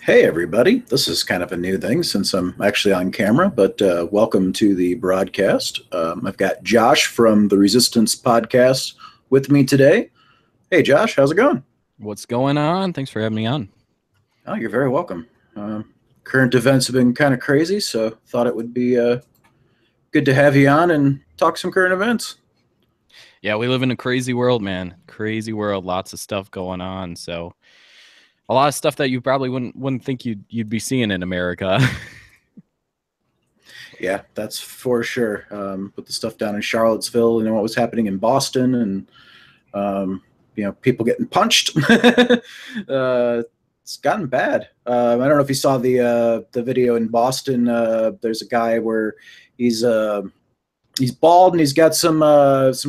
Hey everybody, this is kind of a new thing since I'm actually on camera, but welcome to the broadcast. I've got Josh from the Resistance podcast with me today. Hey Josh, how's it going? What's going on? Thanks for having me on. Oh, you're very welcome. Current events have been kind of crazy, so thought it would be good to have you on and talk some current events. Yeah, we live in a crazy world, man. Crazy world. Lots of stuff going on. So a lot of stuff that you probably wouldn't think you'd be seeing in America. Yeah, that's for sure. With the stuff down in Charlottesville and what was happening in Boston and people getting punched. It's gotten bad. I don't know if you saw the video in Boston. There's a guy where he's he's bald and he's got some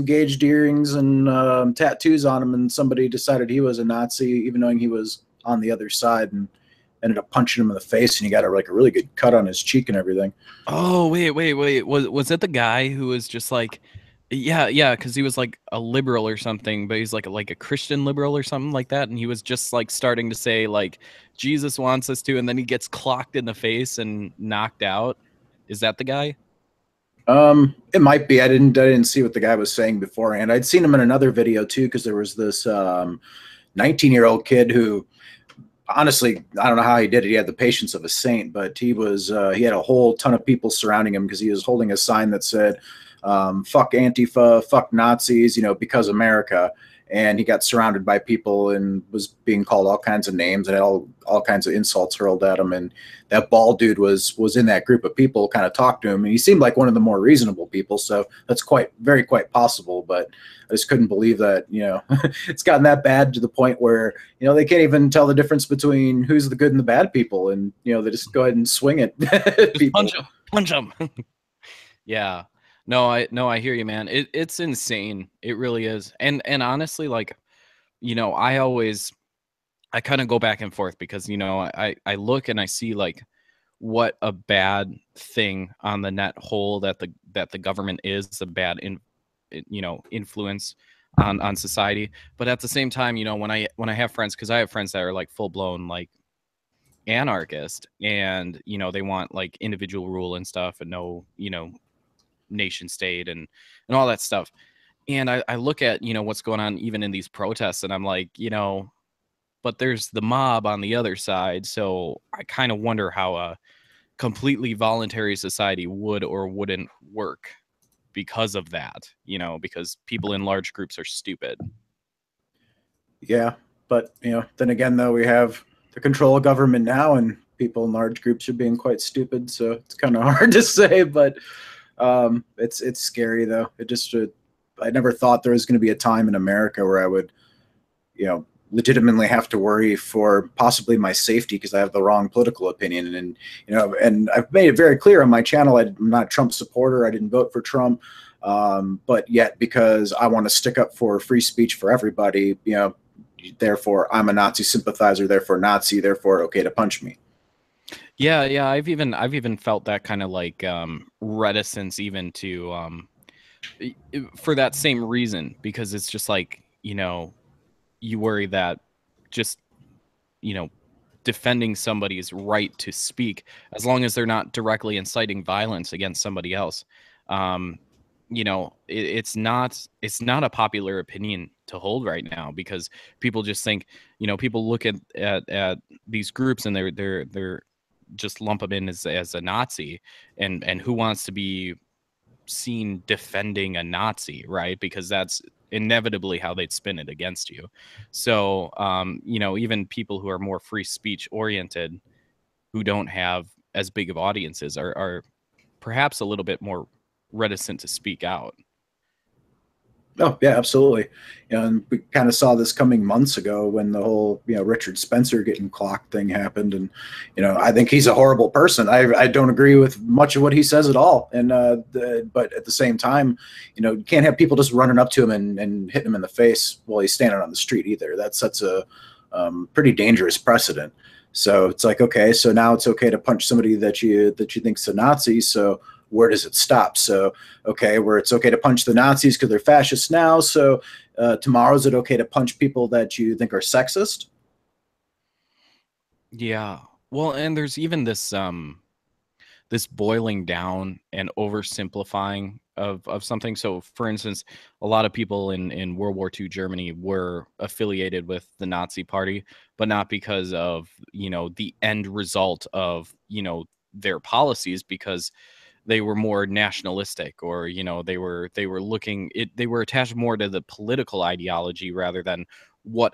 gauged earrings and tattoos on him, and somebody decided he was a Nazi, even knowing he was on the other side, and ended up punching him in the face, and he got a really good cut on his cheek and everything. Oh, wait. Was it the guy who was just like, yeah, because he was like a liberal or something, but he's like a Christian liberal or something like that, and he was just like starting to say like Jesus wants us to, and then he gets clocked in the face and knocked out. Is that the guy? It might be. I didn't see what the guy was saying beforehand. I'd seen him in another video too, because there was this 19-year-old kid who, honestly, I don't know how he did it. He had the patience of a saint, but he had a whole ton of people surrounding him because he was holding a sign that said, "Fuck Antifa, fuck Nazis," because America. And he got surrounded by people and was being called all kinds of names and had all kinds of insults hurled at him. And that bald dude was in that group of people, kind of talked to him, and he seemed like one of the more reasonable people. So that's quite possible. But I just couldn't believe that it's gotten that bad to the point where they can't even tell the difference between who's the good and the bad people, and they just go ahead and swing it at people. Punch him. Yeah. No, I hear you, man. It's insane. It really is. And honestly, like, I kind of go back and forth because, I look and I see like what a bad thing on the net whole that the government is a bad influence on society. But at the same time, when I have friends, because I have friends that are like full blown like anarchist, and they want like individual rule and stuff, and no nation state and all that stuff. And I look at what's going on even in these protests, and I'm like, but there's the mob on the other side. So I kind of wonder how a completely voluntary society would or wouldn't work because of that, because people in large groups are stupid. Yeah, but then again, though, we have the control of government now, and people in large groups are being quite stupid. So it's kind of hard to say, but it's scary though. I never thought there was going to be a time in America where I would, legitimately have to worry for possibly my safety because I have the wrong political opinion. And I've made it very clear on my channel, I'm not a Trump supporter. I didn't vote for Trump. But yet, because I want to stick up for free speech for everybody, therefore I'm a Nazi sympathizer, therefore Nazi, therefore okay to punch me. Yeah, I've even felt that kind of like reticence even to for that same reason, because it's just like, you worry that just, defending somebody's right to speak, as long as they're not directly inciting violence against somebody else. It's not a popular opinion to hold right now, because people just think, people look at these groups and they're just lump them in as a Nazi, and who wants to be seen defending a Nazi, right? Because that's inevitably how they'd spin it against you. So, even people who are more free speech oriented, who don't have as big of audiences, are perhaps a little bit more reticent to speak out. Oh yeah, absolutely. And we kind of saw this coming months ago when the whole Richard Spencer getting clocked thing happened, and I think he's a horrible person. I don't agree with much of what he says at all. And but at the same time, you can't have people just running up to him and hitting him in the face while he's standing on the street either. That sets a pretty dangerous precedent. So it's like, okay, so now it's okay to punch somebody that you think's a Nazi. So where does it stop? So, okay, where it's okay to punch the Nazis because they're fascists now. So tomorrow, is it okay to punch people that you think are sexist? Yeah. Well, and there's even this boiling down and oversimplifying of something. So, for instance, a lot of people in World War II Germany were affiliated with the Nazi Party, but not because of, the end result of, their policies, because they were more nationalistic, or they were looking it they were attached more to the political ideology rather than what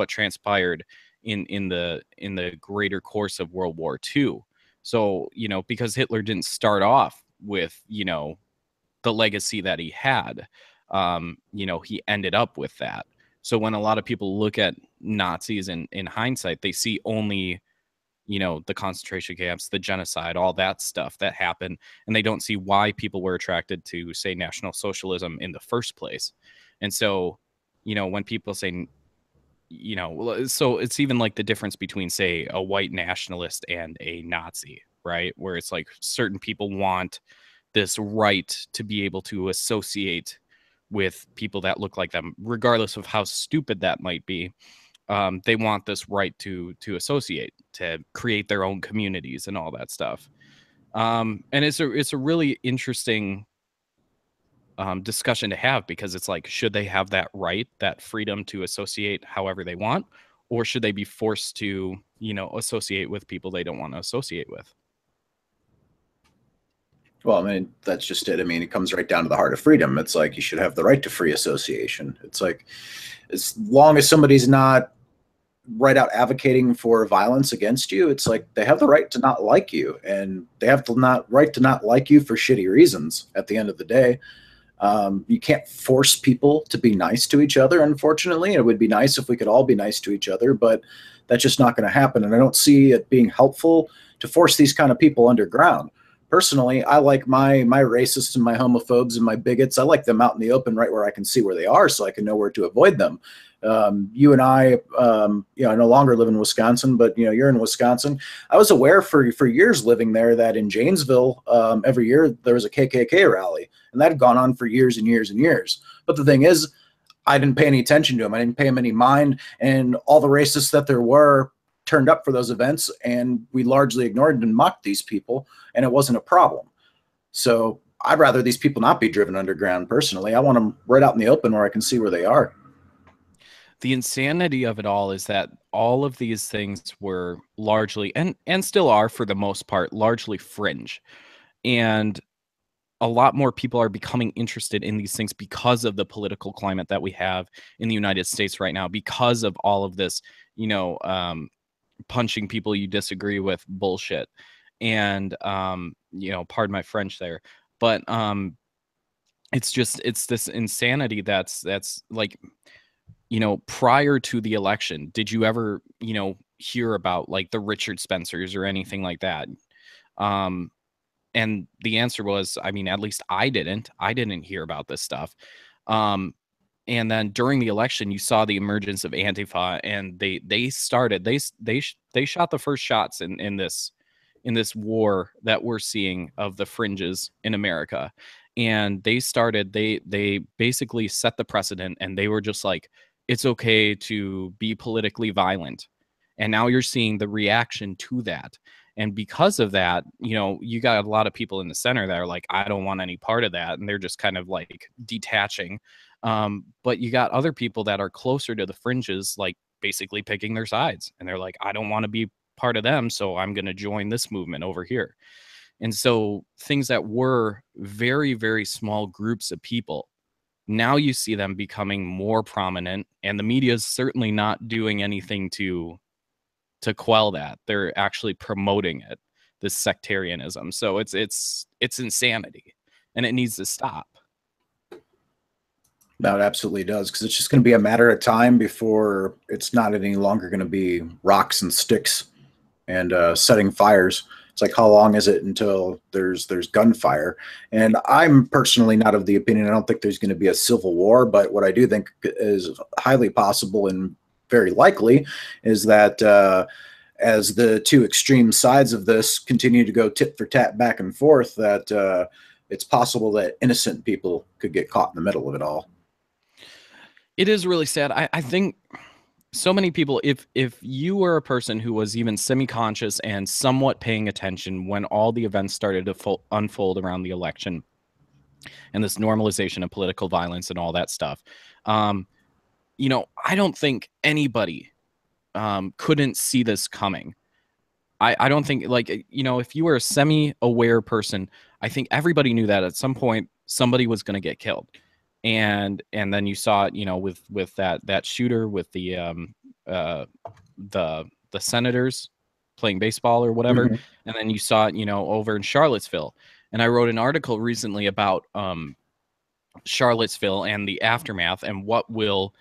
transpired in the greater course of World War II. So, because Hitler didn't start off with, the legacy that he had, he ended up with that. So when a lot of people look at Nazis in hindsight, they see only, the concentration camps, the genocide, all that stuff that happened, and they don't see why people were attracted to, say, National Socialism in the first place. And so, when people say, so it's even like the difference between, say, a white nationalist and a Nazi, right? Where it's like certain people want this right to be able to associate with people that look like them, regardless of how stupid that might be. They want this right to associate, to create their own communities and all that stuff. And it's a really interesting discussion to have, because it's like, should they have that right, that freedom to associate however they want, or should they be forced to, associate with people they don't want to associate with? Well, I mean, that's just it. I mean, it comes right down to the heart of freedom. It's like you should have the right to free association. It's like, as long as somebody's not right out advocating for violence against you, it's like they have the right to not like you, and they have to not right to not like you for shitty reasons. At the end of the day, you can't force people to be nice to each other. Unfortunately, it would be nice if we could all be nice to each other, but that's just not going to happen. And I don't see it being helpful to force these kind of people underground. Personally, I like my racists and my homophobes and my bigots. I like them out in the open, right where I can see where they are, so I can know where to avoid them. You and I, I no longer live in Wisconsin, but you're in Wisconsin. I was aware for years living there that in Janesville, every year there was a KKK rally, and that had gone on for years and years and years. But the thing is, I didn't pay any attention to them. I didn't pay them any mind, and all the racists that there were turned up for those events, and we largely ignored and mocked these people, and it wasn't a problem. So I'd rather these people not be driven underground. Personally, I want them right out in the open where I can see where they are. The insanity of it all is that all of these things were largely, and still are for the most part, largely fringe. And a lot more people are becoming interested in these things because of the political climate that we have in the United States right now, because of all of this, punching people you disagree with bullshit. And, pardon my French there, but it's this insanity that's like, prior to the election, did you ever, hear about like the Richard Spencers or anything like that? Um, and the answer was, I mean, at least I didn't hear about this stuff. Um, and then during the election, you saw the emergence of Antifa, and they shot the first shots in this war that we're seeing of the fringes in America. And they basically set the precedent, and they were just like, it's okay to be politically violent. And now you're seeing the reaction to that. And because of that, you got a lot of people in the center that are like, I don't want any part of that. And they're just kind of like detaching. But you got other people that are closer to the fringes, like basically picking their sides. And they're like, I don't want to be part of them, so I'm going to join this movement over here. And so things that were very, very small groups of people, now you see them becoming more prominent, and the media is certainly not doing anything to quell that. They're actually promoting it, this sectarianism. So it's insanity, and it needs to stop. No, it absolutely does, because it's just going to be a matter of time before it's not any longer going to be rocks and sticks and setting fires. It's like, how long is it until there's gunfire? And I'm personally not of the opinion. I don't think there's going to be a civil war, but what I do think is highly possible and very likely is that as the two extreme sides of this continue to go tit for tat back and forth, that it's possible that innocent people could get caught in the middle of it all. It is really sad. I think so many people, if you were a person who was even semi-conscious and somewhat paying attention when all the events started to unfold around the election and this normalization of political violence and all that stuff, you know, I don't think anybody couldn't see this coming. I don't think, like, you know, if you were a semi-aware person, I think everybody knew that at some point somebody was going to get killed. And then you saw it, you know, with that shooter with the senators playing baseball or whatever. Mm-hmm. And then you saw it, you know, over in Charlottesville. And I wrote an article recently about Charlottesville and the aftermath, and what will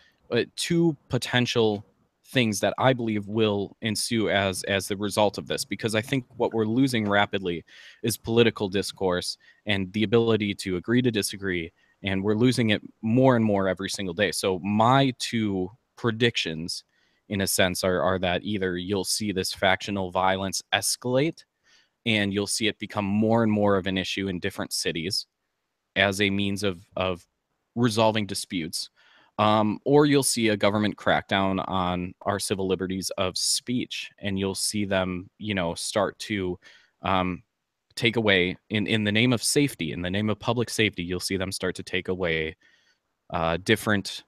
two potential things that I believe will ensue as the result of this, because I think what we're losing rapidly is political discourse and the ability to agree to disagree, and we're losing it more and more every single day. So my two predictions, in a sense, are that either you'll see this factional violence escalate and you'll see it become more and more of an issue in different cities as a means of resolving disputes, or you'll see a government crackdown on our civil liberties of speech, and you'll see them, you know, start to take away, in the name of safety, in the name of public safety, you'll see them start to take away different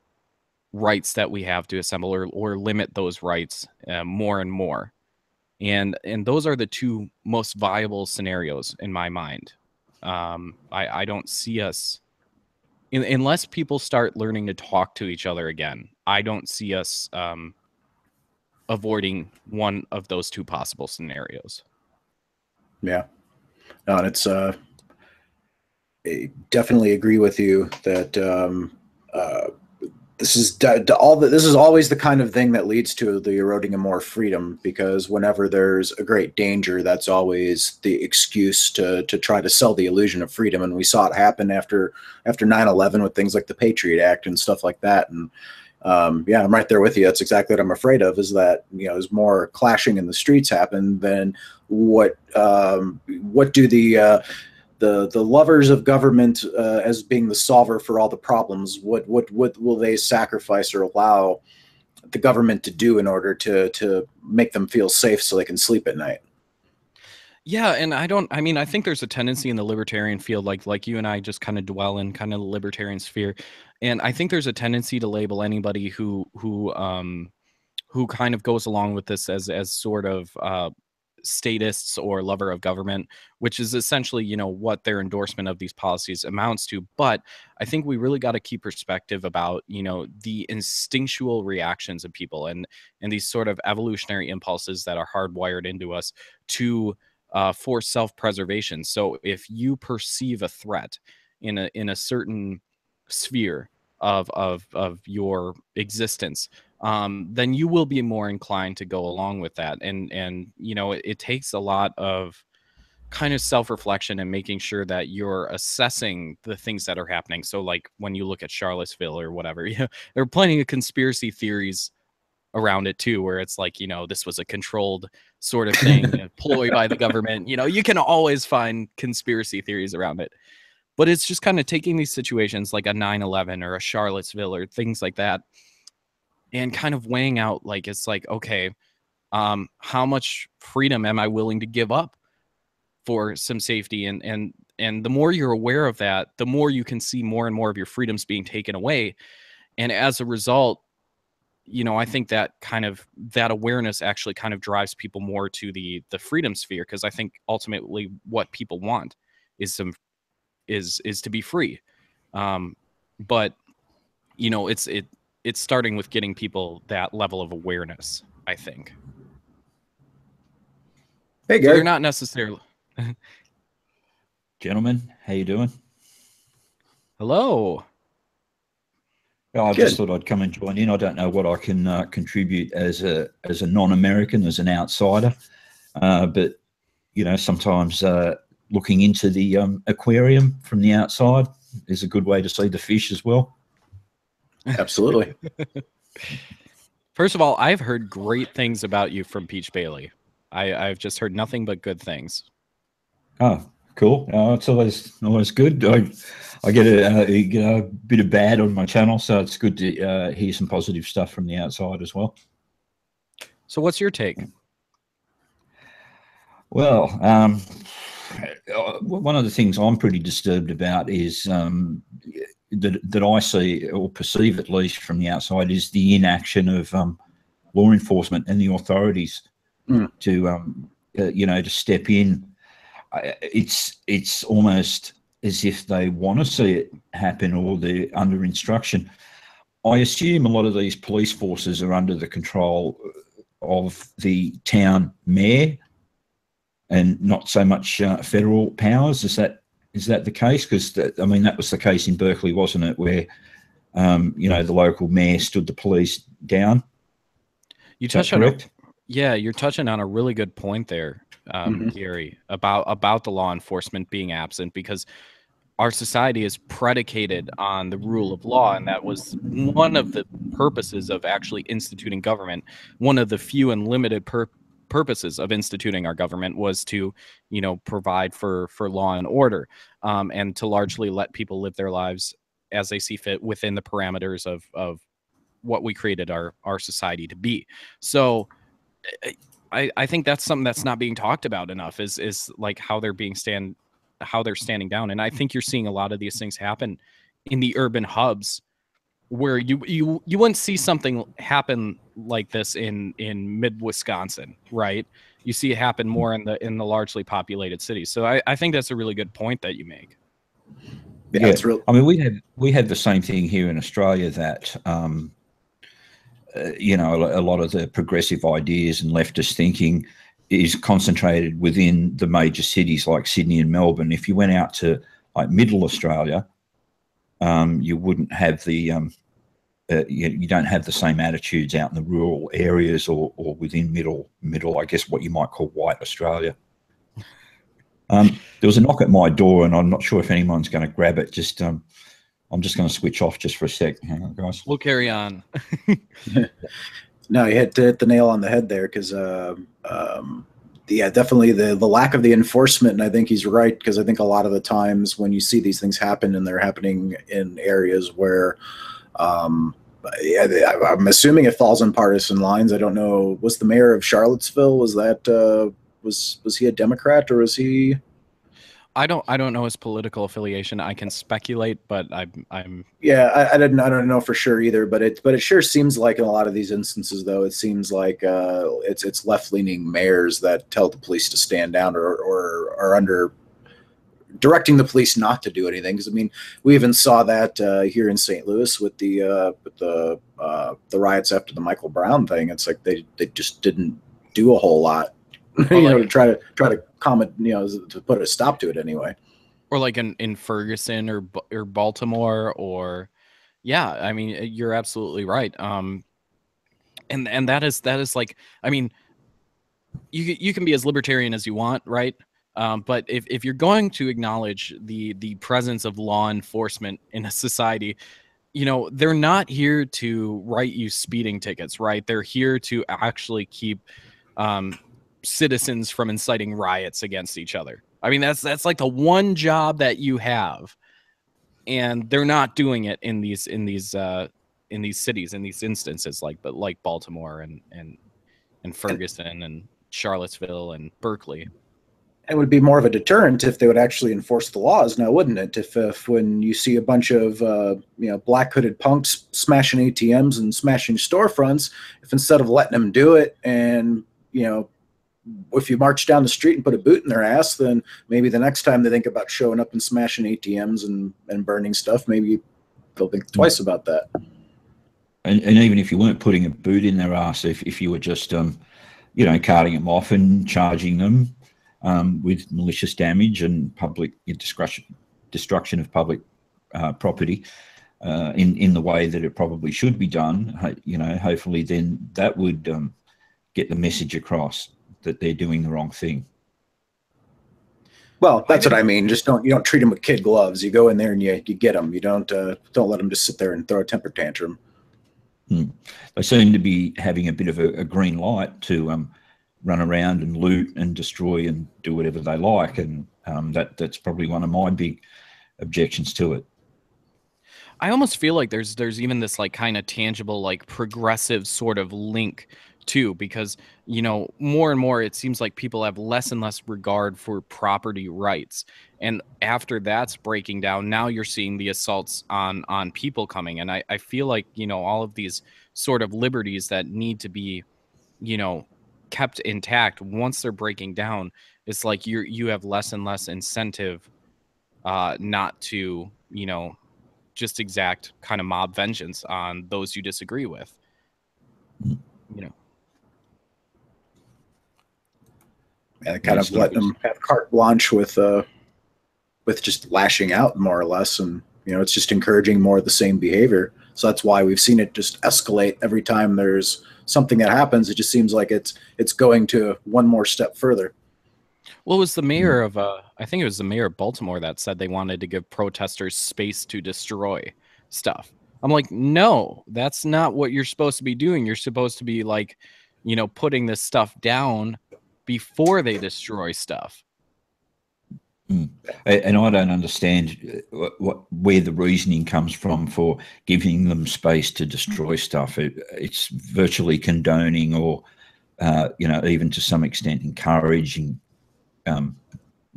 rights that we have to assemble, or limit those rights more and more. And those are the two most viable scenarios in my mind. I don't see us, unless people start learning to talk to each other again, I don't see us avoiding one of those two possible scenarios. Yeah. No, and it's I definitely agree with you that this is this is always the kind of thing that leads to the eroding of more freedom, because whenever there's a great danger, that's always the excuse to try to sell the illusion of freedom. And we saw it happen after 9/11 with things like the Patriot Act and stuff like that. And yeah, I'm right there with you. That's exactly what I'm afraid of, is that, you know, as more clashing in the streets happen, then what do the lovers of government as being the solver for all the problems, what will they sacrifice or allow the government to do in order to make them feel safe so they can sleep at night? Yeah, and I mean, I think there's a tendency in the libertarian field, like you and I just kind of dwell in kind of the libertarian sphere, and I think there's a tendency to label anybody who kind of goes along with this as sort of statists or lover of government, which is essentially, you know, what their endorsement of these policies amounts to. But I think we really got to keep perspective about, you know, the instinctual reactions of people, and these sort of evolutionary impulses that are hardwired into us to for self-preservation. So if you perceive a threat in a certain sphere of your existence, then you will be more inclined to go along with that. And you know, it takes a lot of kind of self-reflection and making sure that you're assessing the things that are happening. So like when you look at Charlottesville or whatever, you know, there are plenty of conspiracy theories around it too, where it's like, you know, this was a controlled sort of thing, a ploy by the government. You know, you can always find conspiracy theories around it. But it's just kind of taking these situations like a 9/11 or a Charlottesville or things like that, and kind of weighing out, like, it's like, okay, how much freedom am I willing to give up for some safety? And the more you're aware of that, the more you can see more and more of your freedoms being taken away. And as a result, you know, I think that kind of, that awareness actually kind of drives people more to the freedom sphere, because I think ultimately what people want is to be free. But you know, it's starting with getting people that level of awareness, I think. Hey, So Gary. they're not necessarily Gentlemen, how you doing? Hello. I Good. just thought I'd come and join in. I don't know what I can contribute as a non-American, as an outsider, but you know, sometimes looking into the aquarium from the outside is a good way to see the fish as well. Absolutely. First of all, I've heard great things about you from Peach Bailey. I've just heard nothing but good things. Oh, cool. It's always good. I get a bit of bad on my channel, so it's good to hear some positive stuff from the outside as well. So what's your take? Well, one of the things I'm pretty disturbed about is that I see or perceive, at least from the outside, is the inaction of law enforcement and the authorities to to step in. It's almost as if they want to see it happen, or they're under instruction. I assume a lot of these police forces are under the control of the town mayor and not so much federal powers. Is that the case? Because I mean, that was the case in Berkeley, wasn't it? Where the local mayor stood the police down. You touched on you're touching on a really good point there, Gary, about the law enforcement being absent, because our society is predicated on the rule of law, and that was one of the purposes of actually instituting government. One of the few and limited purposes of instituting our government was to, provide for law and order, and to largely let people live their lives as they see fit within the parameters of what we created our society to be. So I think that's something that's not being talked about enough, is like how they're standing down. And I think you're seeing a lot of these things happen in the urban hubs, where you wouldn't see something happen like this in mid Wisconsin, right? You see it happen more in the largely populated cities. So I think that's a really good point that you make. Yeah, it's real. I mean, we had the same thing here in Australia, that a lot of the progressive ideas and leftist thinking is concentrated within the major cities like Sydney and Melbourne. If you went out to like middle Australia, you wouldn't have the you don't have the same attitudes out in the rural areas or within middle, I guess what you might call white Australia. There was a knock at my door, and I'm not sure if anyone's going to grab it. Just I'm just going to switch off just for a sec. Hang on, guys. We'll carry on. No, you hit the nail on the head there, because definitely the lack of the enforcement. And I think he's right, because I think a lot of the times when you see these things happen, and they're happening in areas where I'm assuming it falls on partisan lines. I don't know. Was the mayor of Charlottesville, was that was he a Democrat, or was he? I don't know his political affiliation. I can speculate, but I'm yeah, I don't know for sure either, but it sure seems like in a lot of these instances, though, it seems like it's left-leaning mayors that tell the police to stand down, or are under directing the police not to do anything. Because I mean, we even saw that here in St. Louis with the riots after the Michael Brown thing. It's like they just didn't do a whole lot, to try to comment, to put a stop to it anyway. Or like in Ferguson or Baltimore, or yeah, I mean, you're absolutely right. And that is like, I mean, you can be as libertarian as you want, right? But if you're going to acknowledge the presence of law enforcement in a society, they're not here to write you speeding tickets, right? They're here to actually keep citizens from inciting riots against each other. I mean, that's like the one job that you have, and they're not doing it in these cities, in these instances, like Baltimore and Ferguson and Charlottesville and Berkeley. It would be more of a deterrent if they would actually enforce the laws, now wouldn't it? If when you see a bunch of black hooded punks smashing ATMs and smashing storefronts, if instead of letting them do it, and if you march down the street and put a boot in their ass, then maybe the next time they think about showing up and smashing ATMs and burning stuff, maybe they'll think twice about that. And even if you weren't putting a boot in their ass, if you were just carting them off and charging them with malicious damage and public destruction of public property in the way that it probably should be done, hopefully then that would get the message across that they're doing the wrong thing. Well, that's what I mean. Just you don't treat them with kid gloves. You go in there and you get them. You don't let them just sit there and throw a temper tantrum. They seem to be having a bit of a green light to run around and loot and destroy and do whatever they like, and that's probably one of my big objections to it. I almost feel like there's even this like kind of tangible, like progressive sort of link too, because, you know, more and more it seems like people have less and less regard for property rights. And after that's breaking down, now you're seeing the assaults on people coming. And I feel like, you know, all of these sort of liberties that need to be, you know, kept intact, once they're breaking down, it's like you have less and less incentive not to, you know, just exact kind of mob vengeance on those you disagree with, you know. And kind of let them have carte blanche with just lashing out, more or less. And, you know, it's just encouraging more of the same behavior. So that's why we've seen it just escalate every time there's something that happens. It just seems like it's going to one more step further. Well, it was the mayor of I think it was the mayor of Baltimore that said they wanted to give protesters space to destroy stuff. I'm like, no, that's not what you're supposed to be doing. You're supposed to be, like, you know, putting this stuff down before they destroy stuff. And I don't understand where the reasoning comes from for giving them space to destroy stuff. It's virtually condoning, or you know, even to some extent encouraging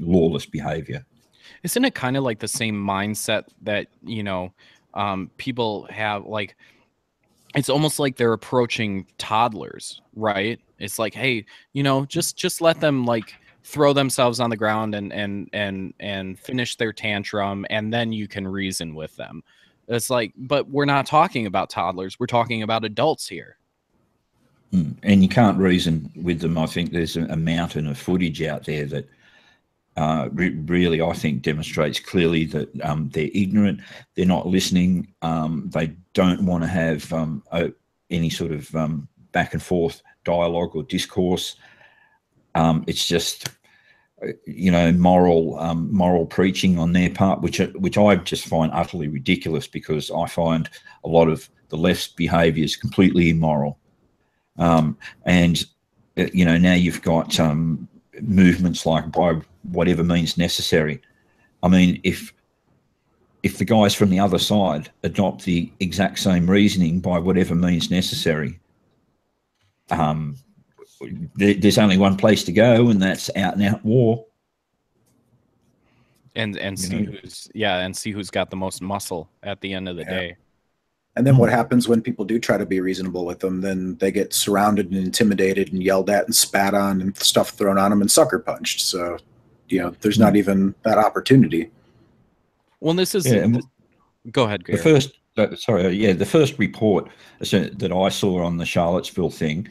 lawless behavior. Isn't it kind of like the same mindset that, you know, people have? Like, it's almost like they're approaching toddlers, right? It's like, hey, you know, just let them, like, throw themselves on the ground and finish their tantrum, and then you can reason with them. It's like, but we're not talking about toddlers. We're talking about adults here. And you can't reason with them. I think there's a mountain of footage out there that really, I think, demonstrates clearly that they're ignorant, they're not listening, they don't want to have any sort of back and forth dialogue or discourse. It's just, you know, moral preaching on their part, which I just find utterly ridiculous, because I find a lot of the left's behaviour is completely immoral. And you know, now you've got movements like by whatever means necessary. I mean, if the guys from the other side adopt the exact same reasoning, by whatever means necessary, there's only one place to go, and that's out and out war. And see who's got the most muscle at the end of the day. And then what happens when people do try to be reasonable with them? Then they get surrounded and intimidated and yelled at and spat on and stuff thrown on them and sucker punched. So, you know, there's not even that opportunity. Well, this is go ahead, Gary. The first report that I saw on the Charlottesville thing,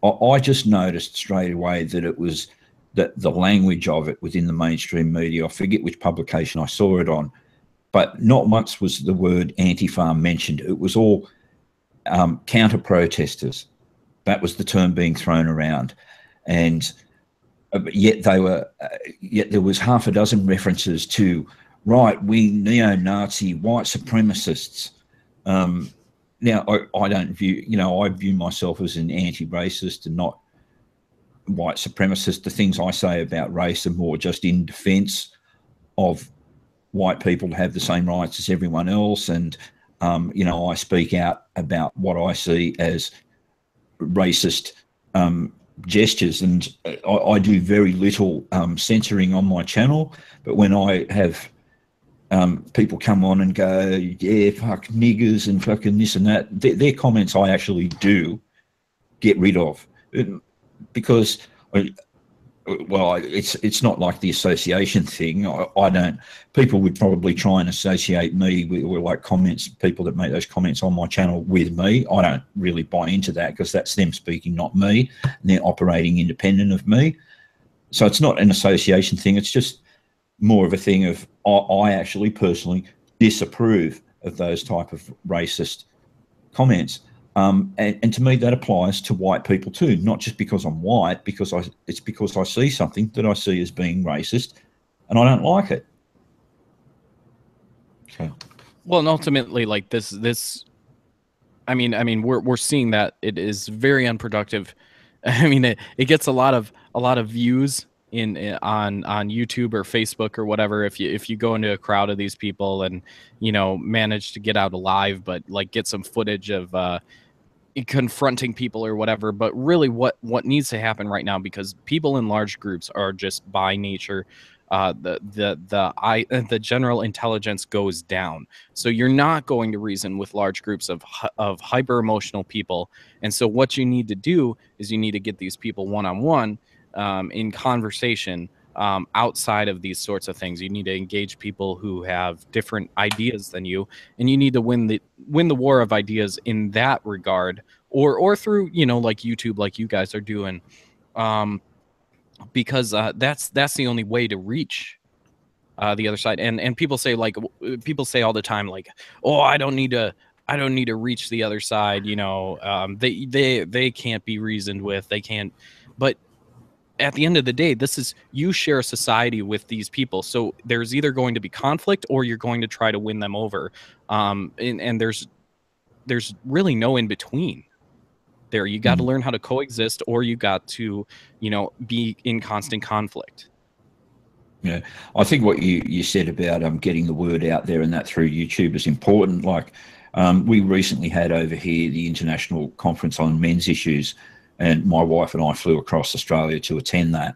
I just noticed straight away that it was the language of it within the mainstream media. I forget which publication I saw it on, but not once was the word Antifa mentioned. It was all counter-protesters. That was the term being thrown around. And yet there was half a dozen references to right-wing, neo-Nazi, white supremacists. Now, I don't view, you know, I view myself as an anti-racist and not white supremacist. The things I say about race are more just in defence of white people to have the same rights as everyone else. And, you know, I speak out about what I see as racist gestures. And I do very little censoring on my channel. But when I have people come on and go, yeah, fuck niggers and fucking this and that, their comments I actually do get rid of, because well, it's not like the association thing. I don't. People would probably try and associate me with, or like comments, people that make those comments on my channel with me. I don't really buy into that, because that's them speaking, not me, and they're operating independent of me. So it's not an association thing. It's just more of a thing of I actually personally disapprove of those type of racist comments. And to me, that applies to white people too, not just because I'm white, it's because I see something that I see as being racist and I don't like it. So. Well, and ultimately, like this, I mean, we're seeing that it is very unproductive. I mean, it gets a lot of views on YouTube or Facebook or whatever if you go into a crowd of these people and, you know, manage to get out alive, but like get some footage of confronting people or whatever, but really what needs to happen right now, because people in large groups are just by nature, the general intelligence goes down. So you're not going to reason with large groups of hyper emotional people. And so what you need to do is you need to get these people one-on-one in conversation. Outside of these sorts of things, you need to engage people who have different ideas than you, and you need to win the war of ideas in that regard, or through, you know, like YouTube, like you guys are doing, because that's the only way to reach the other side. And people say, like, people say all the time, like, oh, I don't need to reach the other side, you know, they can't be reasoned with, they can't. But at the end of the day, this is, you share a society with these people, so there's either going to be conflict or you're going to try to win them over, and there's really no in between there. You got to learn how to coexist, or you got to, you know, be in constant conflict. Yeah, I think what you said about getting the word out there and that through YouTube is important. Like, we recently had over here the International Conference on Men's Issues, and my wife and I flew across Australia to attend that.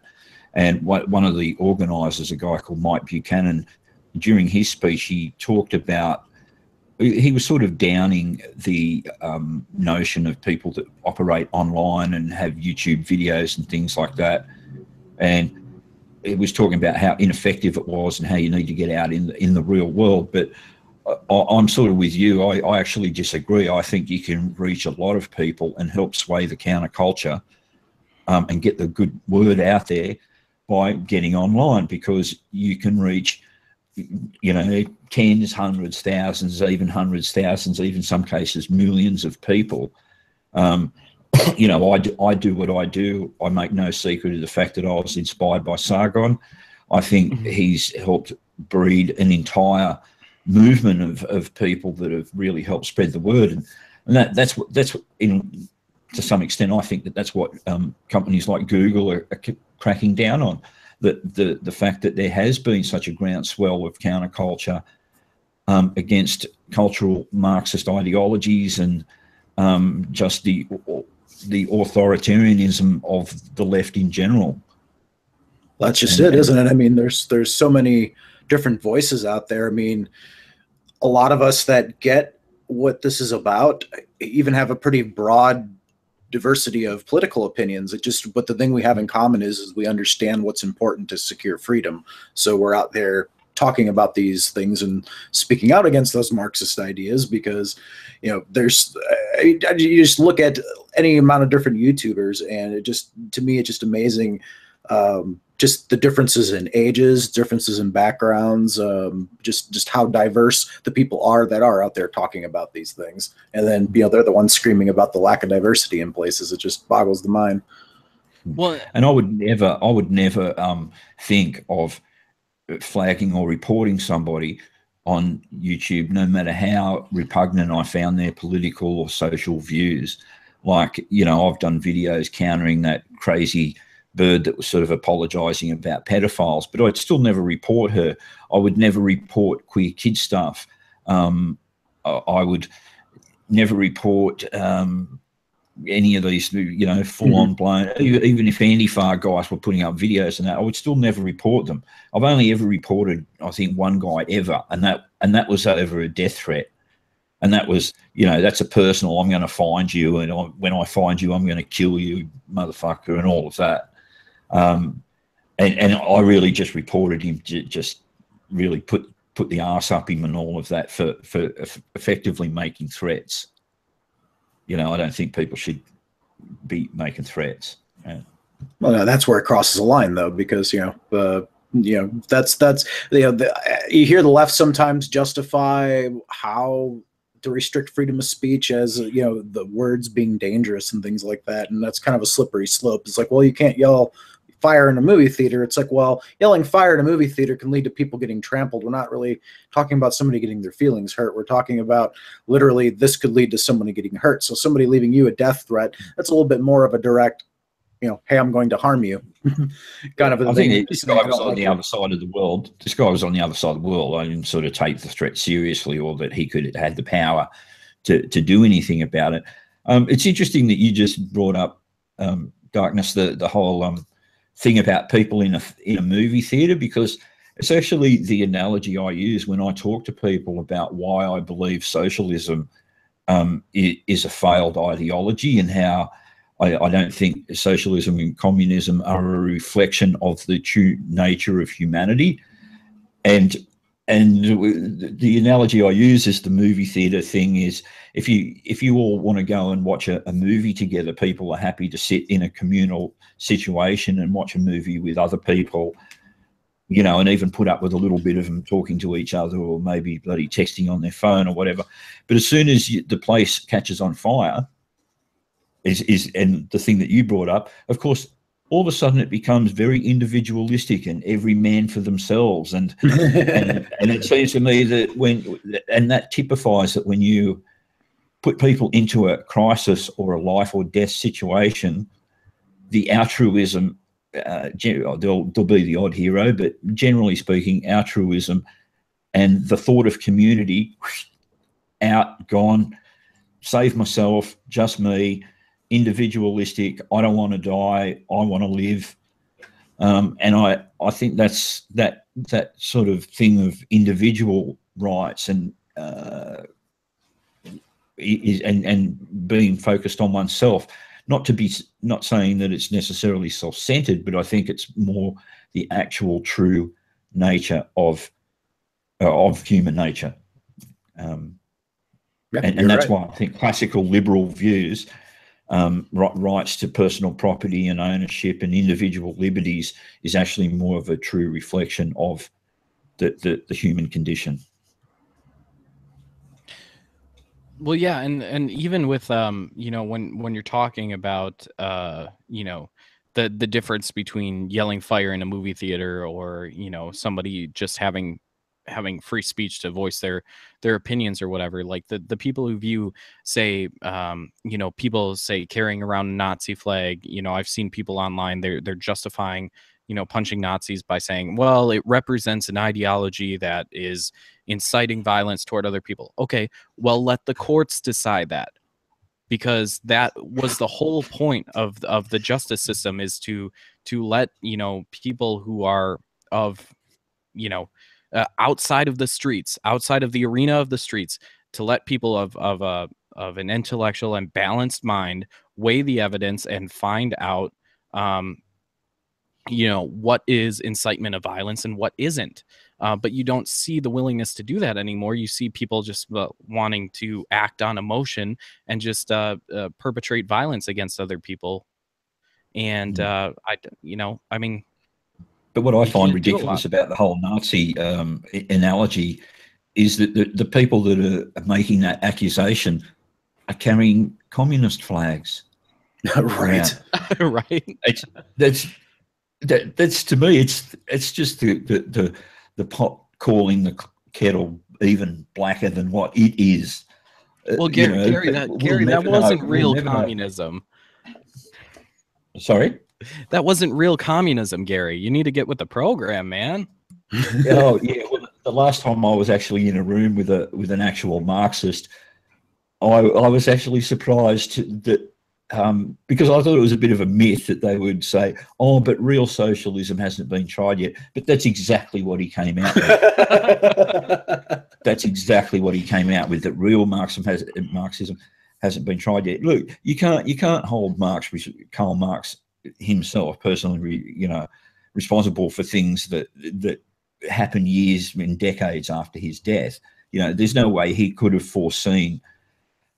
And one of the organisers, a guy called Mike Buchanan, during his speech, he talked about, he was sort of downing the notion of people that operate online and have YouTube videos and things like that. And he was talking about how ineffective it was and how you need to get out in the real world. But I'm sort of with you. I actually disagree. I think you can reach a lot of people and help sway the counterculture and get the good word out there by getting online, because you can reach, you know, tens, hundreds, thousands, even hundreds, thousands, even some cases millions of people. You know, I do what I do. I make no secret of the fact that I was inspired by Sargon. I think he's helped breed an entire movement of people that have really helped spread the word, and that's what to some extent I think that's what companies like Google are cracking down on, the fact that there has been such a groundswell of counterculture against cultural Marxist ideologies and just the authoritarianism of the left in general. That's just it, isn't it? I mean, there's so many different voices out there. I mean, a lot of us that get what this is about even have a pretty broad diversity of political opinions. But the thing we have in common is we understand what's important to secure freedom. So we're out there talking about these things and speaking out against those Marxist ideas, because, you know, you just look at any amount of different YouTubers, and to me, it's just amazing. Just the differences in ages, differences in backgrounds, just how diverse the people are that are out there talking about these things. And then, you know, they're the ones screaming about the lack of diversity in places. It just boggles the mind. Well, and I would never think of flagging or reporting somebody on YouTube, no matter how repugnant I found their political or social views. Like, you know, I've done videos countering that crazy bird that was sort of apologizing about pedophiles, but I'd still never report her. I would never report queer kid stuff. I would never report any of these, you know, full-on blown, even if Antifa guys were putting up videos and that, I would still never report them. I've only ever reported, I think, one guy ever, and that was over a death threat. And that was, you know, that's a personal, I'm going to find you, and when I find you, I'm going to kill you, motherfucker, and all of that. And I really just reported him, just really put the arse up him and all of that for effectively making threats. You know, I don't think people should be making threats. Yeah. Well, no, that's where it crosses a line, though, because, you know, that's you know, you hear the left sometimes justify how to restrict freedom of speech as, you know, the words being dangerous and things like that, and that's kind of a slippery slope. It's like, well, you can't yell fire in a movie theater. It's like, well, yelling fire in a movie theater can lead to people getting trampled. We're not really talking about somebody getting their feelings hurt. We're talking about literally this could lead to somebody getting hurt. So somebody leaving you a death threat, that's a little bit more of a direct, you know, hey, I'm going to harm you kind of a thing. I think this guy was on the other side of the world. This guy was on the other side of the world. I didn't sort of take the threat seriously, or that he had the power to do anything about it. It's interesting that you just brought up, Darkness, the whole thing about people in a movie theater, because it's actually the analogy I use when I talk to people about why I believe socialism is a failed ideology, and how I don't think socialism and communism are a reflection of the true nature of humanity. And the analogy I use is the movie theater thing is, if you all want to go and watch a movie together, people are happy to sit in a communal situation and watch a movie with other people, you know, and even put up with a little bit of them talking to each other, or maybe bloody texting on their phone or whatever. But as soon as the place catches on fire, and the thing that you brought up, of course, all of a sudden it becomes very individualistic and every man for themselves. And it seems to me that that typifies that when you put people into a crisis or a life or death situation, the altruism, there'll be the odd hero, but generally speaking, altruism and the thought of community, out, gone, save myself, just me, individualistic, I don't want to die, I want to live. And I think that's that sort of thing of individual rights and being focused on oneself, not saying that it's necessarily self-centered, but I think it's more the actual true nature of human nature. And that's why I think classical liberal views, rights to personal property and ownership and individual liberties, is actually more of a true reflection of the human condition. Well, yeah, and even with you know, when you're talking about you know, the difference between yelling fire in a movie theater, or you know, somebody just having free speech to voice their opinions or whatever, like the people who view, say, you know, people say carrying around a Nazi flag, you know, I've seen people online, they're justifying, you know, punching Nazis by saying, well, it represents an ideology that is inciting violence toward other people. Okay, well, let the courts decide that, because that was the whole point of the justice system, is to let, you know, people who are of, you know, outside of the streets, outside of the arena of the streets, to let people of an intellectual and balanced mind weigh the evidence and find out, you know, what is incitement of violence and what isn't. But you don't see the willingness to do that anymore. You see people just wanting to act on emotion and just perpetrate violence against other people. And you know, I mean, but what I find ridiculous about the whole Nazi analogy is that the people that are making that accusation are carrying communist flags. Right. Right. That's to me, it's just the pot calling the kettle even blacker than what it is. Well, Gary, that wasn't real communism. Sorry? That wasn't real communism, Gary. You need to get with the program, man. Oh yeah. Well, the last time I was actually in a room with an actual Marxist, I was actually surprised that because I thought it was a bit of a myth that they would say, "Oh, but real socialism hasn't been tried yet." But that's exactly what he came out with. That's exactly what he came out with. That real Marxism hasn't been tried yet. Look, you can't hold Karl Marx himself personally, you know, responsible for things that happened years and decades after his death. You know, there's no way he could have foreseen.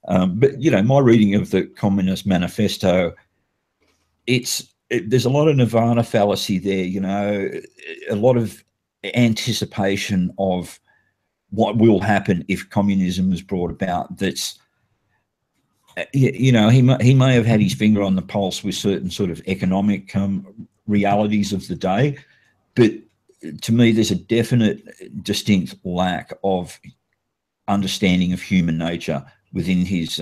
But you know, my reading of the Communist Manifesto, there's a lot of nirvana fallacy there. You know, a lot of anticipation of what will happen if communism is brought about. That's, you know, he may have had his finger on the pulse with certain sort of economic realities of the day, but to me, there's a definite, distinct lack of understanding of human nature within his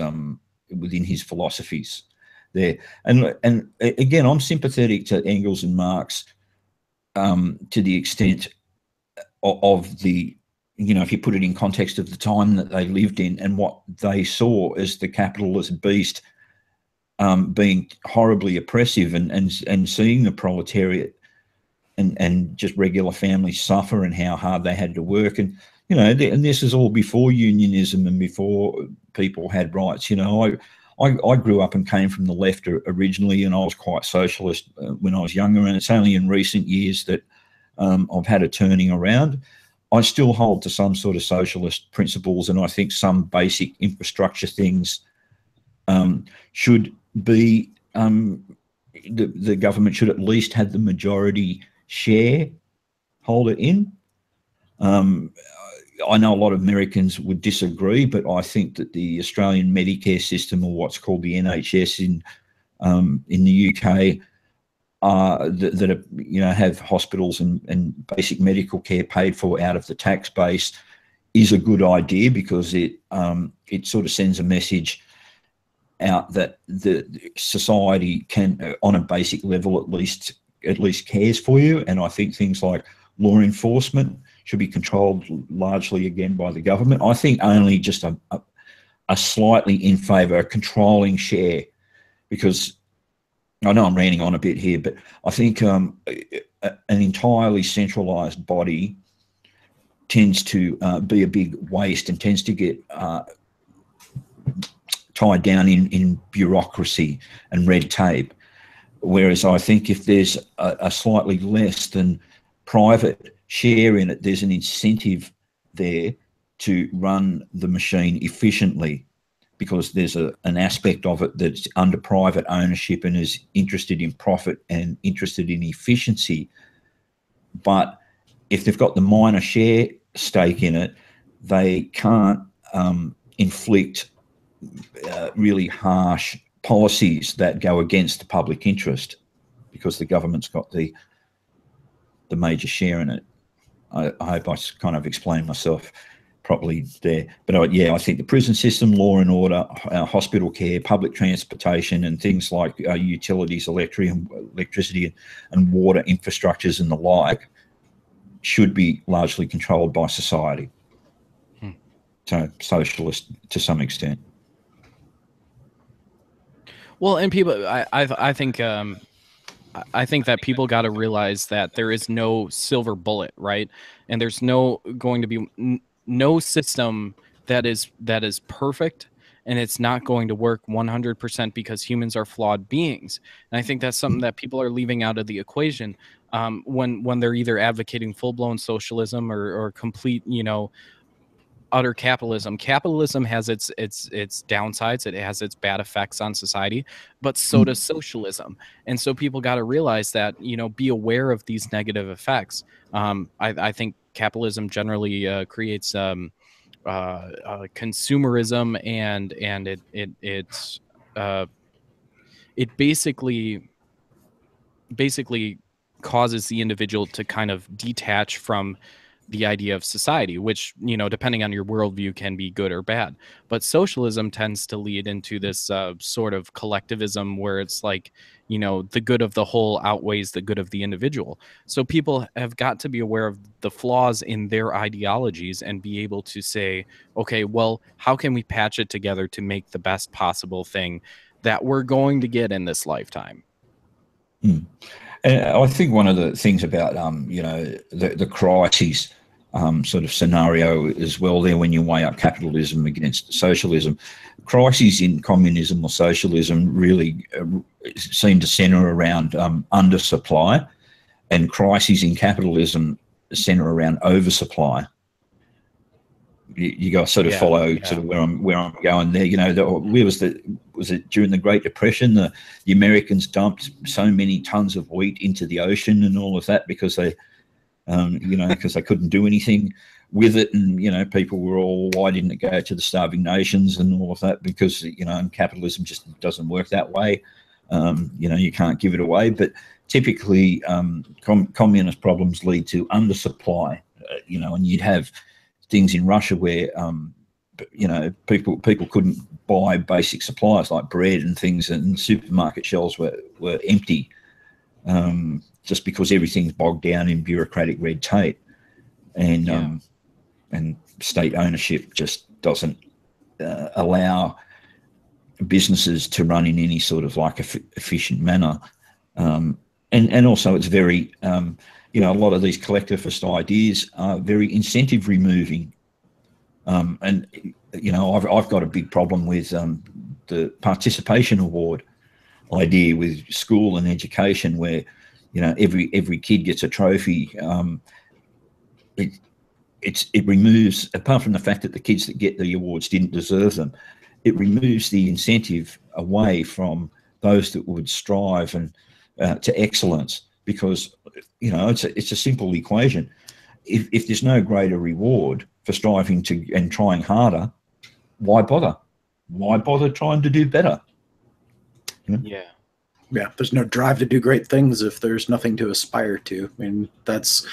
philosophies there. And again, I'm sympathetic to Engels and Marx to the extent of the, you know, if you put it in context of the time that they lived in and what they saw as the capitalist beast being horribly oppressive, and seeing the proletariat and just regular families suffer and how hard they had to work. And, you know, and this is all before unionism and before people had rights. You know, I grew up and came from the left originally, and I was quite socialist when I was younger, and it's only in recent years that I've had a turning around. I still hold to some sort of socialist principles, and I think some basic infrastructure things should be, the government should at least have the majority shareholder in. I know a lot of Americans would disagree, but I think that the Australian Medicare system, or what's called the NHS in the UK, that are, you know, have hospitals and basic medical care paid for out of the tax base, is a good idea, because it sort of sends a message out that the society can, on a basic level, at least cares for you. And I think things like law enforcement should be controlled largely again by the government. I think only just a slightly in favour, a controlling share, because I know I'm ranting on a bit here, but I think an entirely centralised body tends to be a big waste and tends to get tied down in bureaucracy and red tape. Whereas I think if there's a slightly less than private share in it, there's an incentive there to run the machine efficiently, because there's an aspect of it that's under private ownership and is interested in profit and interested in efficiency. But if they've got the minor share stake in it, they can't inflict really harsh policies that go against the public interest, because the government's got the major share in it. I hope I kind of explained myself properly there. But yeah, I think the prison system, law and order, hospital care, public transportation, and things like utilities, electricity and water infrastructures and the like should be largely controlled by society. So socialist to some extent. Well, and people, I think that people got to realize that there is no silver bullet, right? And there's going to be no system that is perfect, and it's not going to work 100% because humans are flawed beings. And I think that's something that people are leaving out of the equation when they're either advocating full-blown socialism or complete, you know, utter capitalism. Capitalism has its downsides. It has its bad effects on society, but so does socialism. And so people got to realize that, you know, be aware of these negative effects. I think capitalism generally creates consumerism, and it basically causes the individual to kind of detach from the idea of society, which, you know, depending on your worldview, can be good or bad. But socialism tends to lead into this sort of collectivism where it's like, you know, the good of the whole outweighs the good of the individual. So people have got to be aware of the flaws in their ideologies and be able to say, okay, well, how can we patch it together to make the best possible thing that we're going to get in this lifetime? And I think one of the things about you know, the crises sort of scenario as well there, when you weigh up capitalism against socialism, crises in communism or socialism really seem to centre around undersupply, and crises in capitalism centre around oversupply. You got to sort of follow sort of where I'm going there. You know, was it during the Great Depression, the Americans dumped so many tons of wheat into the ocean and all of that because they, you know, because they couldn't do anything with it, and you know, people were all, why didn't it go to the starving nations and all of that? Because, you know, capitalism just doesn't work that way. You know, you can't give it away. But typically, communist problems lead to undersupply. You know, and you'd have things in Russia where you know, people couldn't buy basic supplies like bread and things, and supermarket shelves were empty just because everything's bogged down in bureaucratic red tape. And and state ownership just doesn't allow businesses to run in any sort of like efficient manner. And also it's very, you know, a lot of these collectivist ideas are very incentive removing. And, you know, I've got a big problem with the participation award idea with school and education, where, you know, every kid gets a trophy. It removes, apart from the fact that the kids that get the awards didn't deserve them, it removes the incentive away from those that would strive and to excellence, because, you know, it's a simple equation. If there's no greater reward for striving to and trying harder, why bother? Why bother trying to do better? You know? Yeah, there's no drive to do great things if there's nothing to aspire to. I mean, that's,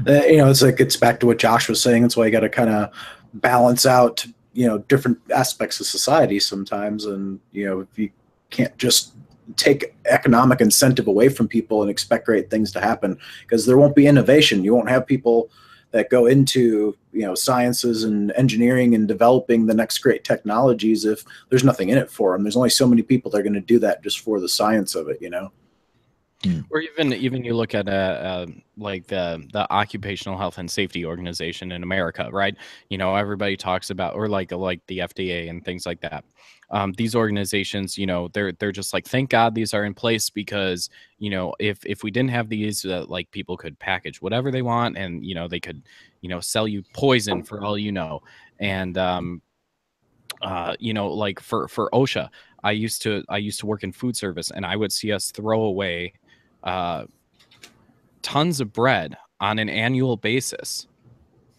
you know, it's like, it's back to what Josh was saying. That's why you got to kind of balance out, you know, different aspects of society sometimes. And, you know, if you can't just take economic incentive away from people and expect great things to happen, because there won't be innovation. You won't have people that go into, you know, sciences and engineering and developing the next great technologies if there's nothing in it for them. There's only so many people that are going to do that just for the science of it, you know. Or even you look at like the Occupational Health and Safety Organization in America, right? You know, everybody talks about, or like the FDA and things like that. These organizations, you know, they're just like, thank God these are in place, because, you know, if we didn't have these, like, people could package whatever they want, and, you know, they could, you know, sell you poison for all you know. And you know, like for OSHA, I used to work in food service, and I would see us throw away tons of bread on an annual basis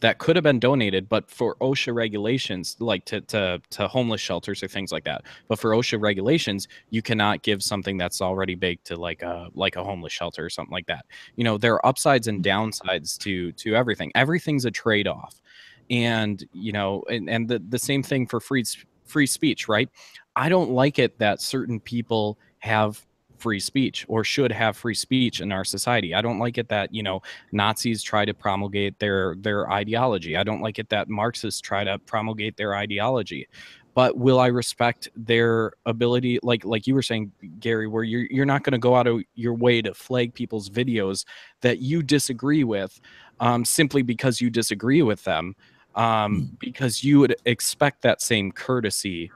that could have been donated, but for OSHA regulations, like to homeless shelters or things like that. But for OSHA regulations, you cannot give something that's already baked to like a homeless shelter or something like that. You know, there are upsides and downsides to everything. Everything's a trade-off. And, you know, and the same thing for free speech, right? I don't like it that certain people have free speech or should have free speech in our society. I don't like it that, you know, Nazis try to promulgate their ideology. I don't like it that Marxists try to promulgate their ideology. But will I respect their ability, like you were saying, Gary, where you're not going to go out of your way to flag people's videos that you disagree with, simply because you disagree with them, because you would expect that same courtesy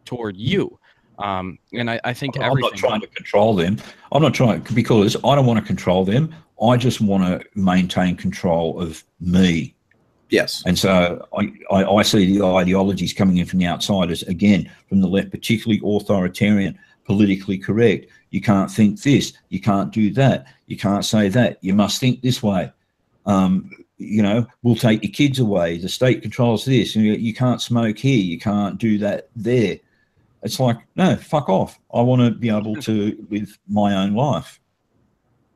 toward you. And I think I'm not trying to control them. I'm not trying, because I don't want to control them. I just want to maintain control of me. Yes. And so I see the ideologies coming in from the outsiders, again, from the left, particularly authoritarian, politically correct. You can't think this, you can't do that, you can't say that, you must think this way. You know, we'll take your kids away, the state controls this, you can't smoke here, you can't do that there. It's like, no, fuck off. I want to be able to live my own life.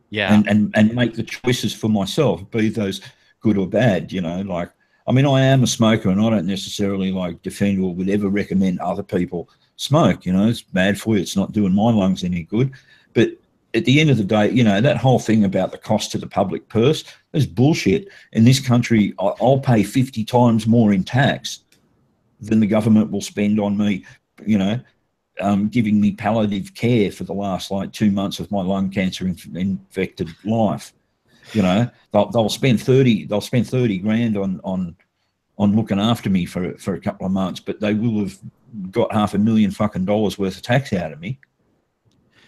Yeah. And make the choices for myself, be those good or bad, you know. Like, I mean, I am a smoker, and I don't necessarily like defend or would ever recommend other people smoke. You know, it's bad for you. It's not doing my lungs any good. But at the end of the day, you know, that whole thing about the cost to the public purse, is bullshit. In this country, I'll pay 50 times more in tax than the government will spend on me, you know, giving me palliative care for the last like 2 months of my lung cancer infected life. You know, they'll spend 30 grand on looking after me for a couple of months, but they will have got $500,000 fucking dollars worth of tax out of me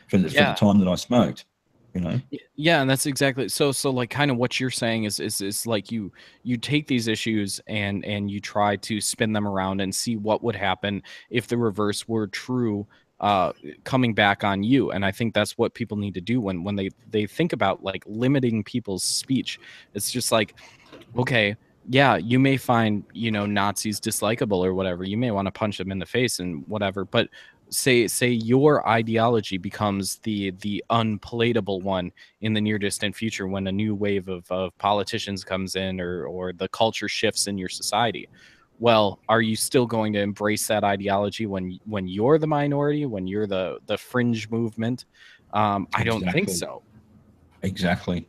for the time that I smoked. You know? Yeah, and that's exactly so like kind of what you're saying is like you take these issues and you try to spin them around and see what would happen if the reverse were true, coming back on you. And I think that's what people need to do when they think about like limiting people's speech. It's just like, okay, yeah, you may find, you know, Nazis dislikable or whatever. You may want to punch them in the face and whatever, but say your ideology becomes the unpalatable one in the near distant future when a new wave of politicians comes in, or the culture shifts in your society. Well, are you still going to embrace that ideology when you're the minority, when you're the fringe movement? I don't think so. Exactly.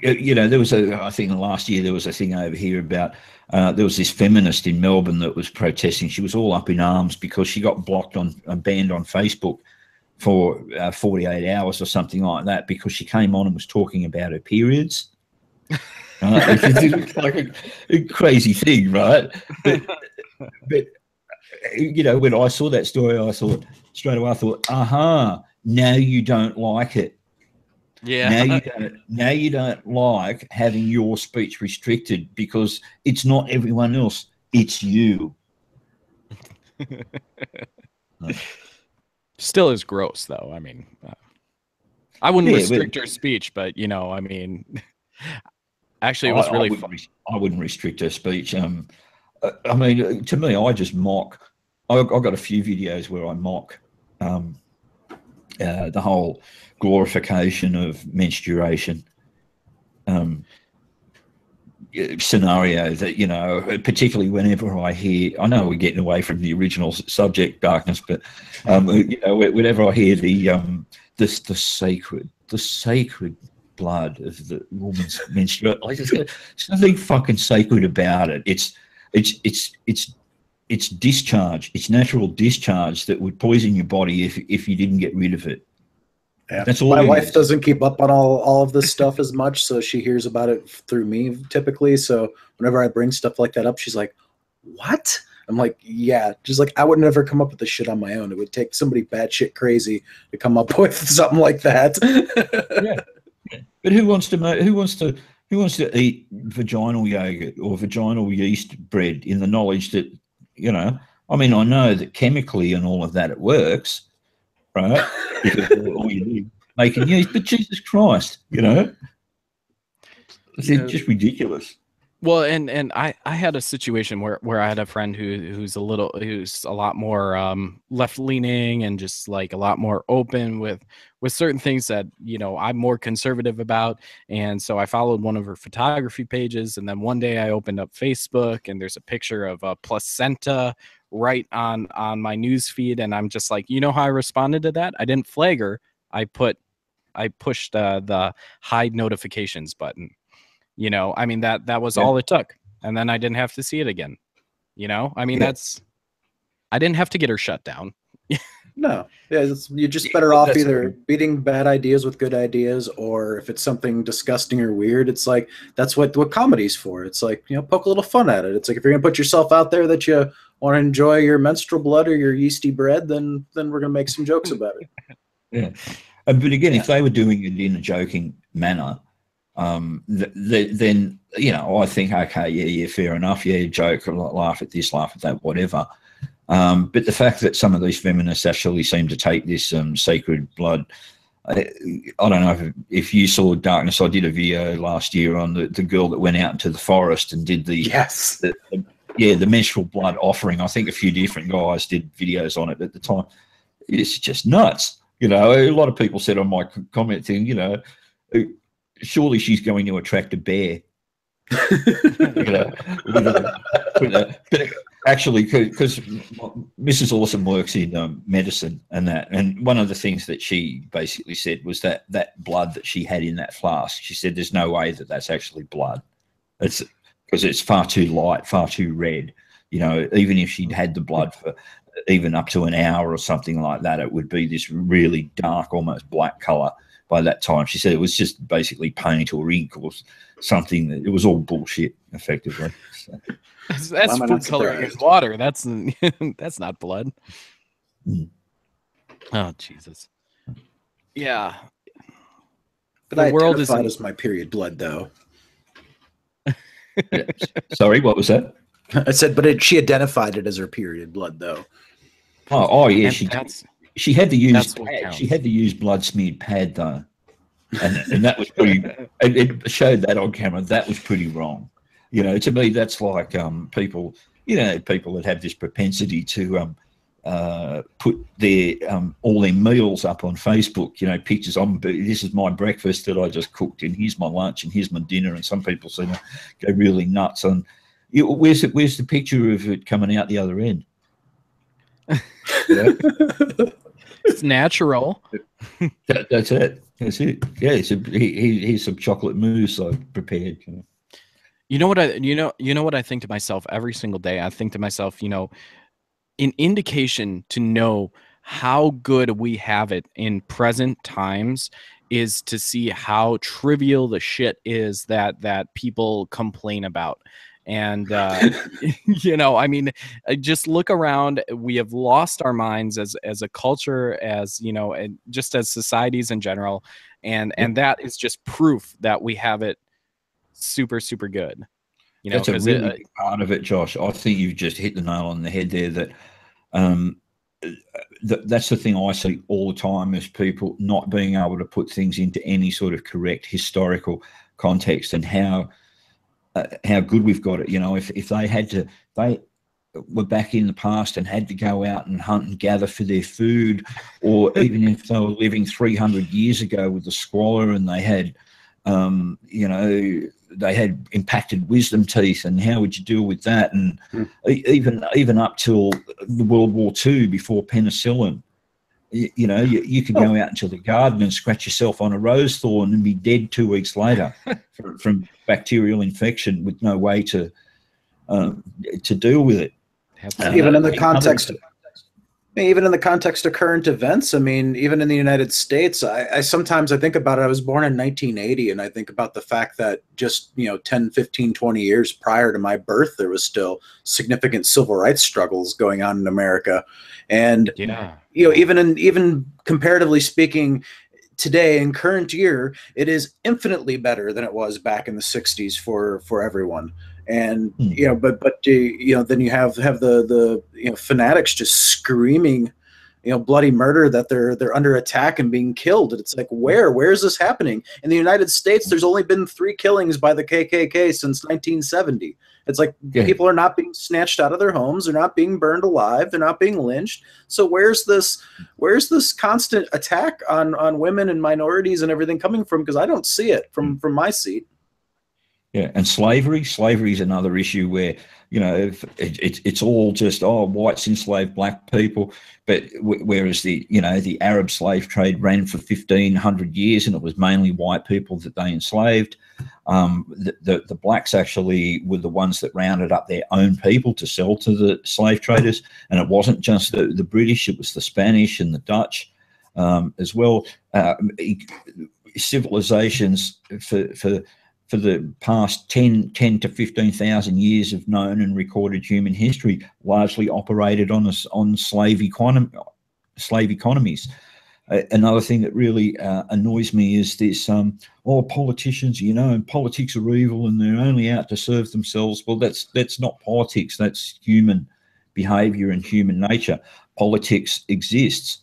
you know, there was I think last year there was a thing over here about, there was this feminist in Melbourne that was protesting. She was all up in arms because she got blocked on, banned on Facebook for 48 hours or something like that because she came on and was talking about her periods. It's like a crazy thing, right? But you know, when I saw that story, I thought straight away, I thought, now you don't like it. Yeah. Now you don't like having your speech restricted because it's not everyone else, it's you. Still is gross, though. I mean, I wouldn't restrict her speech, but you know, I mean, actually, it was really fun. I wouldn't restrict her speech. I mean, to me, I just mock. I've got a few videos where I mock the whole glorification of menstruation scenario that, you know, particularly whenever I hear, I know we're getting away from the original subject, Darkness, but you know, whenever I hear the sacred blood of the woman's menstruation, like, there's nothing fucking sacred about it. It's discharge. It's natural discharge that would poison your body if you didn't get rid of it. Yeah. That's all. My wife doesn't keep up on all of this stuff as much, so she hears about it through me typically. So whenever I bring stuff like that up, she's like, "What?" I'm like, "Yeah." Just like, I would never come up with this shit on my own. It would take somebody batshit crazy to come up with something like that. Yeah. But who wants to eat vaginal yogurt or vaginal yeast bread in the knowledge that, you know, I mean, I know that chemically and all of that it works, right? Because all you need making yeast, but Jesus Christ, you know, it's just ridiculous. Well, and I had a situation where I had a friend who's a lot more left leaning and just like a lot more open with certain things that, you know, I'm more conservative about. And so I followed one of her photography pages, and then one day I opened up Facebook and there's a picture of a placenta right on my news feed, and I'm just like, you know how I responded to that? I didn't flag her. I pushed the hide notifications button. You know, I mean, that was all it took. And then I didn't have to see it again. You know, I mean, I didn't have to get her shut down. No. Yeah, you're just better off either beating bad ideas with good ideas, or if it's something disgusting or weird, it's like, that's what comedy's for. It's like, you know, poke a little fun at it. It's like, if you're going to put yourself out there that you want to enjoy your menstrual blood or your yeasty bread, then we're going to make some jokes about it. Yeah. But again, if they were doing it in a joking manner, then, you know, I think, okay, yeah, fair enough, yeah, joke, laugh at this, laugh at that, whatever. But the fact that some of these feminists actually seem to take this sacred blood, I don't know if you saw, Darkness. I did a video last year on the girl that went out into the forest and did the the menstrual blood offering. I think a few different guys did videos on it at the time. It's just nuts. You know, a lot of people said on my comment thing, you know, surely she's going to attract a bear. You know, but actually, because Mrs. Orsum works in medicine and one of the things that she basically said was that blood that she had in that flask, she said there's no way that that's actually blood. It's because it's far too light, far too red. You know, even if she'd had the blood for even up to an hour or something like that, it would be this really dark, almost black color by that time. She said it was just basically paint or ink or something. It was all bullshit, effectively. So. That's food coloring in water. That's not blood. Mm. Oh, Jesus. Yeah. But I identify it as my period blood, though. Sorry, what was that? I said, but she identified it as her period blood, though. Oh yeah, she had to use pad. She had to use blood smeared pad though, and that was pretty. It showed that on camera. That was pretty wrong. You know, to me, that's like people. You know, people that have this propensity to put their all their meals up on Facebook. You know, pictures on. This is my breakfast that I just cooked, and here's my lunch, and here's my dinner. And some people seem to go really nuts on. Where's the picture of it coming out the other end? Yeah. It's natural. That's it. That's it. Yeah, he's some chocolate mousse I've prepared. You know what I think to myself every single day? I think to myself, an indication to know how good we have it in present times is to see how trivial the shit is that people complain about. And I mean, just look around. We have lost our minds as a culture, as and just as societies in general, and that is just proof that we have it super, super good. That's a really big part of it, Josh. I think you've just hit the nail on the head there. That's the thing I see all the time, is people not being able to put things into any sort of correct historical context, and how good we've got it. If they were back in the past and had to go out and hunt and gather for their food, or even if they were living 300 years ago with the squalor, and they had, they had impacted wisdom teeth, and how would you deal with that? And even up till World War II, before penicillin, you could go out into the garden and scratch yourself on a rose thorn and be dead 2 weeks later from bacterial infection, with no way to deal with it. Even in the context of current events, I mean, even in the United States, I sometimes think about it. I was born in 1980, and I think about the fact that just 10, 15, 20 years prior to my birth, there was still significant civil rights struggles going on in America. And even comparatively speaking, today in current year, it is infinitely better than it was back in the 60s for everyone. And but then you have the fanatics just screaming bloody murder, that they're under attack and being killed. And it's like, where is this happening? In the United States, there's only been 3 killings by the KKK since 1970. It's like people are not being snatched out of their homes, they're not being burned alive, they're not being lynched. So where's this constant attack on women and minorities and everything coming from? Because I don't see it from my seat. Yeah, and slavery is another issue where, if it's all just, whites enslaved black people, but whereas the Arab slave trade ran for 1,500 years, and it was mainly white people that they enslaved. The blacks actually were the ones that rounded up their own people to sell to the slave traders, and it wasn't just the British; it was the Spanish and the Dutch as well. Civilizations for the past 10 to 15,000 years of known and recorded human history largely operated on slave economies. Another thing that really annoys me is this, politicians, and politics are evil and they're only out to serve themselves. Well, that's not politics. That's human behavior and human nature. Politics exists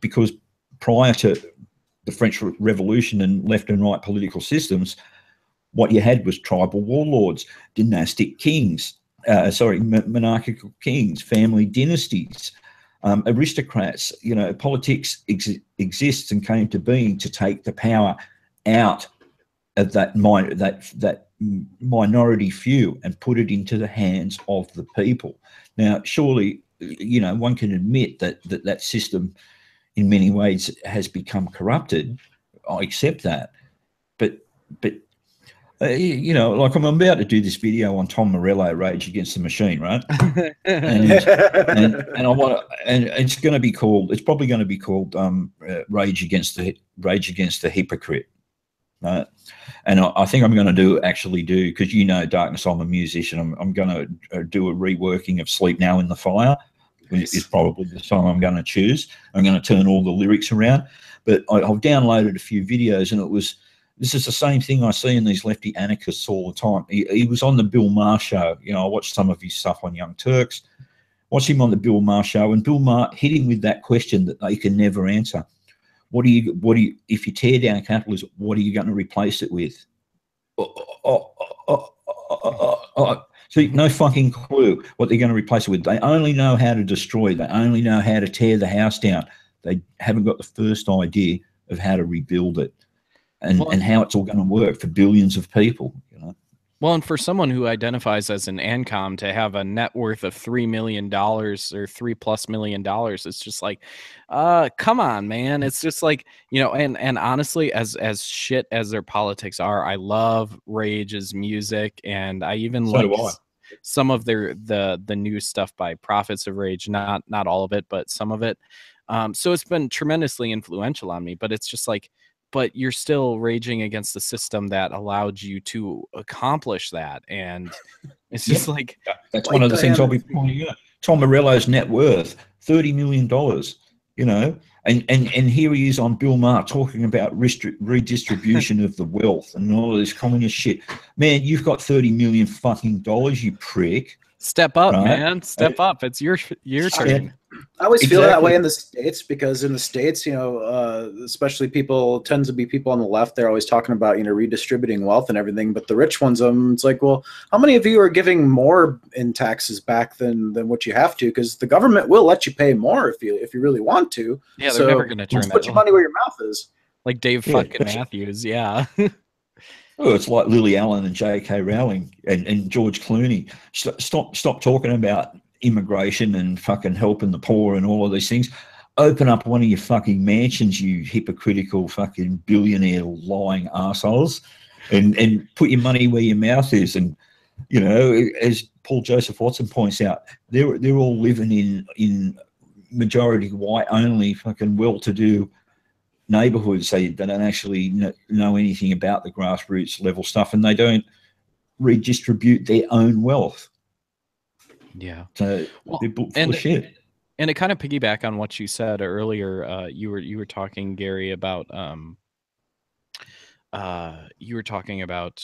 because prior to the French Revolution and left and right political systems, what you had was tribal warlords, dynastic kings, monarchical kings, family dynasties, aristocrats. Politics exists and came to being to take the power out of that minority few and put it into the hands of the people. Now, surely, one can admit that system in many ways has become corrupted. I accept that, but like I'm about to do this video on Tom Morello, Rage Against the Machine, right? and I want to, and it's going to be called. It's probably going to be called Rage Against the Hypocrite, right? And I think I'm going to do because Darkness, I'm a musician. I'm going to do a reworking of Sleep Now in the Fire. Is probably the song I'm going to choose. I'm going to turn all the lyrics around, but I've downloaded a few videos, and this is the same thing I see in these lefty anarchists all the time. He was on the Bill Maher show. I watched some of his stuff on Young Turks. Watched him on the Bill Maher show, and Bill Maher hit him with that question that they can never answer. What do you if you tear down capitalism, what are you going to replace it with? So no fucking clue what they're going to replace it with. They only know how to destroy. They only know how to tear the house down. They haven't got the first idea of how to rebuild it and how it's all going to work for billions of people. Well, and for someone who identifies as an ANCOM to have a net worth of $3 million or $3+ million, it's just like, come on, man. It's just like, you know, and honestly, as shit as their politics are, I love Rage's music, and I even So like do I. some of the new stuff by Prophets of Rage, not all of it, but some of it. So it's been tremendously influential on me, but it's just like, but you're still raging against the system that allowed you to accomplish that. And it's just like, that's one of the things I'll be pointing out. Tom Morello's net worth, $30 million, you know, and here he is on Bill Maher talking about redistribution of the wealth and all of this communist shit. Man, you've got $30 million fucking dollars, you prick. Step up, right? Man. Step up. It's your turn. I always feel that way in the States, because in the States, you know, especially tends to be people on the left. They're always talking about, you know, redistributing wealth and everything. But the rich ones, it's like, well, how many of you are giving more in taxes back than what you have to? Because the government will let you pay more if you really want to. Yeah, they're never going to turn that. Put your money where your mouth is. Like Dave fucking Matthews, yeah. Oh, it's like Lily Allen and J.K. Rowling and George Clooney. Stop talking about immigration and fucking helping the poor and all of these things. Open up one of your fucking mansions, you hypocritical fucking billionaire lying assholes, and put your money where your mouth is. And, you know, as Paul Joseph Watson points out, they're all living in majority white only fucking well-to-do neighborhoods. They don't actually know anything about the grassroots level stuff, and they don't redistribute their own wealth. Yeah. So they're full of shit. And it kind of piggyback on what you said earlier. You were talking, Gary, about you were talking about,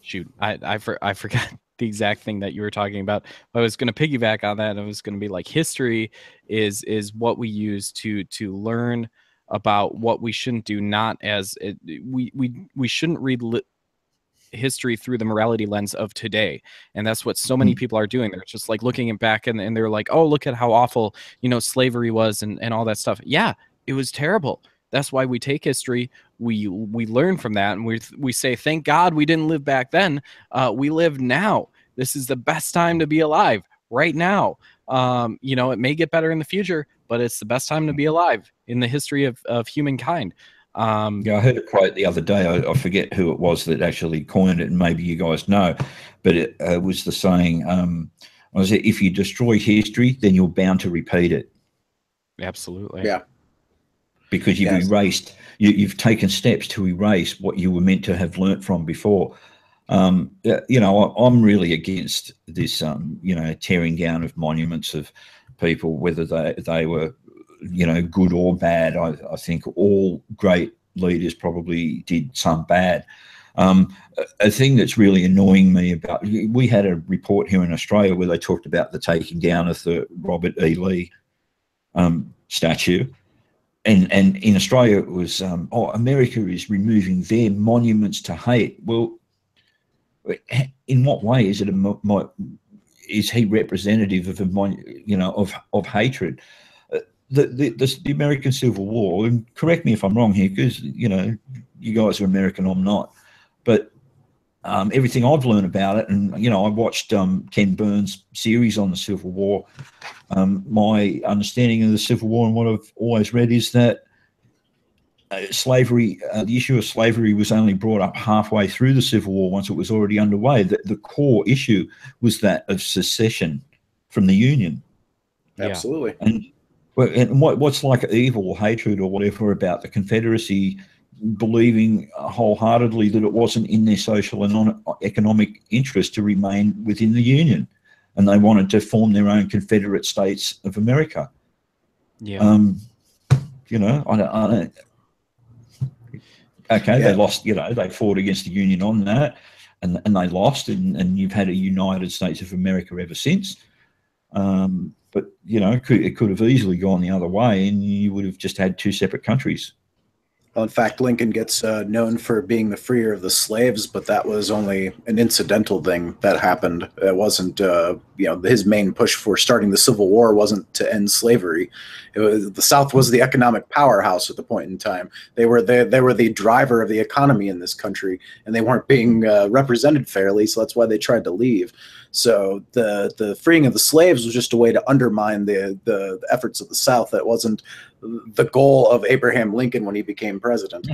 shoot, I forgot the exact thing that you were talking about. I was going to piggyback on that, and I was going to be like, history is what we use to learn about what we shouldn't do. Not as we shouldn't read history through the morality lens of today, and that's what so many people are doing. They're just like looking back and they're like, oh, look at how awful, you know, slavery was and all that stuff. Yeah, it was terrible. That's why we take history, we learn from that, and we say, thank God we didn't live back then. We live now. This is the best time to be alive right now. You know, it may get better in the future, but it's the best time to be alive in the history of humankind. Yeah, I heard a quote the other day. I forget who it was that actually coined it, and maybe you guys know, but it was the saying, if you destroy history, then you're bound to repeat it. Absolutely. Yeah. Because you've erased, you've taken steps to erase what you were meant to have learnt from before. You know, I'm really against this, you know, tearing down of monuments of people, whether they were, you know, good or bad. I think all great leaders probably did some bad. A thing that's really annoying me about, we had a report here in Australia where they talked about the taking down of the Robert E. Lee statue. And in Australia it was, America is removing their monuments to hate. Well, in what way is it is he representative of of hatred? The American Civil War, and correct me if I'm wrong here, because, you know, you guys are American, I'm not, but everything I've learned about it, and, you know, I watched Ken Burns' series on the Civil War. My understanding of the Civil War and what I've always read is that slavery, the issue of slavery was only brought up halfway through the Civil War, once it was already underway. The core issue was that of secession from the Union. Absolutely. And what's like evil or hatred or whatever about the Confederacy believing wholeheartedly that it wasn't in their social and economic interest to remain within the Union, and they wanted to form their own Confederate States of America. Yeah. You know, I don't. Okay, yeah. They lost. You know, they fought against the Union on that, and they lost, and you've had a United States of America ever since. But, you know, it could have easily gone the other way, and you would have just had two separate countries. Well, in fact, Lincoln gets known for being the freer of the slaves, but that was only an incidental thing that happened. It wasn't, his main push for starting the Civil War wasn't to end slavery. The South was the economic powerhouse at the point in time. They were the driver of the economy in this country, and they weren't being represented fairly. So that's why they tried to leave. So the freeing of the slaves was just a way to undermine the efforts of the South. That wasn't the goal of Abraham Lincoln when he became president.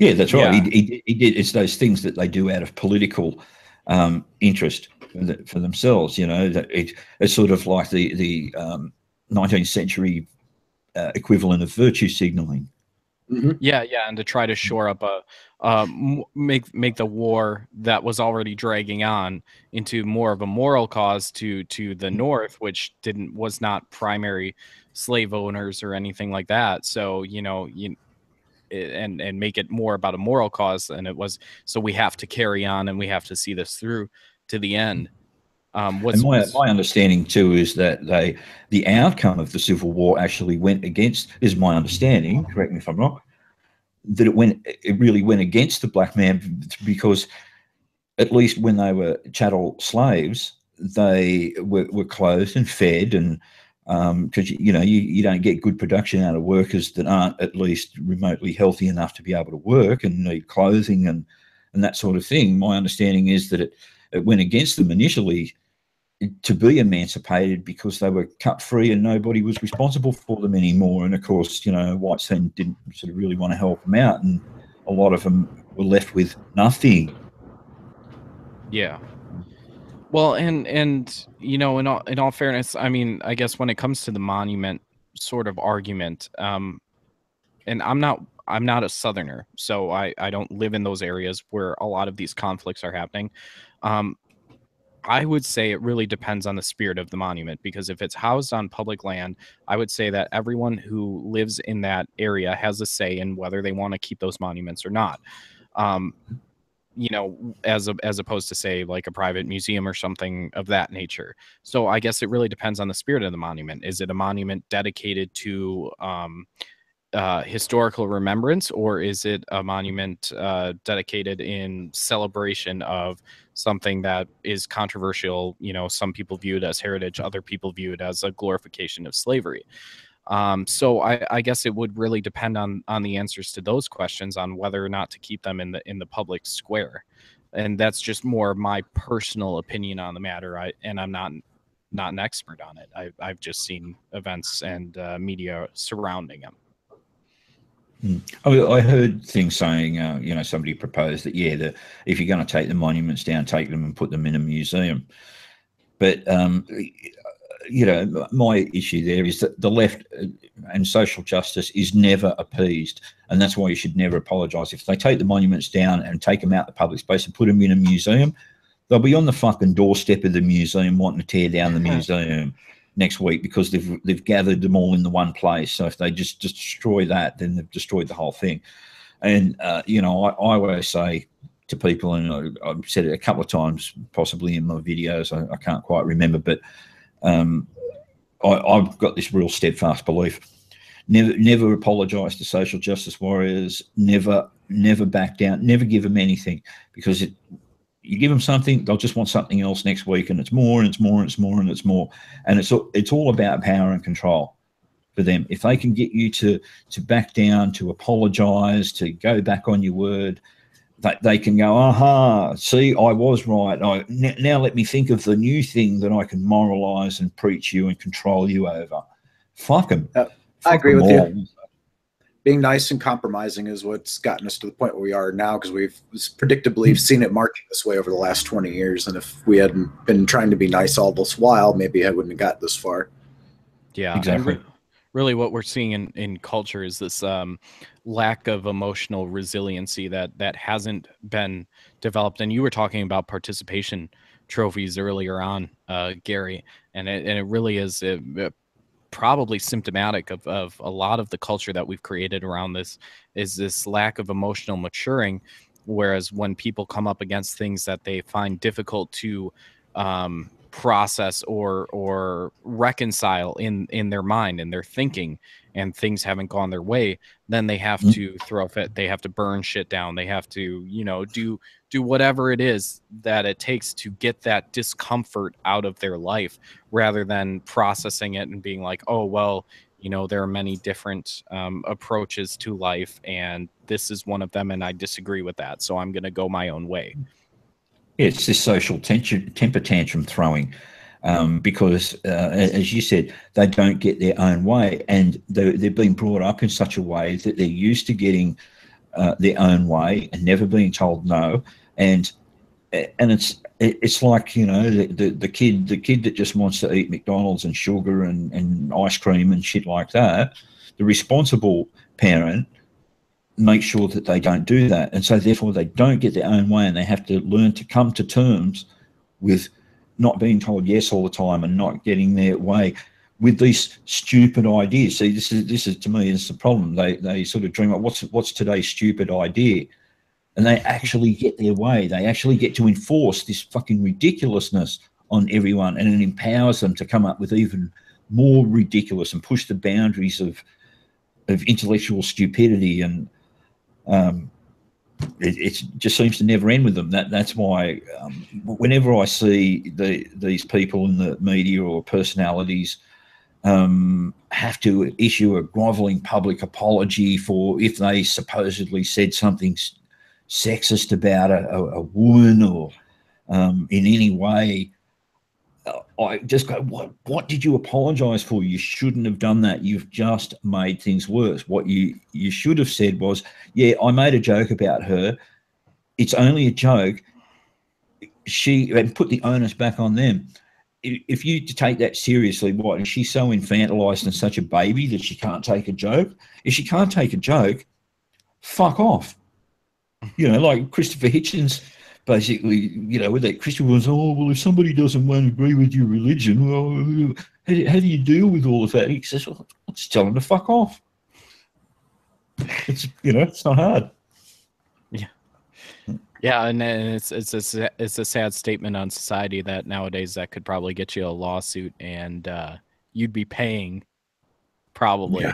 Yeah, that's right. Yeah. He did. It's those things that they do out of political interest for themselves. You know, that it's sort of like the 19th century equivalent of virtue signaling. Mm-hmm. Yeah, and to try to shore up make the war that was already dragging on into more of a moral cause to the North, which was not primary slave owners or anything like that. So and make it more about a moral cause than it was. So we have to carry on and we have to see this through to the end. And my understanding too is that the outcome of the Civil War actually went against, is my understanding, correct me if I'm wrong, that it really went against the black man, because at least when they were chattel slaves, they were clothed and fed, and because you don't get good production out of workers that aren't at least remotely healthy enough to be able to work and need clothing and that sort of thing. My understanding is that it went against them initially to be emancipated because they were cut free and nobody was responsible for them anymore. And of course, whites then didn't sort of really want to help them out, and a lot of them were left with nothing. Yeah. Well, and in all fairness, I mean, I guess when it comes to the monument sort of argument, and I'm not a Southerner, so I don't live in those areas where a lot of these conflicts are happening. I would say it really depends on the spirit of the monument, because if it's housed on public land, I would say that everyone who lives in that area has a say in whether they want to keep those monuments or not. As opposed to, say, like a private museum or something of that nature. So I guess it really depends on the spirit of the monument. Is it a monument dedicated to historical remembrance, or is it a monument dedicated in celebration of something that is controversial? Some people view it as heritage, other people view it as a glorification of slavery. So I guess it would really depend on the answers to those questions, on whether or not to keep them in the public square. And that's just more my personal opinion on the matter. I'm not an expert on it. I've just seen events and media surrounding them. I heard things saying, somebody proposed that, if you're going to take the monuments down, take them and put them in a museum. But my issue there is that the left and social justice is never appeased, and that's why you should never apologise. If they take the monuments down and take them out the public space and put them in a museum, they'll be on the fucking doorstep of the museum wanting to tear down the museum next week, because they've gathered them all in the one place. So if they just destroy that, then they've destroyed the whole thing. And I always say to people, and I've said it a couple of times, possibly in my videos, I can't quite remember, but I've got this real steadfast belief: never apologise to social justice warriors, never back down, never give them anything, because you give them something, they'll just want something else next week, and it's more and it's more and it's more and it's more, and it's all about power and control for them. If they can get you to back down, to apologise, to go back on your word, they can go, aha, see, I was right. Now let me think of the new thing that I can moralise and preach you and control you over. Fuck them. I agree with you. Being nice and compromising is what's gotten us to the point where we are now, because we've predictably seen it marching this way over the last 20 years. And if we hadn't been trying to be nice all this while, maybe I wouldn't have got this far. Yeah, exactly. Really what we're seeing in culture is this lack of emotional resiliency that hasn't been developed. And you were talking about participation trophies earlier on, Gary, and it really is probably symptomatic of a lot of the culture that we've created around this, is this lack of emotional maturing. Whereas when people come up against things that they find difficult to process or reconcile in their mind and their thinking, and things haven't gone their way, then they have to throw a fit. They have to burn shit down. They have to, you know, do whatever it is that it takes to get that discomfort out of their life, rather than processing it and being like, oh, well, you know, there are many different approaches to life, and this is one of them, and I disagree with that, so I'm going to go my own way. It's this social temper tantrum throwing, because, as you said, they don't get their own way, and they're being brought up in such a way that they're used to getting their own way and never being told no. And it's like, you know, the kid that just wants to eat McDonald's and sugar and ice cream and shit like that. The responsible parent makes sure that they don't do that, and so therefore they don't get their own way, and they have to learn to come to terms with not being told yes all the time and not getting their way with these stupid ideas. See, this is to me is the problem. They sort of dream up what's today's stupid idea, and they actually get their way. They actually get to enforce this fucking ridiculousness on everyone, and it empowers them to come up with even more ridiculous and push the boundaries of intellectual stupidity. And it just seems to never end with them. That's why whenever I see these people in the media or personalities have to issue a groveling public apology for if they supposedly said something sexist about a woman, or in any way, I just go, what did you apologize for? You shouldn't have done that. You've just made things worse. What you should have said was, yeah, I made a joke about her. It's only a joke. And put the onus back on them. If you take that seriously, what, is she so infantilized and such a baby that she can't take a joke? If she can't take a joke, fuck off. You know, like Christopher Hitchens, basically, you know, with that Christian was, oh, well, if somebody doesn't want to agree with your religion, well, how do you deal with all of that? He says, well, I'll just tell them to fuck off. It's, you know, it's not hard. Yeah. Yeah, and it's a sad statement on society that nowadays that could probably get you a lawsuit, and you'd be paying probably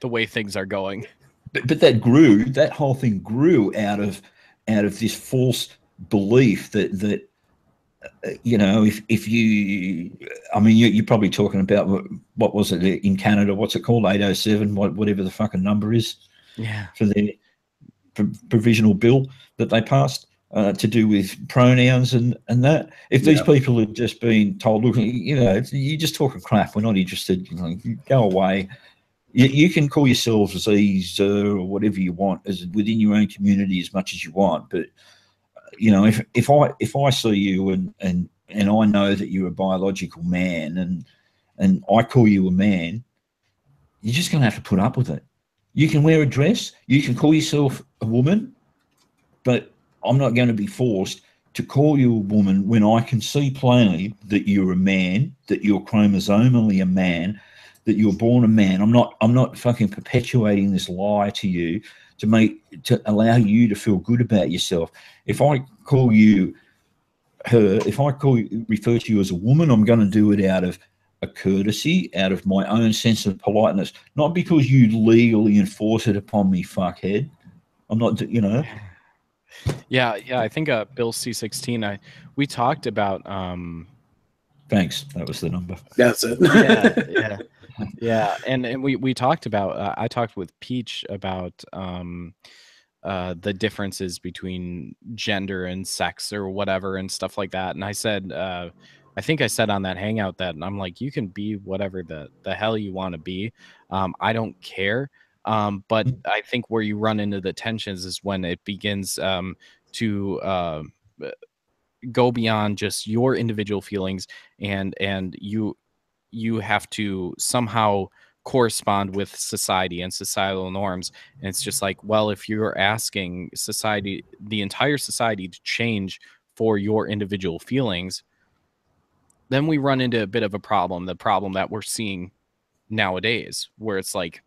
the way things are going. But that whole thing grew out of this false belief that you know, if you, I mean, you're probably talking about what was it in Canada? What's it called? 807, whatever the fucking number is. Yeah. For their provisional bill that they passed to do with pronouns and that. If these people had just been told, look, you know, you're just talking crap, we're not interested, you know, go away. You can call yourselves Aziz or whatever you want as within your own community as much as you want, but you know, if I see you and I know that you're a biological man and I call you a man, you're just going to have to put up with it. You can wear a dress, you can call yourself a woman, but I'm not going to be forced to call you a woman when I can see plainly that you're a man, that you're chromosomally a man, that you're born a man. I'm not fucking perpetuating this lie to you to allow you to feel good about yourself. If I call you her, if I refer to you as a woman, I'm going to do it out of a courtesy, out of my own sense of politeness, not because you legally enforce it upon me, fuckhead. I'm not, you know. Yeah, I think Bill C-16. We talked about. Thanks, that was the number. That's it. Yeah, and we talked about. I talked with Peach about the differences between gender and sex or whatever and stuff like that, and I said. I think I said on that hangout that I'm like, you can be whatever the hell you want to be. I don't care. But I think where you run into the tensions is when it begins to go beyond just your individual feelings, and you have to somehow correspond with society and societal norms. And it's just like, well, if you're asking society, the entire society, to change for your individual feelings, then we run into a bit of a problem, the problem that we're seeing nowadays, where it's like,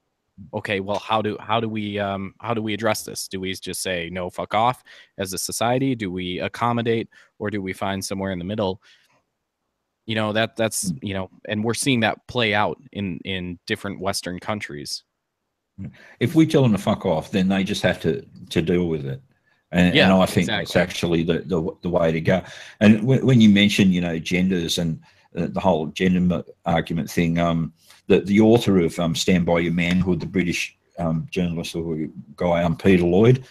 okay, well, how do we address this? Do we just say no, fuck off as a society? Do we accommodate, or do we find somewhere in the middle? You know, that's, you know, and we're seeing that play out in different Western countries. If we tell them to fuck off, then they just have to deal with it. And I think that's actually the way to go. And when you mention, you know, genders and the whole gender argument thing, the author of Stand By Your Manhood, the British journalist or guy, Peter Lloyd,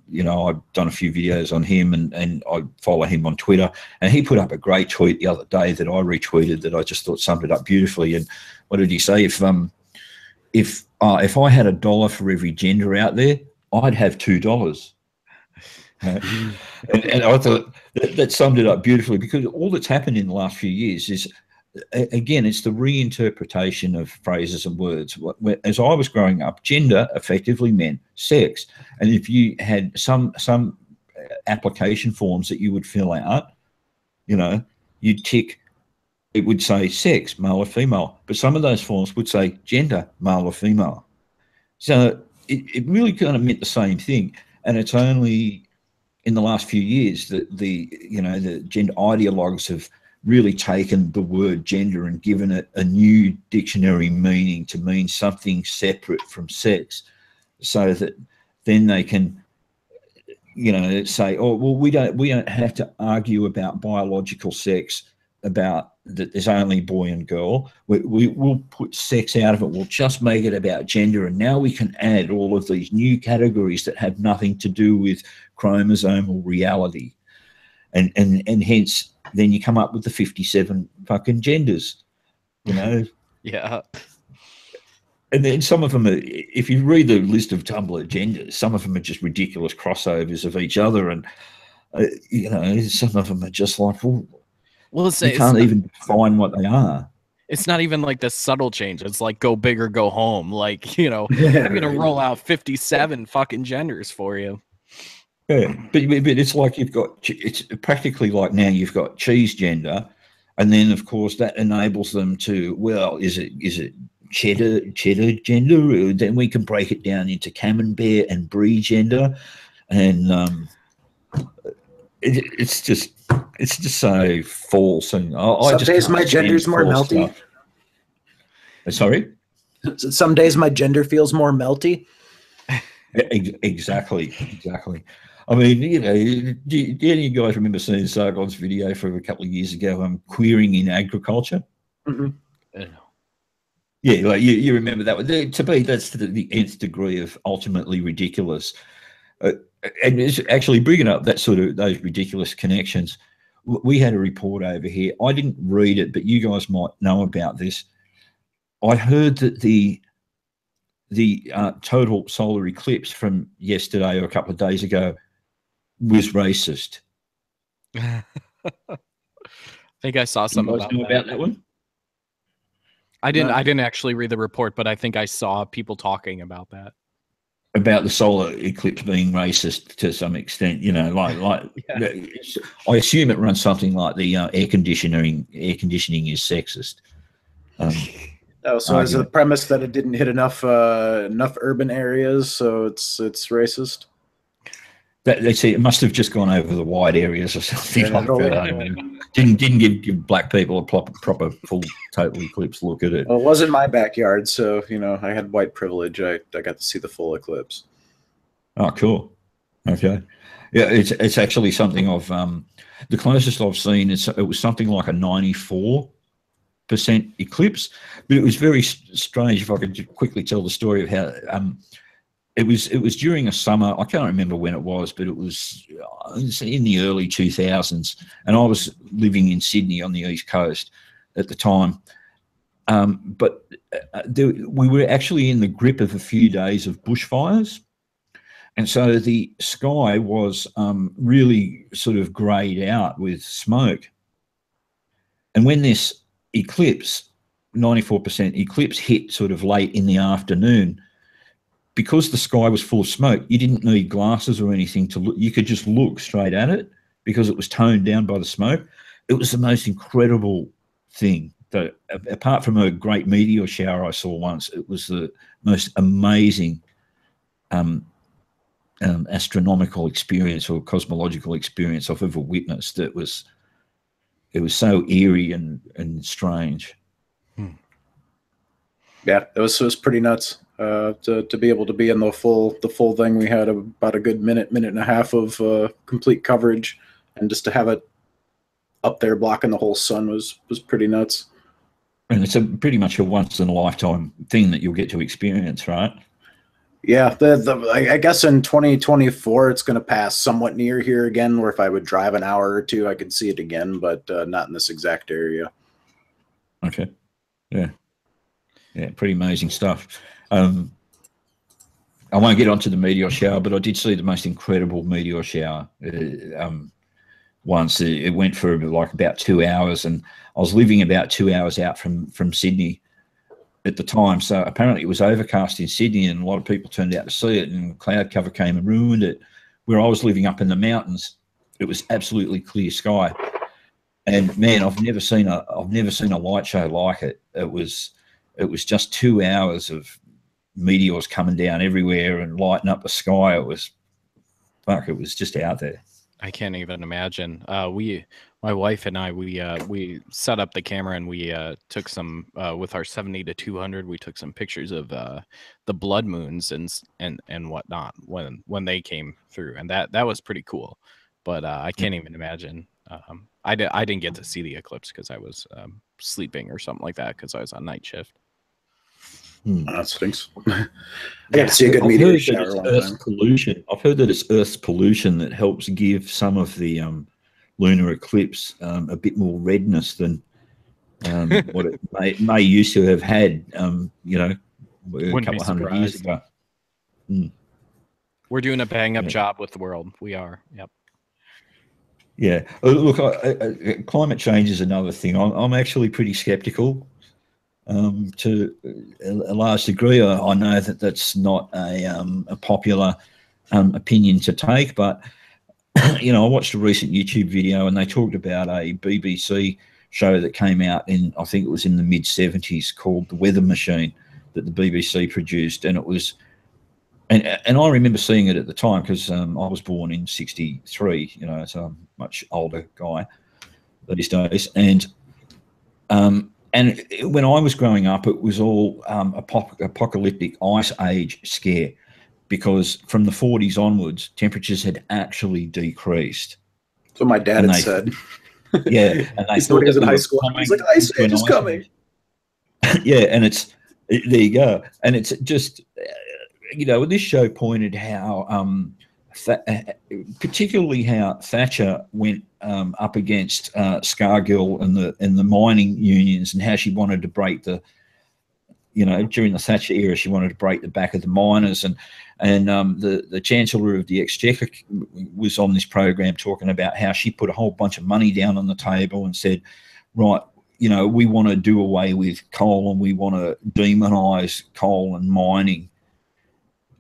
you know, I've done a few videos on him, and I follow him on Twitter, and he put up a great tweet the other day that I retweeted that I just thought summed it up beautifully. And what did he say? If I had $1 for every gender out there, I'd have $2. And I thought that summed it up beautifully, because all that's happened in the last few years is, again, it's the reinterpretation of phrases and words. As I was growing up, gender effectively meant sex, and if you had some application forms that you would fill out, you know, you'd tick, it would say sex, male or female, but some of those forms would say gender, male or female. So it really kind of meant the same thing, and it's only in the last few years that the gender ideologues have really taken the word gender and given it a new dictionary meaning to mean something separate from sex, so that then they can, you know, say, oh, well, we don't have to argue about biological sex, about that there's only boy and girl. We'll put sex out of it. We'll just make it about gender, and now we can add all of these new categories that have nothing to do with chromosomal reality, and hence then you come up with the 57 fucking genders, you know. Yeah. And then some of them are, if you read the list of Tumblr genders, some of them are just ridiculous crossovers of each other, and you know, some of them are just like, well, you can't even define what they are. It's not even like the subtle change. It's like go big or go home. Like, you know, I'm gonna roll out 57 fucking genders for you. Yeah, but it's like it's practically like now you've got cheese gender, and then of course that enables them to, well, is it cheddar gender? Then we can break it down into camembert and brie gender, and it's just so false. And some days my gender's more melty. Sorry? Some days my gender feels more melty. Exactly. I mean, you know, do any of you guys remember seeing Sargon's video from a couple of years ago, queering in agriculture? Mm-hmm. Yeah, like you remember that one. To me, that's the nth degree of ultimately ridiculous. And it's actually bringing up that sort of those ridiculous connections. We had a report over here. I didn't read it, but you guys might know about this. I heard that the total solar eclipse from yesterday or a couple of days ago was racist. I think I saw something about that one. I didn't actually read the report, but I think I saw people talking about that. About the solar eclipse being racist to some extent, you know, like yeah. I assume it runs something like the air conditioning is sexist. So is the premise that it didn't hit enough urban areas, so it's racist? They see it must have just gone over the wide areas or something like that. Didn't give black people a proper full total eclipse look at it. Well, it wasn't my backyard, so you know I had white privilege. I got to see the full eclipse. Oh, cool. Okay, yeah, it's actually something of the closest I've seen. It was something like a 94% eclipse, but it was very strange. If I could quickly tell the story of how it was during a summer. I can't remember when it was, but it was in the early 2000s, and I was living in Sydney on the East Coast at the time. But we were actually in the grip of a few days of bushfires, and so the sky was really sort of greyed out with smoke. And when this eclipse, 94% eclipse, hit sort of late in the afternoon, because the sky was full of smoke, you didn't need glasses or anything to look. You could just look straight at it because it was toned down by the smoke. It was the most incredible thing. That, apart from a great meteor shower I saw once, it was the most amazing astronomical experience or cosmological experience I've ever witnessed. It was so eerie and strange. Yeah, it was pretty nuts to be able to be in the full thing. We had about a good minute and a half of complete coverage, and just to have it up there blocking the whole sun was pretty nuts. And it's pretty much a once in a lifetime thing that you'll get to experience, right? Yeah, I guess in 2024 it's going to pass somewhat near here again, where if I would drive an hour or two, I could see it again, but not in this exact area. Okay. Yeah, pretty amazing stuff. I won't get onto the meteor shower, but I did see the most incredible meteor shower once. It went for like about 2 hours, and I was living about 2 hours out from Sydney at the time. So apparently it was overcast in Sydney, and a lot of people turned out to see it, and cloud cover came and ruined it. Where I was living up in the mountains, it was absolutely clear sky. And man, I've never seen a light show like it. It was just 2 hours of meteors coming down everywhere and lighting up the sky. It was just out there. I can't even imagine. My wife and I, we set up the camera, and we took some with our 70 to 200. We took some pictures of the blood moons and whatnot when they came through, and that was pretty cool. But I can't even imagine. I didn't get to see the eclipse because I was sleeping or something like that because I was on night shift. That stinks. I got to see a good meteor shower one time. Pollution. I've heard that it's Earth's pollution that helps give some of the lunar eclipse a bit more redness than what it may used to have had. A couple of 100 years ago. We're doing a bang-up job with the world. We are. Yep. Yeah. Look, climate change is another thing. I'm actually pretty skeptical. To a large degree, I know that that's not a popular opinion to take, but I watched a recent YouTube video, and they talked about a BBC show that came out in, I think it was in the mid-70s, called The Weather Machine, that the BBC produced, and it was, and I remember seeing it at the time because I was born in '63, so I'm a much older guy these days, and when I was growing up, it was all apocalyptic ice age scare, because from the 40s onwards, temperatures had actually decreased. So my dad had said. Yeah. And they thought he was in high school. He's like, ice age is coming. Yeah, and there you go. And it's just, this show pointed how, particularly how Thatcher went up against Scargill and the mining unions, and how she wanted to break during the Thatcher era, she wanted to break the back of the miners, and the Chancellor of the Exchequer was on this program talking about how she put a whole bunch of money down on the table and said, right, we want to do away with coal, and we want to demonize coal and mining,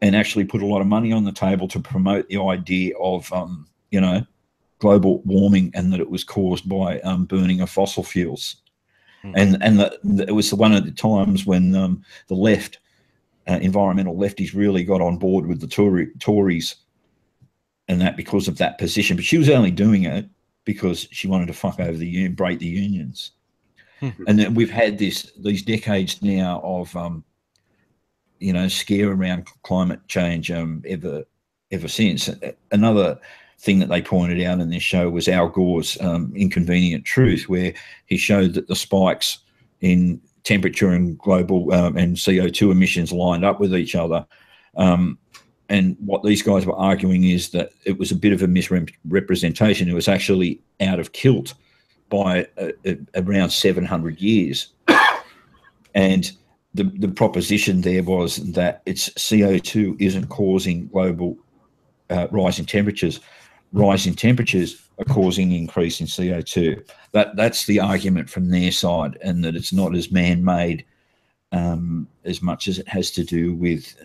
and actually put a lot of money on the table to promote the idea of, global warming, and that it was caused by burning of fossil fuels. And it was one of the times when the left, environmental lefties, really got on board with the Tories, and that because of that position. But she was only doing it because she wanted to fuck over break the unions. And then we've had these decades now of scare around climate change ever since. Another thing that they pointed out in this show was Al Gore's Inconvenient Truth, where he showed that the spikes in temperature and global and CO2 emissions lined up with each other. And what these guys were arguing is that it was a bit of a misrepresentation. It was actually out of kilt by around 700 years. And the proposition there was that it's CO2 isn't causing global rise in temperatures. Rise in temperatures are causing increase in CO2. That's the argument from their side, and that it's not as man-made as much as it has to do with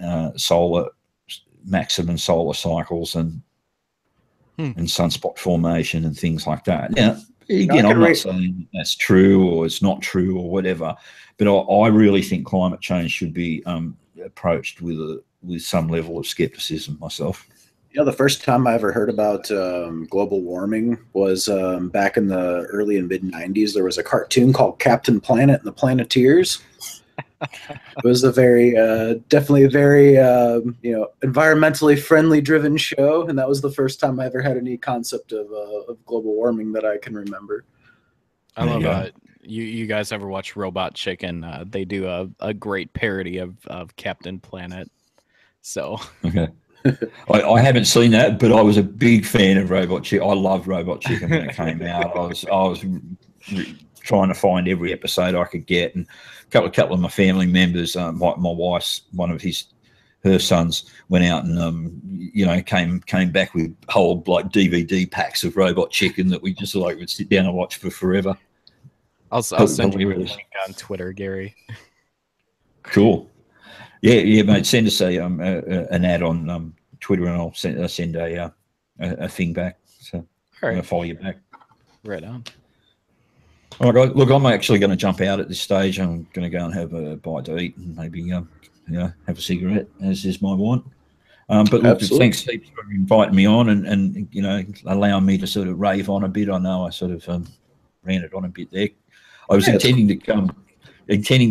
maximum solar cycles and sunspot formation and things like that. Now, again, I'm not saying that's true or it's not true or whatever, but I really think climate change should be approached with some level of skepticism myself. You know, the first time I ever heard about global warming was back in the early and mid 90s. There was a cartoon called Captain Planet and the Planeteers. It was a very, definitely a very, you know, environmentally friendly driven show. And that was the first time I ever had any concept of global warming that I can remember. I love you guys ever watch Robot Chicken? They do a great parody of Captain Planet. So okay. I haven't seen that, but I was a big fan of Robot Chicken. I loved Robot Chicken when it came out. I was trying to find every episode I could get, and a couple of my family members, my wife's one of her sons went out and you know, came back with whole like DVD packs of Robot Chicken that we just like would sit down and watch for forever. I'll send you a link on Twitter, Gary. Cool. Yeah, mate. Send us an ad on Twitter, and I'll send a thing back. So I'm gonna follow you back. Right on. All right, guys. Look, I'm actually going to jump out at this stage. I'm going to go and have a bite to eat, and maybe you know, have a cigarette, as is my want. But look, Absolutely. thanks heaps for inviting me on, and you know, allowing me to sort of rave on a bit. I know I sort of ranted on a bit there. I was intending to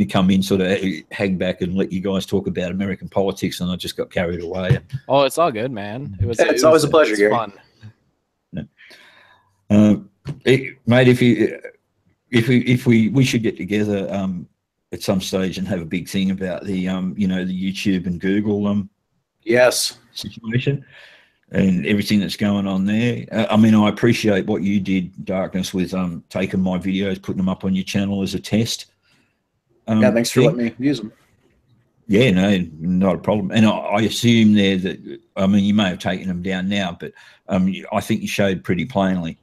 come in, sort of hang back and let you guys talk about American politics, and I just got carried away. Oh, it's all good, man. It's always a pleasure, Gary. Fun. Mate, if we should get together at some stage and have a big thing about the you know, the YouTube and Google Yes, situation and everything that's going on there. I mean, I appreciate what you did, Darkness, with taking my videos, putting them up on your channel as a test. yeah, thanks for letting me use them. Yeah, no, not a problem. And I assume there that, I mean, you may have taken them down now, but I think you showed pretty plainly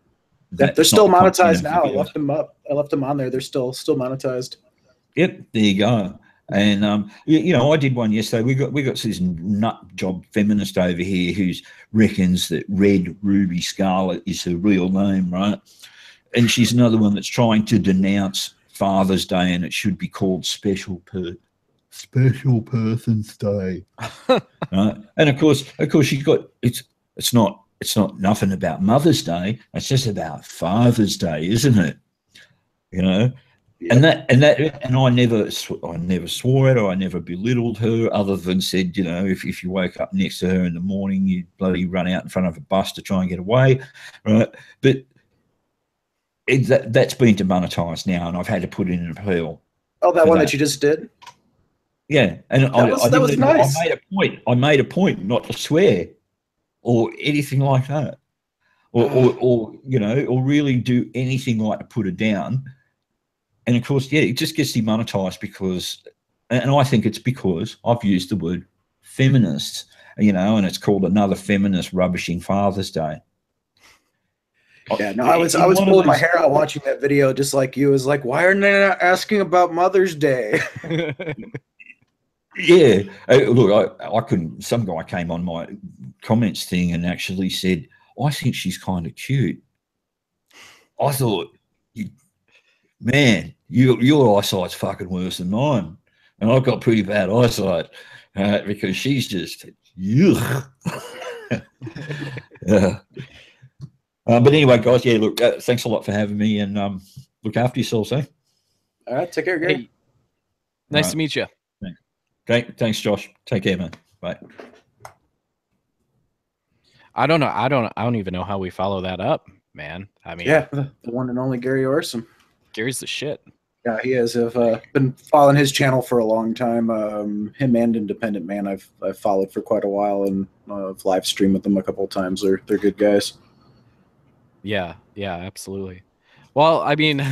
that they're still monetized now. I left them up. I left them on there. They're still monetized. Yep, there you go. And you know, I did one yesterday. We got this nut job feminist over here who reckons that Red Ruby Scarlet is her real name, right? And she's another one that's trying to denounce Father's Day, and it should be called Special Person's Day. Right? And of course she's got it's not nothing about Mother's Day. It's just about Father's Day, isn't it? You know. Yep. And I never swore at her. I never belittled her, other than said, you know, if you woke up next to her in the morning, you'd bloody run out in front of a bus to try and get away, right? But that's been demonetized now, and I've had to put in an appeal. Oh, that one that you just did? Yeah, and that was nice. I made a point not to swear or anything like that, or you know, or really do anything like to put her down. And of course, yeah, it just gets demonetized because, and I think it's because I've used the word feminists, you know, and it's called another feminist rubbishing Father's Day. Yeah, no, I was pulling my hair out watching that video, just like you. Was like, why aren't they not asking about Mother's Day? Yeah, look, I couldn't. Some guy came on my comments thing and actually said, "I think she's kind of cute." I thought, man, your eyesight's fucking worse than mine, and I've got pretty bad eyesight because she's just yuck. But anyway, guys, yeah, look, thanks a lot for having me, and look after yourselves, eh? All right, take care, Gary. Hey, nice to meet you. Thanks, Josh. Take care, man. Bye. I don't know. I don't even know how we follow that up, man. I mean, yeah, the one and only Gary Orsum. Gary's the shit. Yeah, he is. I've been following his channel for a long time. Him and Independent Man, I've followed for quite a while, and I've live streamed with them a couple of times. They're good guys. Yeah, absolutely. Well, I mean,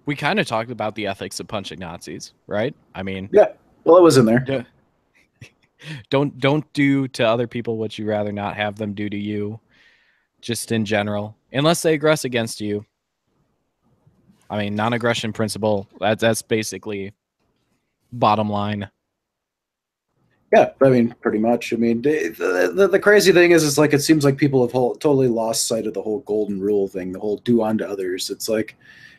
we kind of talked about the ethics of punching Nazis, right? I mean, yeah. Well, it was in there. Yeah. Don't do to other people what you rather not have them do to you, just in general, unless they aggress against you. I mean, non-aggression principle, that's basically bottom line. Yeah, I mean, pretty much. I mean, the crazy thing is like, it seems like people have totally lost sight of the whole golden rule thing, the whole do unto others. It's like,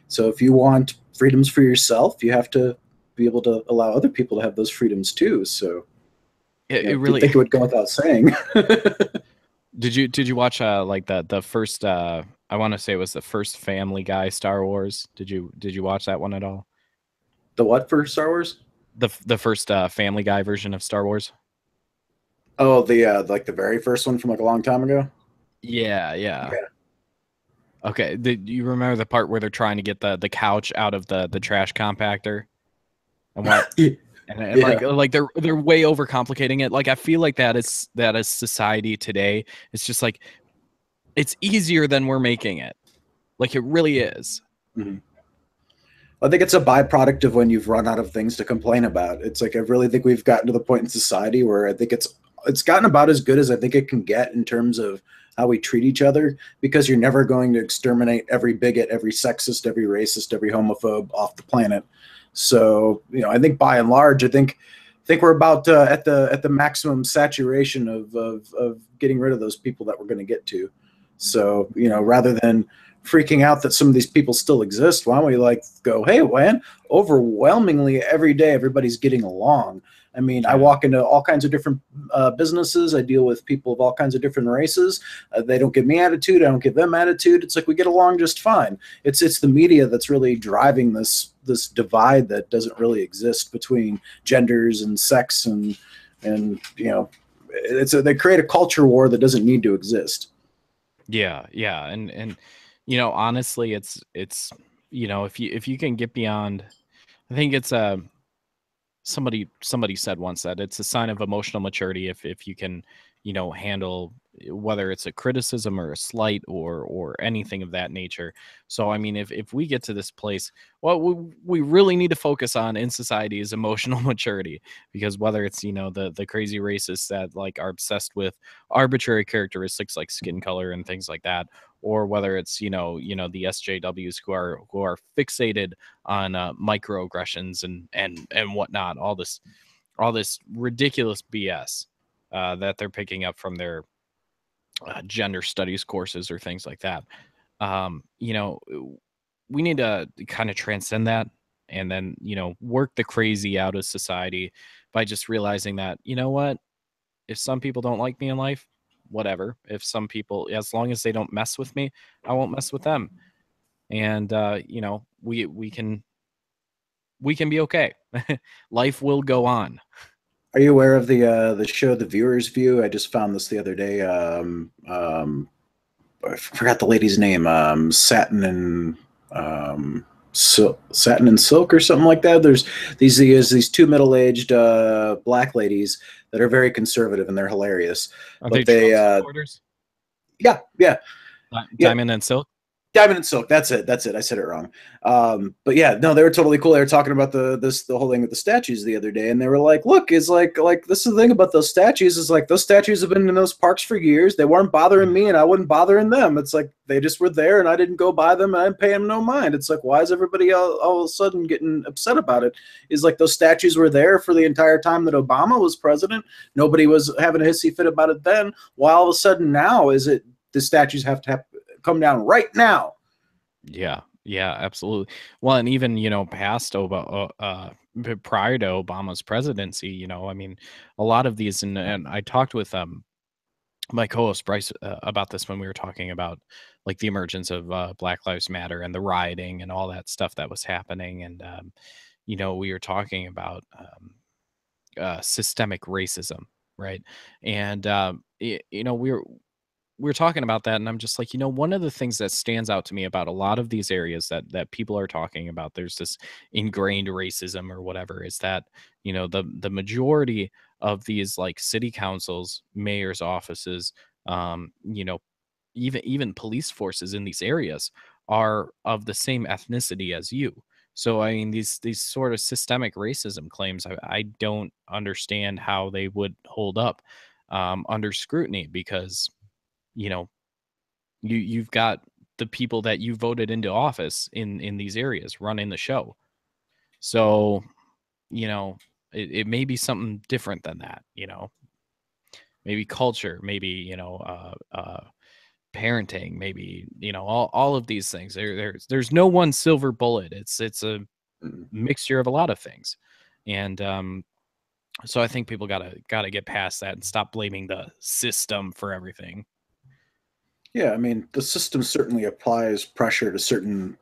so if you want freedoms for yourself, you have to be able to allow other people to have those freedoms too. So it really, I think it would go without saying. Did you watch like the first I want to say it was the first Family Guy Star Wars? Did you watch that one at all? The what for Star Wars? The first Family Guy version of Star Wars? Oh, the like the very first one from like a long time ago. Yeah, yeah. Yeah. Okay. Do you remember the part where they're trying to get the couch out of the trash compactor? And what and Yeah. like they're way overcomplicating it. Like I feel like that is society today. It's just like it's easier than we're making it. Like it really is. Mhm. I think it's a byproduct of when you've run out of things to complain about. It's like I really think we've gotten to the point in society where I think it's gotten about as good as I think it can get in terms of how we treat each other, because you're never going to exterminate every bigot, every sexist, every racist, every homophobe off the planet. So, I think by and large, I think we're about at the maximum saturation of getting rid of those people that we're going to get to. So, rather than freaking out that some of these people still exist, why don't we like go, hey, man, overwhelmingly every day everybody's getting along. I mean, I walk into all kinds of different businesses. I deal with people of all kinds of different races. They don't give me attitude. I don't give them attitude. It's like we get along just fine. It's the media that's really driving this divide that doesn't really exist between genders and sex and they create a culture war that doesn't need to exist. Yeah, yeah. And honestly, it's if you can get beyond, I think it's somebody said once that it's a sign of emotional maturity if you can handle whether it's a criticism or a slight or anything of that nature. So I mean, if we get to this place, what we really need to focus on in society is emotional maturity, because whether it's the crazy racists that like are obsessed with arbitrary characteristics like skin color and things like that, or whether it's the SJWs who are fixated on microaggressions and whatnot, all this ridiculous BS that they're picking up from their gender studies courses or things like that. We need to kind of transcend that, and then work the crazy out of society by just realizing that what, if some people don't like me in life, whatever. If some people, as long as they don't mess with me, I won't mess with them. And we can be okay. Life will go on. Are you aware of the show The Viewer's View? I just found this the other day. I forgot the lady's name. Satin and Silk or something like that. There's these two middle-aged black ladies that are very conservative and they're hilarious. Are But they they Trump supporters? yeah, yeah. Diamond and Silk? Diamond and Silk. That's it. I said it wrong. But yeah, no, they were totally cool. They were talking about the whole thing with the statues the other day, and they were like, "Look, is like this is the thing about those statues is like those statues have been in those parks for years. They weren't bothering me, and I wasn't bothering them. It's like they just were there, and I didn't go by them, and I didn't pay them no mind. It's like why is everybody all of a sudden getting upset about it? Is like those statues were there for the entire time that Obama was president. Nobody was having a hissy fit about it then. Why all of a sudden now is it the statues have to come down right now?" Yeah, yeah, absolutely. Well, and even past prior to Obama's presidency, I mean, a lot of these, and I talked with my co-host Bryce about this when we were talking about like the emergence of Black Lives Matter and the rioting and all that stuff that was happening, and we were talking about systemic racism, right? And we were talking about that, and I'm just like, one of the things that stands out to me about a lot of these areas that people are talking about, there's this ingrained racism or whatever, is that the majority of these like city councils, mayors' offices, even police forces in these areas are of the same ethnicity as you. So I mean, these sort of systemic racism claims, I don't understand how they would hold up under scrutiny, because you know you've got the people that you voted into office in these areas running the show. So it may be something different than that. Maybe culture, maybe parenting, maybe all of these things. There's no one silver bullet. It's a mixture of a lot of things. And so I think people gotta get past that and stop blaming the system for everything. Yeah, I mean, the system certainly applies pressure to certain,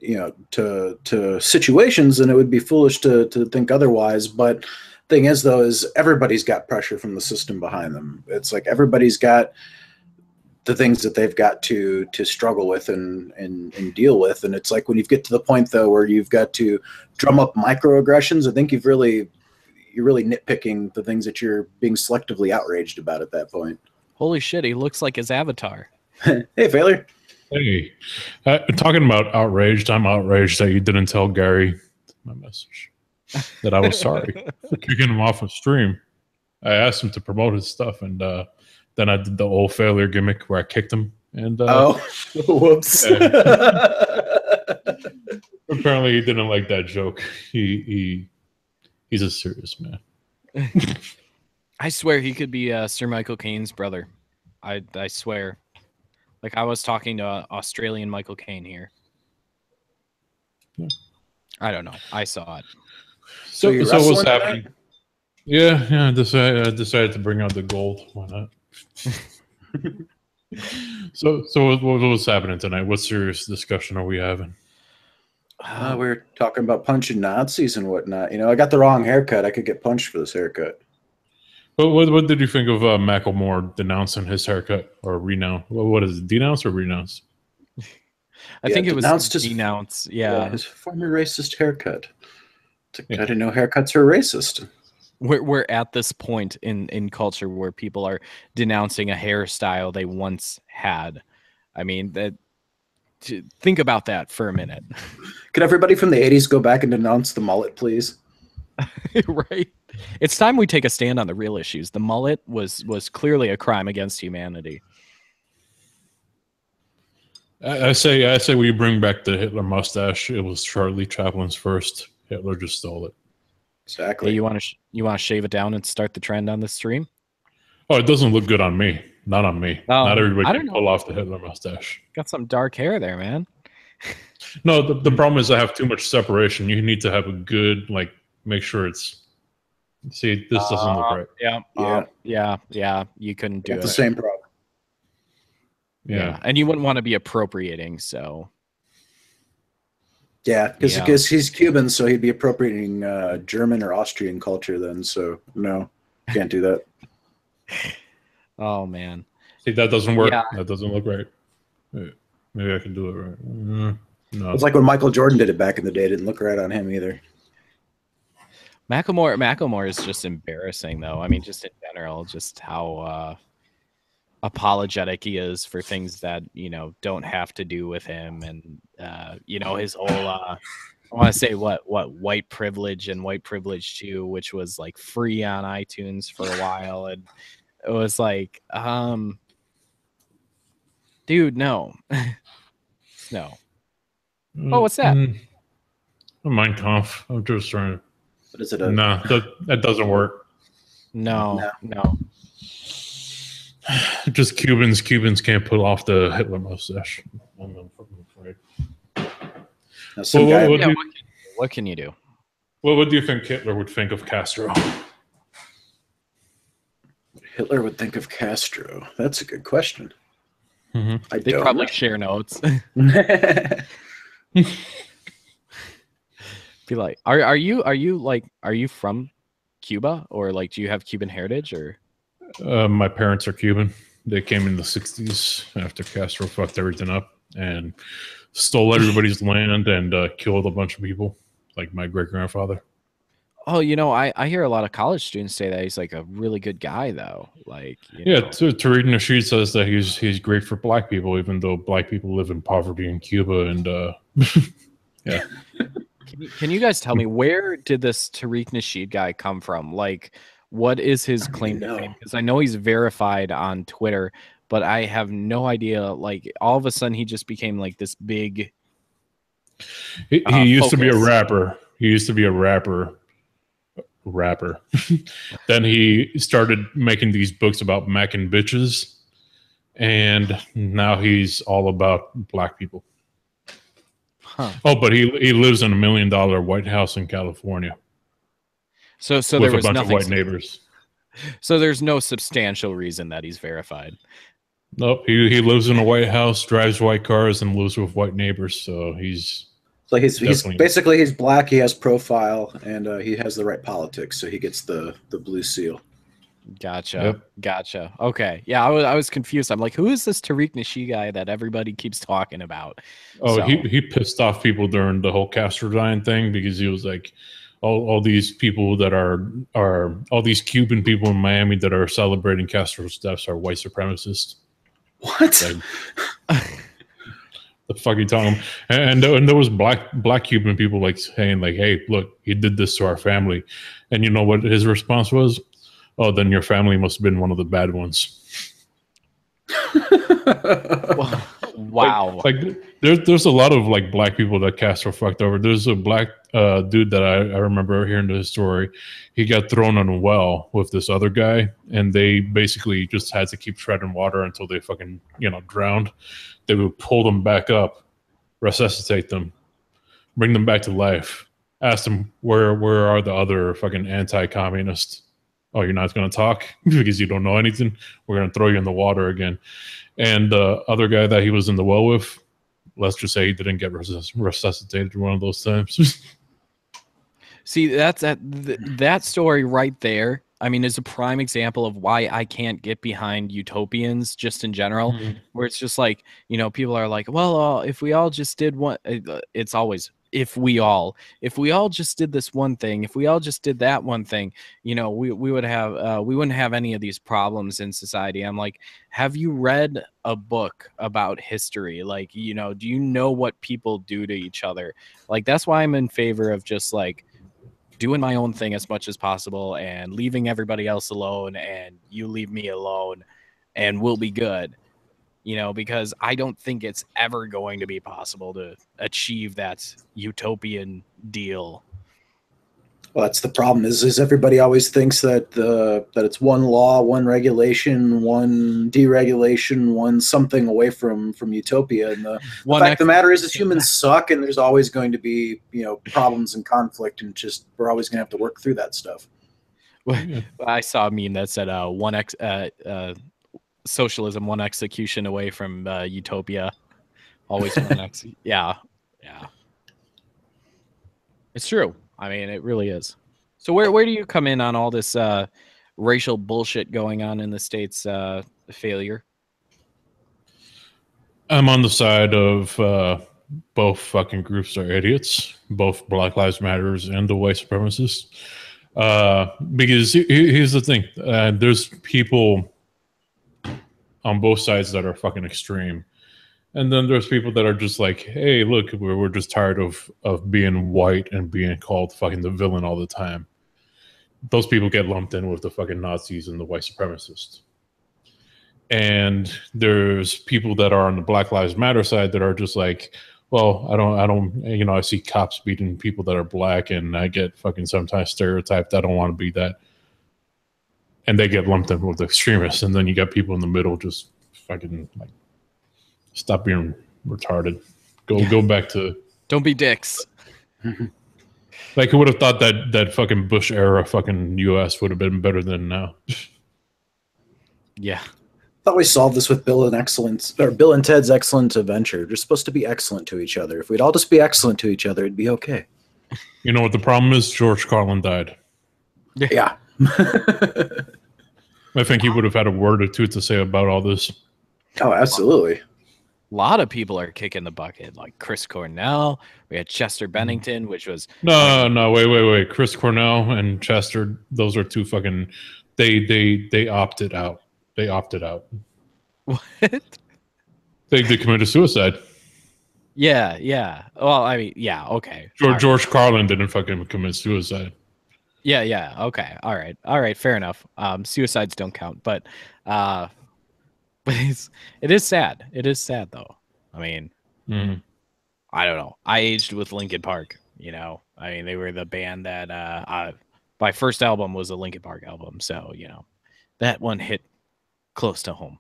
to situations, and it would be foolish to think otherwise. But thing is, though, is everybody's got pressure from the system behind them. It's like everybody's got the things that they've got to struggle with and deal with. And it's like when you get to the point, though, where you've got to drum up microaggressions, I think you're really nitpicking the things that you're being selectively outraged about at that point. Holy shit, he looks like his avatar. Hey, Failure. Hey, talking about outraged, I'm outraged that you didn't tell Gary my message that I was sorry for kicking him off of stream. I asked him to promote his stuff, and then I did the old Failure gimmick where I kicked him. And whoops. Apparently, he didn't like that joke. He's a serious man. I swear he could be Sir Michael Caine's brother. I swear. Like I was talking to Australian Michael Caine here. Yeah. I don't know. I saw it. So what's happening? Tonight? Yeah. I decided to bring out the gold. Why not? So what's happening tonight? What serious discussion are we having? We're talking about punching Nazis and whatnot. I got the wrong haircut. I could get punched for this haircut. What did you think of Macklemore denouncing his haircut or renounce? What is it, denounce or renounce? I think it was denounce. Yeah, his former racist haircut. I didn't know haircuts are racist. We're at this point in culture where people are denouncing a hairstyle they once had. I mean, think about that for a minute. Could everybody from the 80s go back and denounce the mullet, please? Right. It's time we take a stand on the real issues. The mullet was clearly a crime against humanity. I say we bring back the Hitler mustache. It was Charlie Chaplin's first. Hitler just stole it. Exactly. Hey, you want to shave it down and start the trend on this stream? Oh, it doesn't look good on me. Not on me. Not everybody can pull off the Hitler mustache. Got some dark hair there, man. No, the problem is I have too much separation. You need to have a good, make sure it's. See, this doesn't look right. Yeah. You couldn't do it. The same problem. Yeah. And you wouldn't want to be appropriating, so. Yeah, because he's Cuban, so he'd be appropriating German or Austrian culture then. So no, can't do that. Oh man. See, that doesn't work. Yeah. That doesn't look right. Maybe I can do it right. No. It's like when Michael Jordan did it back in the day. It didn't look right on him either. Macklemore is just embarrassing, though. I mean, just in general, just how apologetic he is for things that don't have to do with him, and his whole I want to say what white privilege and white privilege 2, which was like free on iTunes for a while, and it was like, dude, no. No. Oh, what's that? Mein Kampf. I'm just trying to. What is it? No, that doesn't work. No. Just Cubans can't pull off the Hitler mustache. I'm afraid. What can you do? Well, what do you think Hitler would think of Castro? Hitler would think of Castro. That's a good question. Mm-hmm. They probably share notes. Be like, are you from Cuba, or do you have Cuban heritage, or? My parents are Cuban. They came in the 60s after Castro fucked everything up and stole everybody's land and killed a bunch of people, like my great-grandfather. Oh, I hear a lot of college students say that he's like a really good guy, though. Tariq Nasheed says that he's great for black people, even though black people live in poverty in Cuba, and yeah. Can you guys tell me, where did this Tariq Nasheed guy come from? What is his claim to fame? Because I know he's verified on Twitter, but I have no idea. All of a sudden, he just became this big. He used to be a rapper. He used to be a rapper. Then he started making these books about macking bitches, and now he's all about black people. Huh. Oh, but he lives in $1 million White House in California. So with there was a bunch nothing of white neighbors. So there's no substantial reason that he's verified. Nope. He lives in a white house, drives white cars, and lives with white neighbors. So he's basically he's black. He has profile, and he has the right politics, so he gets the blue seal. Gotcha. Yep. Gotcha. Okay. Yeah, I was confused. I'm like, who is this Tariq Nasheed guy that everybody keeps talking about? Oh, So, he pissed off people during the whole Castrodine thing because he was like, all these people that are all these Cuban people in Miami that are celebrating Castro's deaths are white supremacists. What? Like, the fuck you telling them? And there was black Cuban people like saying like, hey, look, he did this to our family. And you know what his response was? Oh, then your family must have been one of the bad ones. Wow. Like there's a lot of like black people that Castro fucked over. There's a black dude that I remember hearing the story. He got thrown in a well with this other guy, and they basically just had to keep treading water until they fucking drowned. They would pull them back up, resuscitate them, bring them back to life, ask them where are the other fucking anti-communists. Oh, you're not going to talk because you don't know anything? We're going to throw you in the water again. And the other guy that he was in the well with, let's just say he didn't get resuscitated one of those times. See, that story right there, I mean, is a prime example of why I can't get behind utopians just in general, where it's just like, people are like, well, if we all just did one, it's always, if we all just did this one thing, if we all just did that one thing, we wouldn't have any of these problems in society. I'm like, have you read a book about history? Like, do you know what people do to each other? Like, that's why I'm in favor of just like doing my own thing as much as possible and leaving everybody else alone, and you leave me alone and we'll be good. Because I don't think it's ever going to be possible to achieve that utopian deal. Well, that's the problem. Is everybody always thinks that that it's one law, one regulation, one deregulation, one something away from utopia. And the fact of the matter is humans suck, and there's always going to be problems and conflict, and just we're always going to have to work through that stuff. I saw a meme that said socialism one execution away from utopia. Always one yeah. It's true. I mean, it really is. So where do you come in on all this racial bullshit going on in the States failure? I'm on the side of both fucking groups are idiots, both Black Lives Matters and the white supremacists. Because here's the thing. There's people on both sides that are fucking extreme. And then there's people that are just like, hey, look, we're just tired of being white and being called fucking the villain all the time. Those people get lumped in with the fucking Nazis and the white supremacists. And there's people that are on the Black Lives Matter side that are just like, well, I don't, I see cops beating people that are black, and I get fucking sometimes stereotyped. I don't want to be that. And they get lumped in with extremists. And then you got people in the middle just fucking like, stop being retarded. Go back to... Don't be dicks. Like, who would have thought that fucking Bush era fucking U.S. would have been better than now? Yeah. I thought we solved this with Bill and Ted's Excellent Adventure. They're supposed to be excellent to each other. If we'd all just be excellent to each other, it'd be okay. You know what the problem is? George Carlin died. Yeah. I think he would have had a word or two to say about all this. Oh, absolutely. A lot of people are kicking the bucket, like Chris Cornell. We had Chester Bennington, which was no, wait. Chris Cornell and Chester, those are two fucking. They opted out. They opted out. What? They committed suicide. Yeah. Well, I mean, yeah, okay. George Carlin didn't fucking commit suicide. Yeah. Okay. All right. Fair enough. Suicides don't count, but it is sad. It is sad though. I mean, I don't know. I aged with Linkin Park. I mean, they were the band that my first album was a Linkin Park album, so that one hit close to home.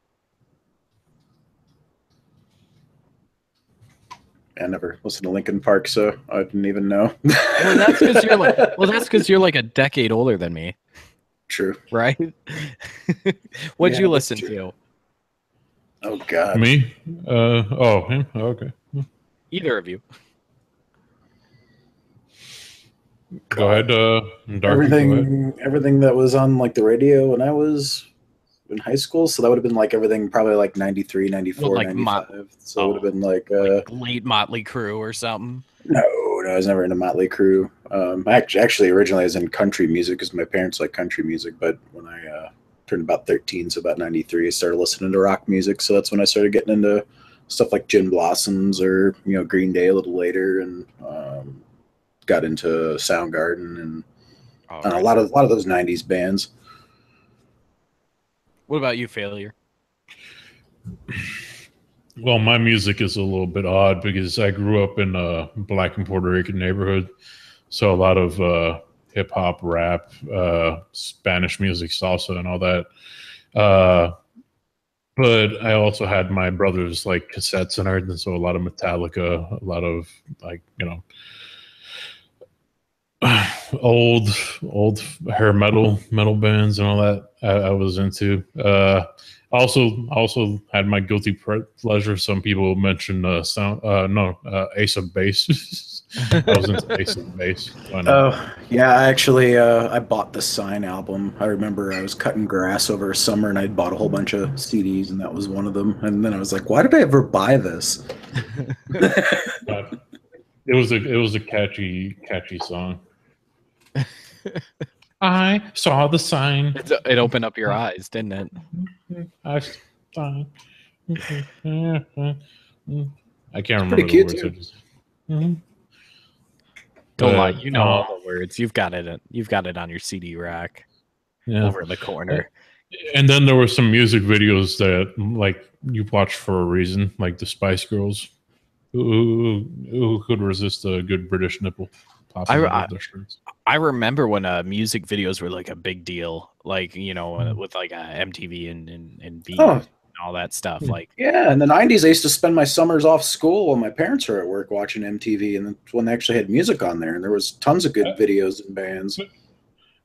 I never listened to Linkin Park, so I didn't even know. Well, that's because you're like a decade older than me. True. Right? What'd you listen to? Oh God. Me? Oh, him? Okay. Either of you. Go ahead, Darky. Go ahead. Everything that was on like the radio when I was in high school. So that would have been like everything probably like 93, 94, Well, like 95. So it would have been like, like late Motley Crue or something. no, I was never into Motley Crue. Actually, originally I was in country music because my parents like country music. But when I turned about 13, so about 93, I started listening to rock music. So that's when I started getting into stuff like Gin Blossoms or, Green Day a little later, and got into Soundgarden and a lot of those 90s bands. What about you, Failure? Well, my music is a little bit odd because I grew up in a Black and Puerto Rican neighborhood. So a lot of hip hop, rap, Spanish music, salsa, and all that. But I also had my brother's like cassettes and everything. So a lot of Metallica, a lot of like, old hair metal bands and all that I was into. Also had my guilty pleasure. Some people mentioned Ace of Base. I was into Ace of Base. Oh yeah, I bought the Sign album. I remember I was cutting grass over a summer and I bought a whole bunch of CDs and that was one of them. And then I was like, why did I ever buy this? It was a catchy song. I saw the sign. It opened up your eyes, didn't it? I can't remember pretty the cute words. Don't lie, you know all the words. You've got it on your CD rack, over in the corner. And then there were some music videos that like you watch for a reason, like the Spice Girls. Who could resist a good British nipple? I remember when music videos were like a big deal, like with like MTV and V and all that stuff. Like in the 90s, I used to spend my summers off school while my parents were at work watching MTV, and that's when they actually had music on there, and there was tons of good videos and bands.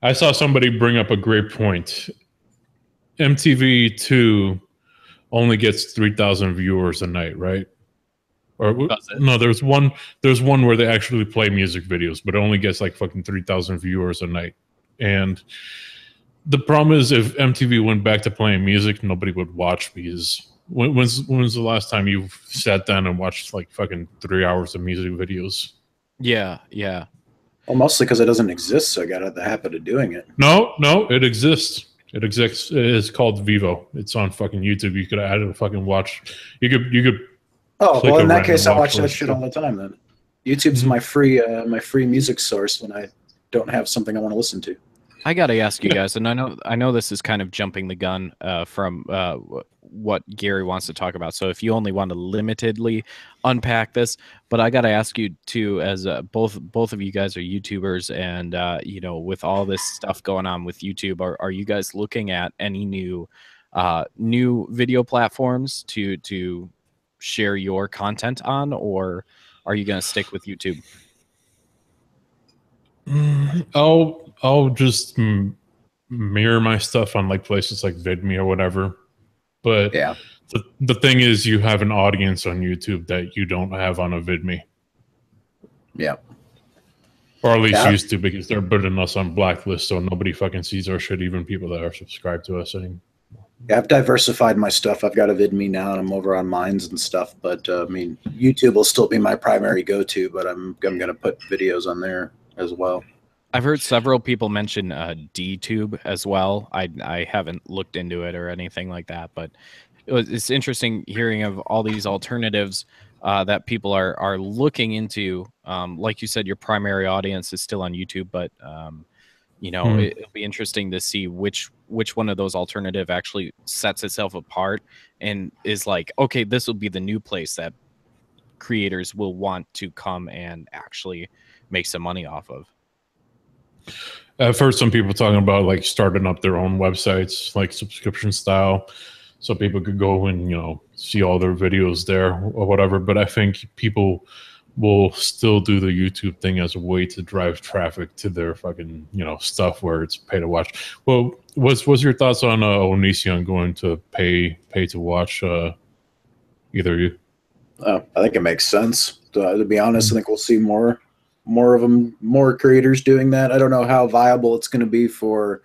I saw somebody bring up a great point. MTV2 only gets 3,000 viewers a night, right? Or no, there's one where they actually play music videos, but it only gets like fucking 3,000 viewers a night. And the problem is, if MTV went back to playing music, nobody would watch, because when's the last time you sat down and watched like fucking 3 hours of music videos? Yeah. Well, mostly because it doesn't exist, so I got out of the habit of doing it. No, it exists. It exists. It's called Vivo. It's on fucking YouTube. You could add it, fucking watch. You could. Oh, well, in that case, I watch that shit all the time then. YouTube's my free music source when I don't have something I want to listen to. I got to ask you guys, and I know this is kind of jumping the gun from what Gary wants to talk about. So if you only want to limitedly unpack this, but I got to ask you too, as both of you guys are YouTubers, and with all this stuff going on with YouTube, are you guys looking at any new video platforms to share your content on, or are you going to stick with YouTube? I'll just mirror my stuff on like places like VidMe or whatever. But yeah, the thing is, you have an audience on YouTube that you don't have on a VidMe. Yeah. Or at least used to, because they're putting us on blacklist, so nobody fucking sees our shit, even people that are subscribed to us anymore. Yeah, I've diversified my stuff. I've got a VidMe now, and I'm over on Minds and stuff. But I mean, YouTube will still be my primary go-to, but I'm going to put videos on there as well. I've heard several people mention DTube as well. I haven't looked into it or anything like that, but it's interesting hearing of all these alternatives that people are looking into. Like you said, your primary audience is still on YouTube, but it'll be interesting to see which one of those alternative actually sets itself apart and is like, okay, this will be the new place that creators will want to come and actually make some money off of. I've heard some people talking about like starting up their own websites, like subscription style, so people could go and see all their videos there or whatever. But I think people will still do the YouTube thing as a way to drive traffic to their fucking stuff where it's pay to watch. Well, what's your thoughts on Onision going to pay to watch Either of you. I think it makes sense. To be honest, I think we'll see more of them, more creators doing that. I don't know how viable it's going to be for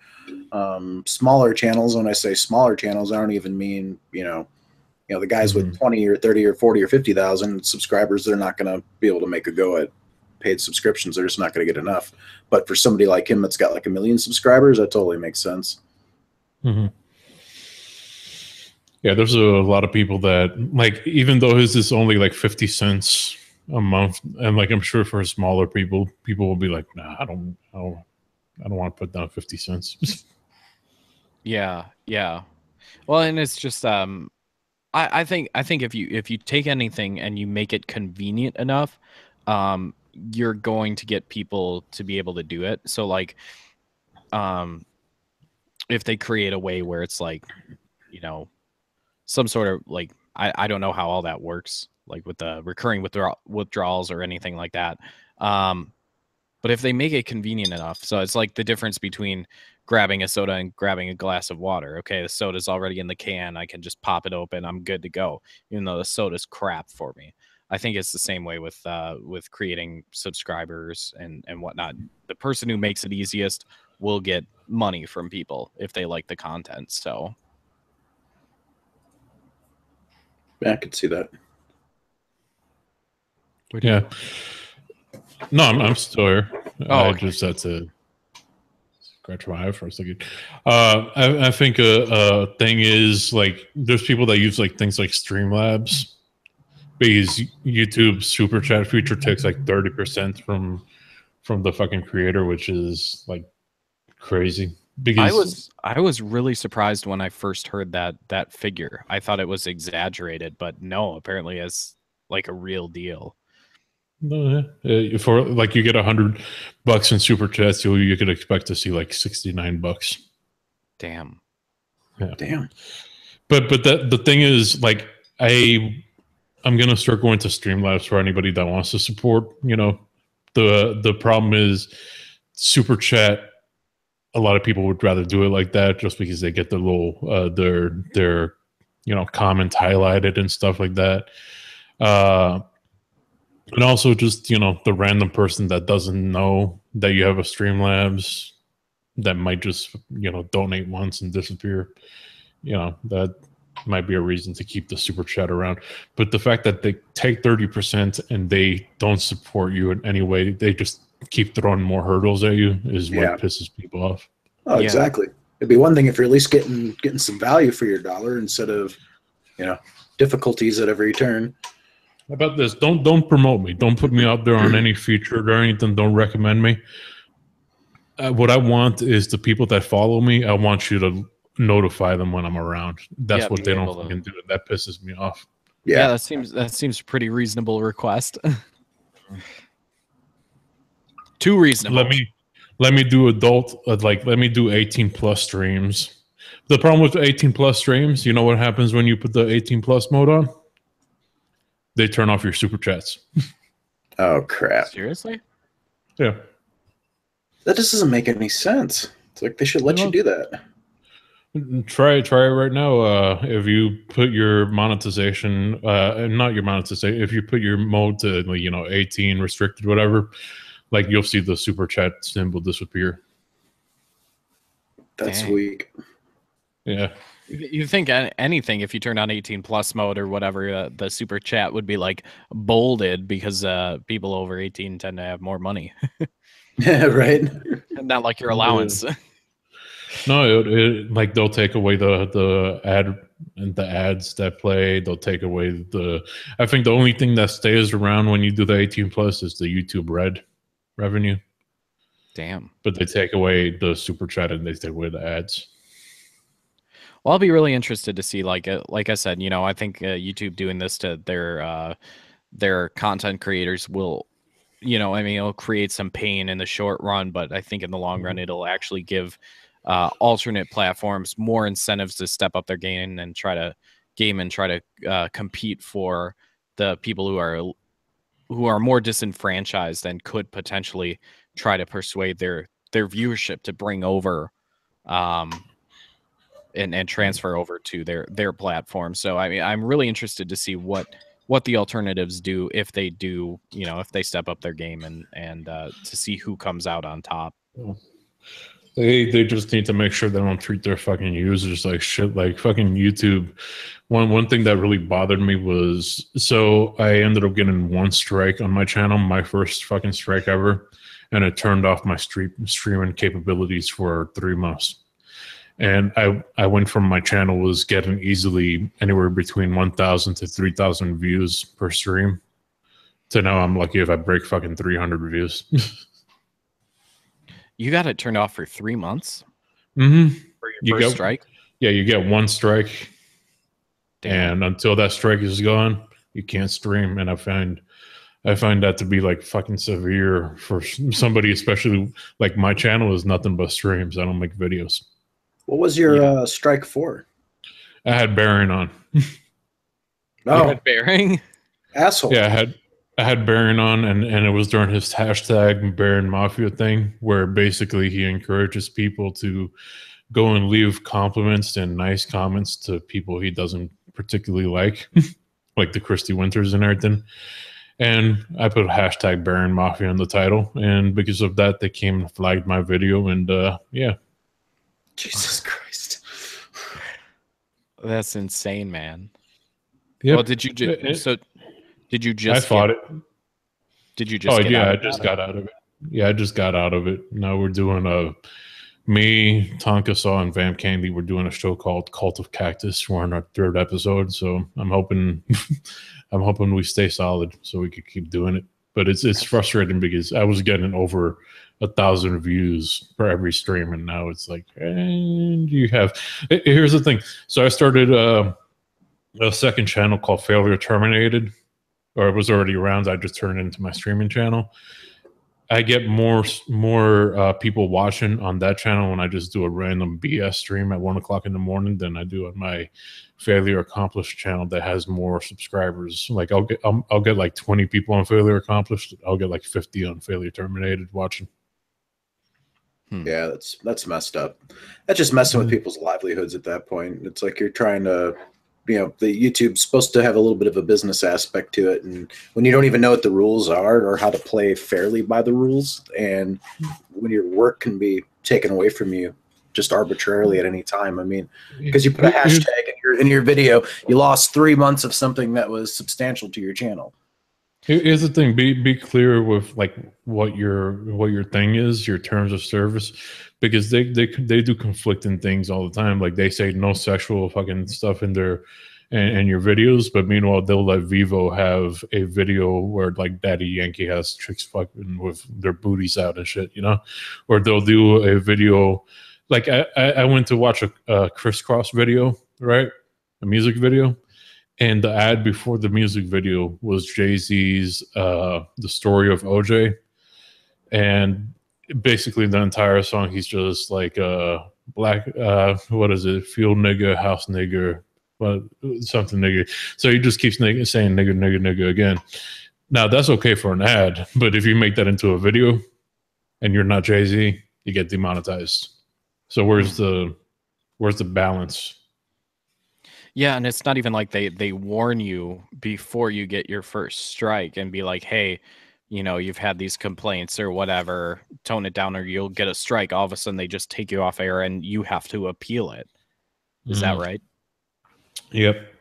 smaller channels. When I say smaller channels, I don't even mean the guys with 20 or 30 or 40 or 50,000 subscribers. They're not going to be able to make a go at paid subscriptions. They're just not going to get enough. But for somebody like him that's got like 1 million subscribers, that totally makes sense. Yeah, there's a lot of people that, like, even though his is only like 50 cents a month, and like I'm sure for smaller people will be like, nah, I don't want to put down 50 cents. Yeah. Well, and it's just I think if you take anything and you make it convenient enough, you're going to get people to be able to do it. So like if they create a way where it's like, some sort of like, I don't know how all that works, like with the recurring withdrawals or anything like that. But if they make it convenient enough, so it's like the difference between grabbing a soda and grabbing a glass of water. Okay, the soda's already in the can. I can just pop it open. I'm good to go, even though the soda's crap for me. I think it's the same way with creating subscribers and whatnot. The person who makes it easiest will get money from people if they like the content. So yeah, I could see that. Yeah. No, I'm still here. I okay. just had to scratch my eye for a second. I think a thing is like there's people that use like things like Streamlabs because YouTube super chat feature takes like 30% from the fucking creator, which is like crazy. Because I was really surprised when I first heard that figure. I thought it was exaggerated, but no, apparently it's like a real deal. No, for like you get $100 in super chats, you could expect to see like $69. Damn. Yeah. Damn. But the thing is, like, I'm gonna start going to Streamlabs for anybody that wants to support. The problem is super chat. A lot of people would rather do it like that just because they get their little their comments highlighted and stuff like that. And also just, the random person that doesn't know that you have a Streamlabs that might just, donate once and disappear. That might be a reason to keep the super chat around. But the fact that they take 30% and they don't support you in any way, they just keep throwing more hurdles at you is what pisses people off. Oh, exactly. It'd be one thing if you're at least getting some value for your dollar instead of, difficulties at every turn. How about this? Don't promote me. Don't put me out there on any feature or anything. Don't recommend me. What I want is the people that follow me. I want you to notify them when I'm around. That's what they don't fucking do. That pisses me off. Yeah, that seems pretty reasonable request. Too reasonable. Let me do adult. Let me do 18+ streams. The problem with 18+ streams, you know what happens when you put the 18+ mode on? They turn off your super chats. Oh crap! Seriously? Yeah. That just doesn't make any sense. It's like they should let you do that. Try it right now. If you put your monetization, not your monetization, if you put your mode to 18 restricted, whatever, like you'll see the super chat symbol disappear. That's weak. Yeah. You think anything if you turn on 18+ mode or whatever, the super chat would be like bolded because people over 18 tend to have more money. Yeah, right. Not like your allowance. No, like they'll take away the ad and the ads that play. They'll take away I think the only thing that stays around when you do the 18+ is the YouTube Red revenue. Damn. But they take away the super chat and they take away the ads. Well, I'll be really interested to see, like I said, I think YouTube doing this to their content creators will, it'll create some pain in the short run, but I think in the long run, it'll actually give alternate platforms more incentives to step up their game and try to compete for the people who are more disenfranchised and could potentially try to persuade their viewership to bring over and transfer over to their platform. So I mean, I'm really interested to see what the alternatives do, if they do, you know, if they step up their game, and to see who comes out on top. They just need to make sure they don't treat their fucking users like shit. Like fucking YouTube. One thing that really bothered me was, so I ended up getting one strike on my channel, my first fucking strike ever, and it turned off my streaming capabilities for 3 months. And I went from my channel was getting easily anywhere between 1,000 to 3,000 views per stream to now I'm lucky if I break fucking 300 views. You got it turned off for 3 months? Mm-hmm. For your first strike? Yeah, you get one strike. Damn. And until that strike is gone, you can't stream. And I find that to be like fucking severe for somebody, especially like my channel is nothing but streams. I don't make videos. What was your strike for? I had Baron on. Oh, you had Baron? Asshole. Yeah, I had Baron on, and it was during his hashtag Baron Mafia thing, where basically he encourages people to go and leave compliments and nice comments to people he doesn't particularly like, like the Christy Winters and everything. And I put hashtag Baron Mafia in the title, and because of that, they came and flagged my video, and yeah. Jesus Christ. That's insane, man. Yep. Well, did you just I fought it. Did you just I just got out of it. Yeah, I just got out of it. Now we're doing me, Tonka Saw, and Vamp Candy, we're doing a show called Cult of Cactus. We're on our 3rd episode, so I'm hoping we stay solid so we could keep doing it. But it's frustrating because I was getting over 1,000 views per every stream, and now it's like, and you have. Here's the thing. So I started a second channel called Failure Terminated, or it was already around. I just turned it into my streaming channel. I get more people watching on that channel when I just do a random BS stream at 1 o'clock in the morning than I do on my Failure Accomplished channel that has more subscribers. Like I'll get like 20 people on Failure Accomplished. I'll get like 50 on Failure Terminated watching. Yeah, that's messed up. That's just messing with people's livelihoods at that point. It's like you're trying to, you know, the YouTube's supposed to have a little bit of a business aspect to it, and when you don't even know what the rules are or how to play fairly by the rules, and when your work can be taken away from you just arbitrarily at any time. I mean, because you put a hashtag in your video, you lost 3 months of something that was substantial to your channel. Here's the thing: be clear with like what your thing is, your terms of service, because they do conflicting things all the time. Like they say no sexual fucking stuff in their and your videos, but meanwhile they'll let Vivo have a video where like Daddy Yankee has chicks fucking with their booties out and shit, you know, or they'll do a video. Like I went to watch a Crisscross video, right, a music video. And the ad before the music video was Jay-Z's The Story of OJ. And basically the entire song, he's just like black, what is it? Field nigga, house nigga, something nigga. So he just keeps saying nigga, nigga, nigga again. Now that's okay for an ad, but if you make that into a video and you're not Jay-Z, you get demonetized. So where's the balance? Yeah, and it's not even like they warn you before you get your first strike and be like, hey, you know, you've had these complaints or whatever, tone it down or you'll get a strike. All of a sudden they just take you off air and you have to appeal it. Is that right? Yep.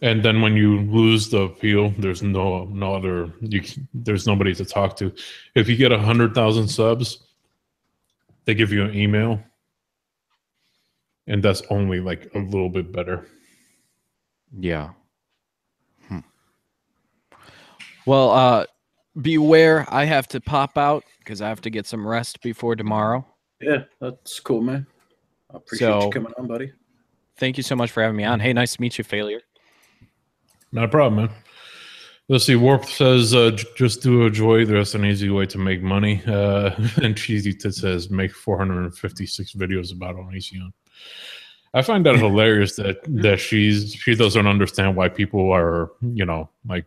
And then when you lose the appeal, there's there's nobody to talk to. If you get 100,000 subs, they give you an email. And that's only like a little bit better. Yeah. Well, beware. I have to pop out because I have to get some rest before tomorrow. Yeah, that's cool, man. I appreciate you coming on, buddy. Thank you so much for having me on. Hey, nice to meet you, Failure. Not a problem, man. Let's see. Warp says, just do a joy. There's an easy way to make money. And Cheesytits says, make 456 videos about Onision. I find that hilarious that she doesn't understand why people are, you know, like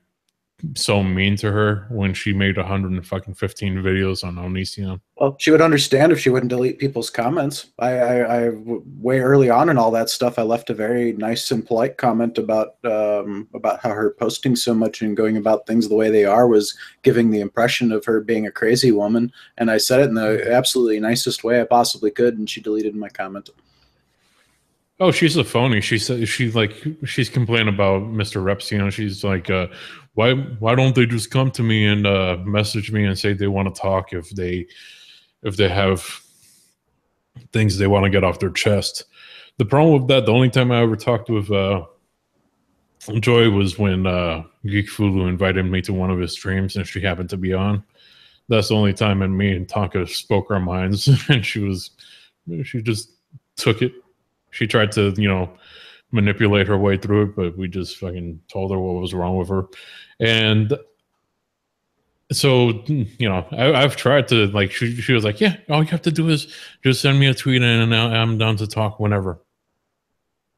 so mean to her when she made 115 videos on Onision. Well, she would understand if she wouldn't delete people's comments. Way early on in all that stuff, I left a very nice and polite comment about how her posting so much and going about things the way they are was giving the impression of her being a crazy woman. And I said it in the absolutely nicest way I possibly could, and she deleted my comment. Oh, she's a phony. She said she's complaining about Mr. Reps. You know, she's like, why don't they just come to me and message me and say they want to talk if they have things they want to get off their chest. The problem with that, the only time I ever talked with Joy was when Geek Fulu invited me to one of his streams and she happened to be on. That's the only time and me and Tonka spoke our minds, and she just took it. She tried to, you know, manipulate her way through it, but we just fucking told her what was wrong with her. And so, you know, I've tried to, like, she was like, yeah, all you have to do is just send me a tweet and I'm down to talk whenever.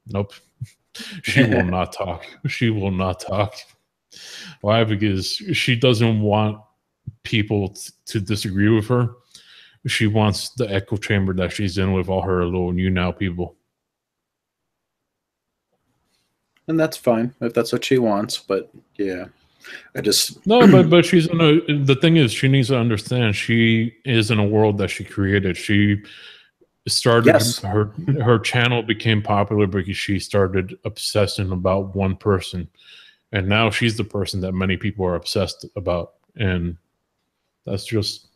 Nope. She will not talk. She will not talk. Why? Because she doesn't want people to disagree with her. She wants the echo chamber that she's in with all her little new now people. And that's fine if that's what she wants, but yeah, I just but she's in a. The thing is, she needs to understand she is in a world that she created. She started her channel became popular because she started obsessing about one person, and now she's the person that many people are obsessed about, and that's just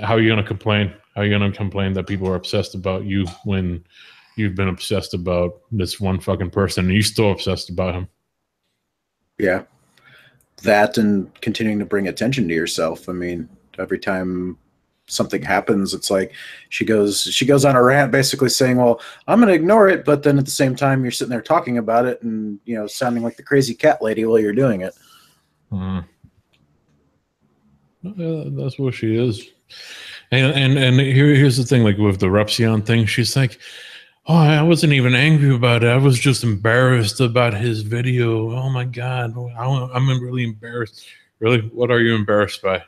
how you're gonna complain. How you're gonna complain that people are obsessed about you when you've been obsessed about this one fucking person and you're still obsessed about him. Yeah. That and continuing to bring attention to yourself. I mean, every time something happens, it's like she goes on a rant basically saying, well, I'm going to ignore it. But then at the same time, you're sitting there talking about it and, you know, sounding like the crazy cat lady while you're doing it. That's what she is. And here's the thing, like with the Repsion thing, she's like, oh, I wasn't even angry about it. I was just embarrassed about his video. Oh my God. I'm really embarrassed. Really? What are you embarrassed by?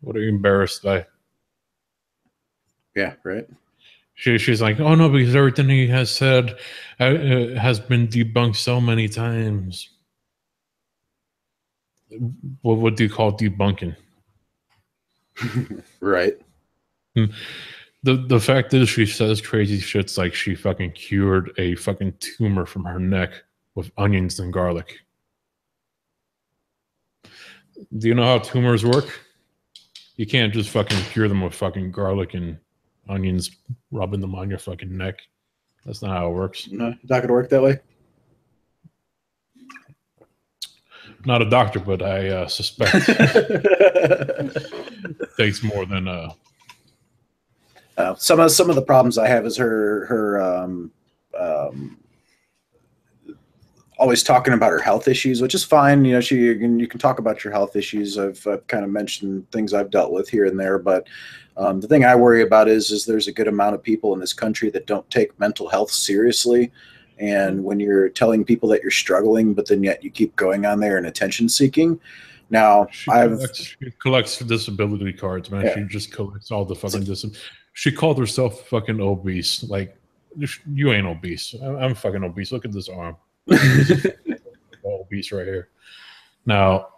What are you embarrassed by? Yeah, right. She's like, oh no, because everything he has said has been debunked so many times. What do you call debunking? Right. The fact is, she says crazy shits like she fucking cured a fucking tumor from her neck with onions and garlic. Do you know how tumors work? You can't just fucking cure them with fucking garlic and onions, rubbing them on your fucking neck. That's not how it works. No, it's not gonna work that way. Not a doctor, but I suspect it takes more than some of the problems I have is her always talking about her health issues, which is fine. You know, you can talk about your health issues. I've kind of mentioned things I've dealt with here and there, but the thing I worry about is there's a good amount of people in this country that don't take mental health seriously. And when you're telling people that you're struggling, but then yet you keep going on there and attention seeking. Now she collects disability cards, man. Yeah. She just collects all the fucking She called herself fucking obese. Like, you ain't obese. I'm fucking obese. Look at this arm. Obese right here. Now,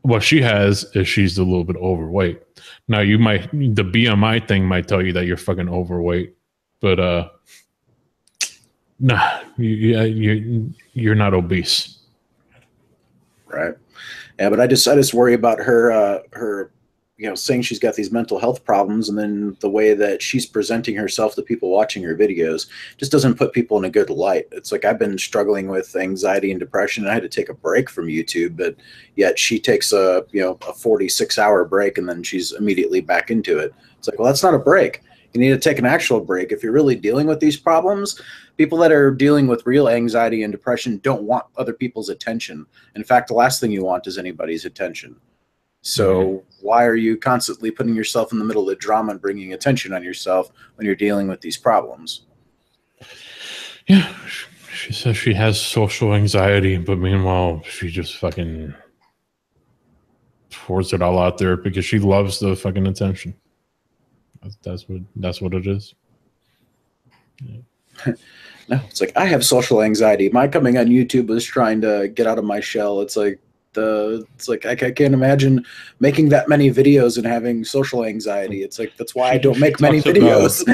what she has is she's a little bit overweight. Now, the BMI thing might tell you that you're fucking overweight, but nah, you're not obese. Right. Yeah, but I just worry about her you know, saying she's got these mental health problems, and then the way that she's presenting herself to people watching her videos just doesn't put people in a good light. It's like I've been struggling with anxiety and depression, and I had to take a break from YouTube, but yet she takes a 46-hour break and then she's immediately back into it. It's like, well, that's not a break. You need to take an actual break. If you're really dealing with these problems, people that are dealing with real anxiety and depression don't want other people's attention. In fact, the last thing you want is anybody's attention. So why are you constantly putting yourself in the middle of the drama and bringing attention on yourself when you're dealing with these problems? Yeah, She says she has social anxiety, but meanwhile, she just fucking pours it all out there because she loves the fucking attention. That's what it is. Yeah. No, it's like I have social anxiety. My coming on YouTube was trying to get out of my shell. It's like I can't imagine making that many videos and having social anxiety. It's like that's why I don't make many videos.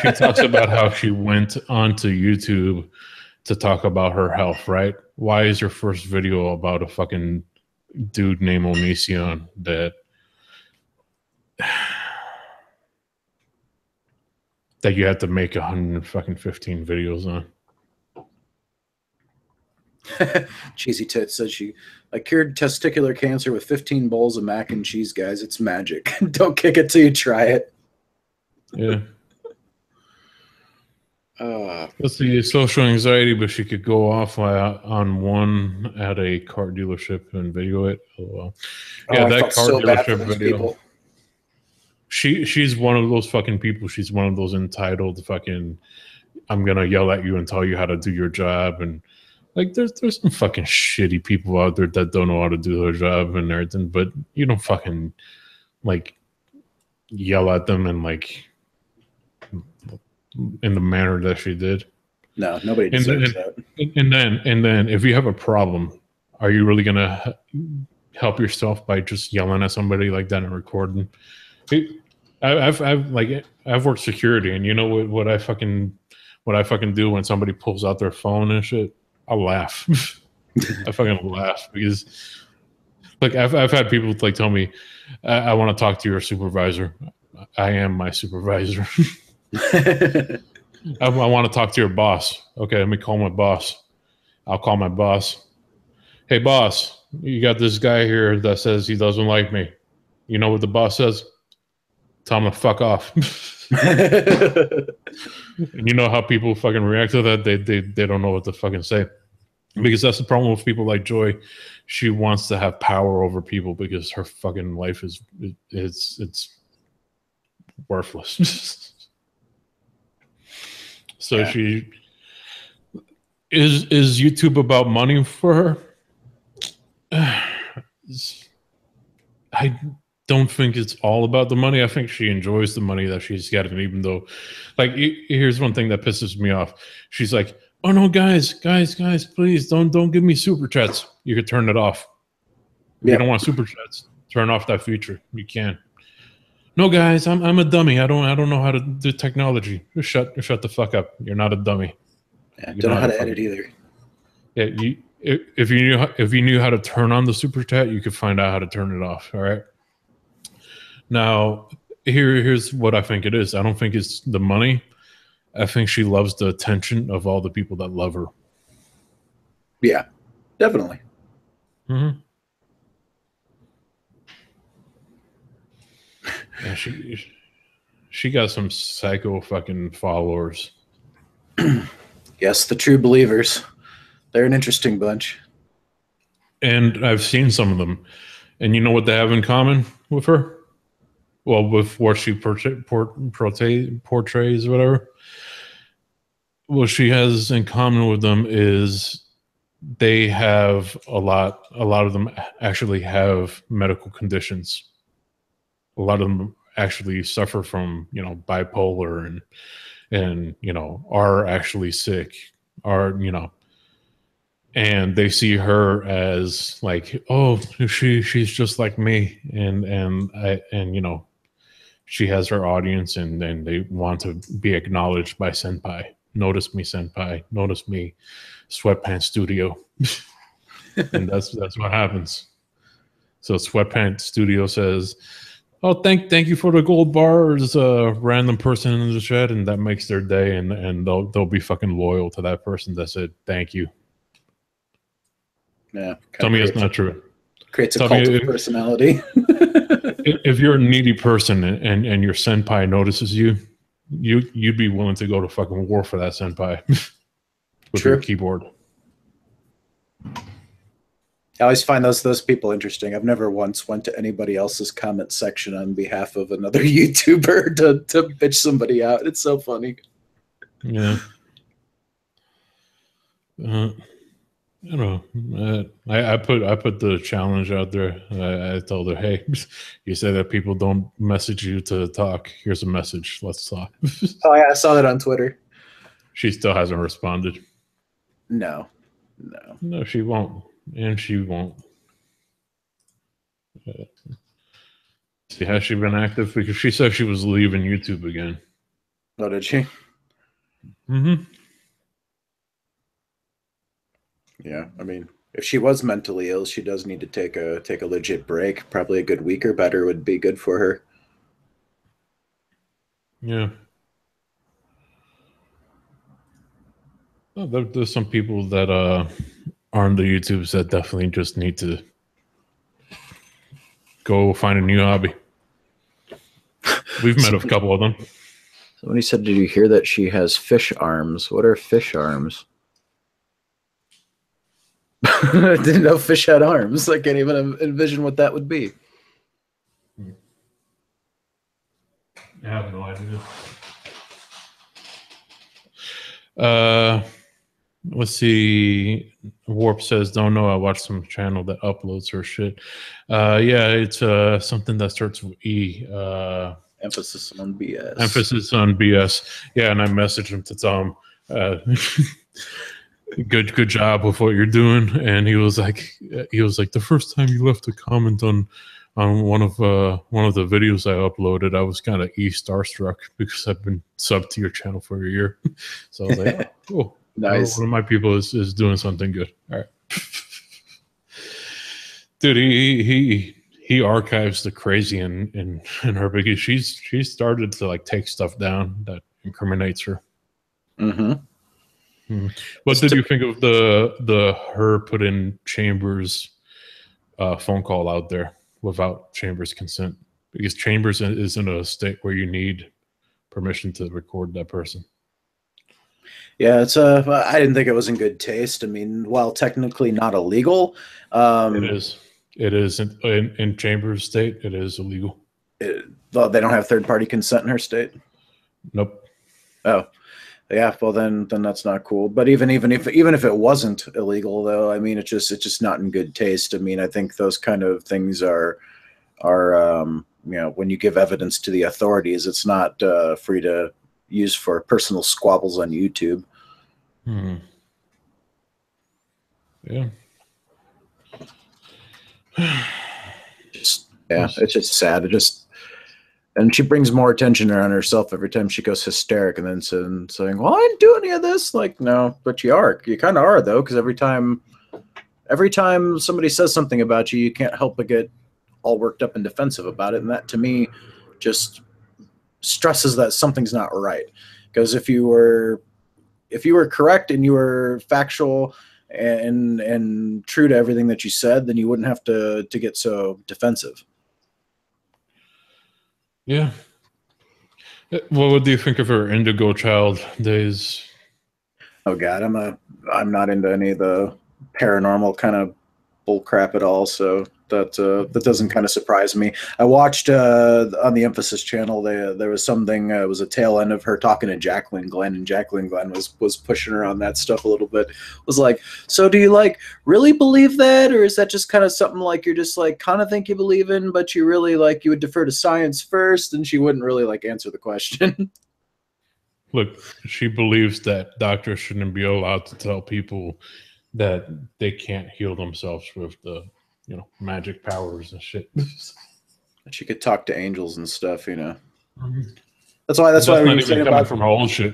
She talks about how she went onto YouTube to talk about her health, right? Why is your first video about a fucking dude named Onision that you had to make 115 videos on? Cheesytits says I cured testicular cancer with 15 bowls of mac and cheese, guys. It's magic. Don't kick it till you try it. Yeah. Let's see, social anxiety, but she could go off on one at a car dealership and video it. Oh, well. Yeah, that car dealership video. People. She's one of those fucking people. She's one of those entitled fucking, I'm gonna yell at you and tell you how to do your job. And like there's some fucking shitty people out there that don't know how to do their job and everything, but you don't fucking like yell at them and like in the manner that she did. No, nobody deserves that. And then if you have a problem, are you really gonna help yourself by just yelling at somebody like that and recording? I've worked security, and you know what I fucking do when somebody pulls out their phone and shit? I'll laugh. I fucking laugh because like I've had people like tell me, I want to talk to your supervisor. I am my supervisor. I want to talk to your boss. Okay, let me call my boss. I'll call my boss. Hey boss, you got this guy here that says he doesn't like me. You know what the boss says? Tell him to fuck off. And you know how people fucking react to that? They don't know what to fucking say. Because that's the problem with people like Joy. She wants to have power over people because her fucking life is it's worthless. So yeah. She is YouTube about money for her? I don't think it's all about the money. I think she enjoys the money that she's getting, even though, like, here's one thing that pisses me off. She's like, "Oh no, guys, please don't give me super chats." You could turn it off. If you don't want super chats, turn off that feature. You can. No, guys, I'm a dummy. I don't know how to do technology. Just shut the fuck up. You're not a dummy. Yeah, don't know how to edit either. Yeah, if you knew how to turn on the super chat, you could find out how to turn it off. All right. Now, here's what I think it is. I don't think it's the money. I think she loves the attention of all the people that love her. Yeah, definitely. Mm-hmm. Yeah, she got some psycho fucking followers. Yes, the true believers. They're an interesting bunch. And I've seen some of them. And you know what they have in common with her? Well, with what she portrays or whatever. What she has in common with them is they have a lot of them actually have medical conditions. A lot of them actually suffer from, bipolar and are actually sick, and they see her as like, oh, she's just like me, and she has her audience, and they want to be acknowledged by senpai. Notice me, senpai. Notice me, Sweatpants Studio. And that's what happens. So Sweatpants Studio says, "Oh, thank you for the gold bar." There's a random person in the chat, and that makes their day, and they'll be fucking loyal to that person that said thank you. Yeah. Tell me it's not true. Creates a cult of personality. If you're a needy person and your senpai notices you'd be willing to go to fucking war for that senpai with your keyboard. I always find those people interesting. I've never once went to anybody else's comment section on behalf of another YouTuber to bitch somebody out. It's so funny. Yeah. I don't know. I put the challenge out there. I told her, hey, you say that people don't message you to talk. Here's a message. Let's talk. Oh yeah, I saw that on Twitter. She still hasn't responded. No. No, she won't. And she won't. See, has she been active? Because she said she was leaving YouTube again. Oh, did she? Mm-hmm. Yeah, I mean, if she was mentally ill, she does need to take a legit break. Probably a good week or better would be good for her. Yeah. Well, there's some people that are on the YouTubes that definitely just need to go find a new hobby. We've met a couple of them. Somebody said, did you hear that she has fish arms? What are fish arms? I didn't know fish had arms. I can't even envision what that would be. I have no idea. Let's see. Warp says, don't know. I watched some channel that uploads her shit. Yeah, it's something that starts with E. Emphasis on BS. Emphasis on BS. Yeah, and I messaged him to tell him, good job with what you're doing. And he was like, the first time you left a comment on one of the videos I uploaded, I was kind of starstruck because I've been subbed to your channel for a year. So I was like, oh, cool. Nice. One of my people is doing something good. All right. Dude, he archives the crazy in her because she's started to like take stuff down that incriminates her. Mm-hmm. What did you think of the her put in Chambers phone call out there without Chambers' consent? Because Chambers is in a state where you need permission to record that person. Yeah, it's I didn't think it was in good taste. I mean, while technically not illegal, It is. It is in Chambers' state. It is illegal. Well, they don't have third-party consent in her state. Nope. Oh, yeah. Well, then that's not cool. But even if it wasn't illegal, though, I mean, it's just not in good taste. I mean, I think those kind of things are you know, when you give evidence to the authorities, it's not free to use for personal squabbles on YouTube. Yeah. It's just sad. And she brings more attention on herself every time she goes hysteric, and then saying, "Well, I didn't do any of this." Like, no, but you are. You kind of are, though, because every time somebody says something about you, you can't help but get all worked up and defensive about it, and that to me just stresses that something's not right. Because if you were correct and you were factual and true to everything that you said, then you wouldn't have to get so defensive. Yeah. What do you think of her Indigo Child days? Oh God, I'm not into any of the paranormal kind of bull crap at all. So that doesn't kind of surprise me. I watched on the Emphasis channel there was something. It was a tail end of her talking to Jacqueline Glenn, and Jacqueline Glenn was pushing her on that stuff a little bit. Was like, so do you like really believe that, or is that just kind of something like you're just like kind of think you believe in, but you really like you would defer to science first? And she wouldn't really like answer the question. Look, she believes that doctors shouldn't be allowed to tell people that they can't heal themselves with the magic powers and shit. She could talk to angels and stuff, you know. Mm-hmm. That's why when you're saying about from old shit.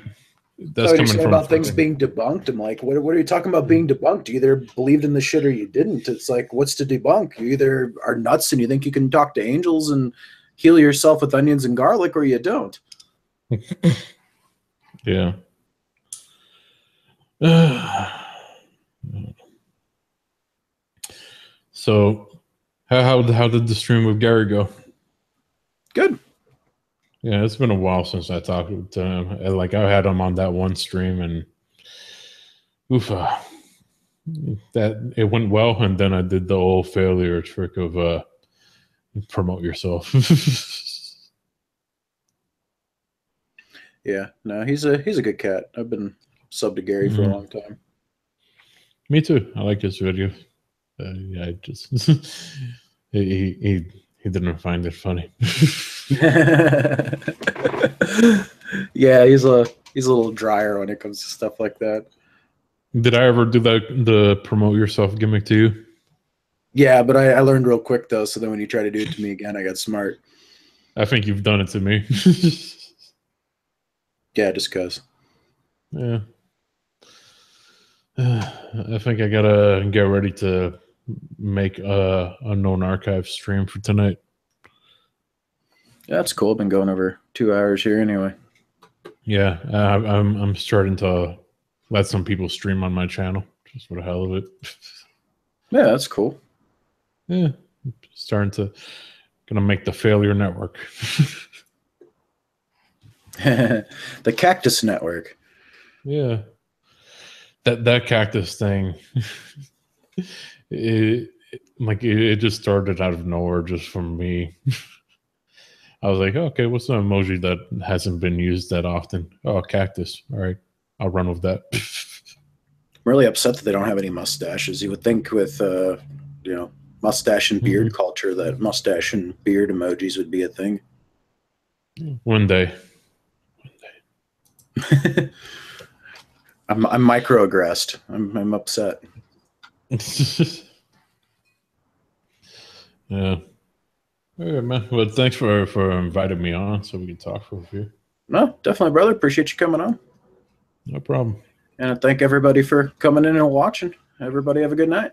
That's coming from about things being debunked. I'm like, what are you talking about being debunked? You either believed in the shit or you didn't. It's like, what's to debunk? You either are nuts and you think you can talk to angels and heal yourself with onions and garlic, or you don't. Yeah. So, how did the stream with Gary go? Good. Yeah, it's been a while since I talked to him. Like, I had him on that one stream, and that it went well. And then I did the old failure trick of promote yourself. Yeah, no, he's a good cat. I've been subbed to Gary for a long time. Me too. I like his video. Yeah, I just he didn't find it funny. Yeah, he's a little drier when it comes to stuff like that. Did I ever do the promote yourself gimmick to you? Yeah, but I learned real quick though, so then when you try to do it to me again, I got smart. I think you've done it to me. Yeah, just cause. Yeah. I think I gotta get ready to make a known archive stream for tonight. Yeah, that's cool. Been going over 2 hours here anyway. Yeah, I'm starting to let some people stream on my channel just for the hell of it. Yeah, that's cool. Yeah, gonna make the failure network. The Cactus Network. Yeah, that cactus thing. It just started out of nowhere, just from me. I was like, okay, what's an emoji that hasn't been used that often? Oh, cactus. All right, I'll run with that. I'm really upset that they don't have any mustaches. You would think with mustache and beard culture that mustache and beard emojis would be a thing. One day. I'm microaggressed. I'm upset. Yeah. Yeah, man. Well, thanks for inviting me on so we can talk for a few. No, definitely, brother. Appreciate you coming on. No problem. And I thank everybody for coming in and watching. Everybody have a good night.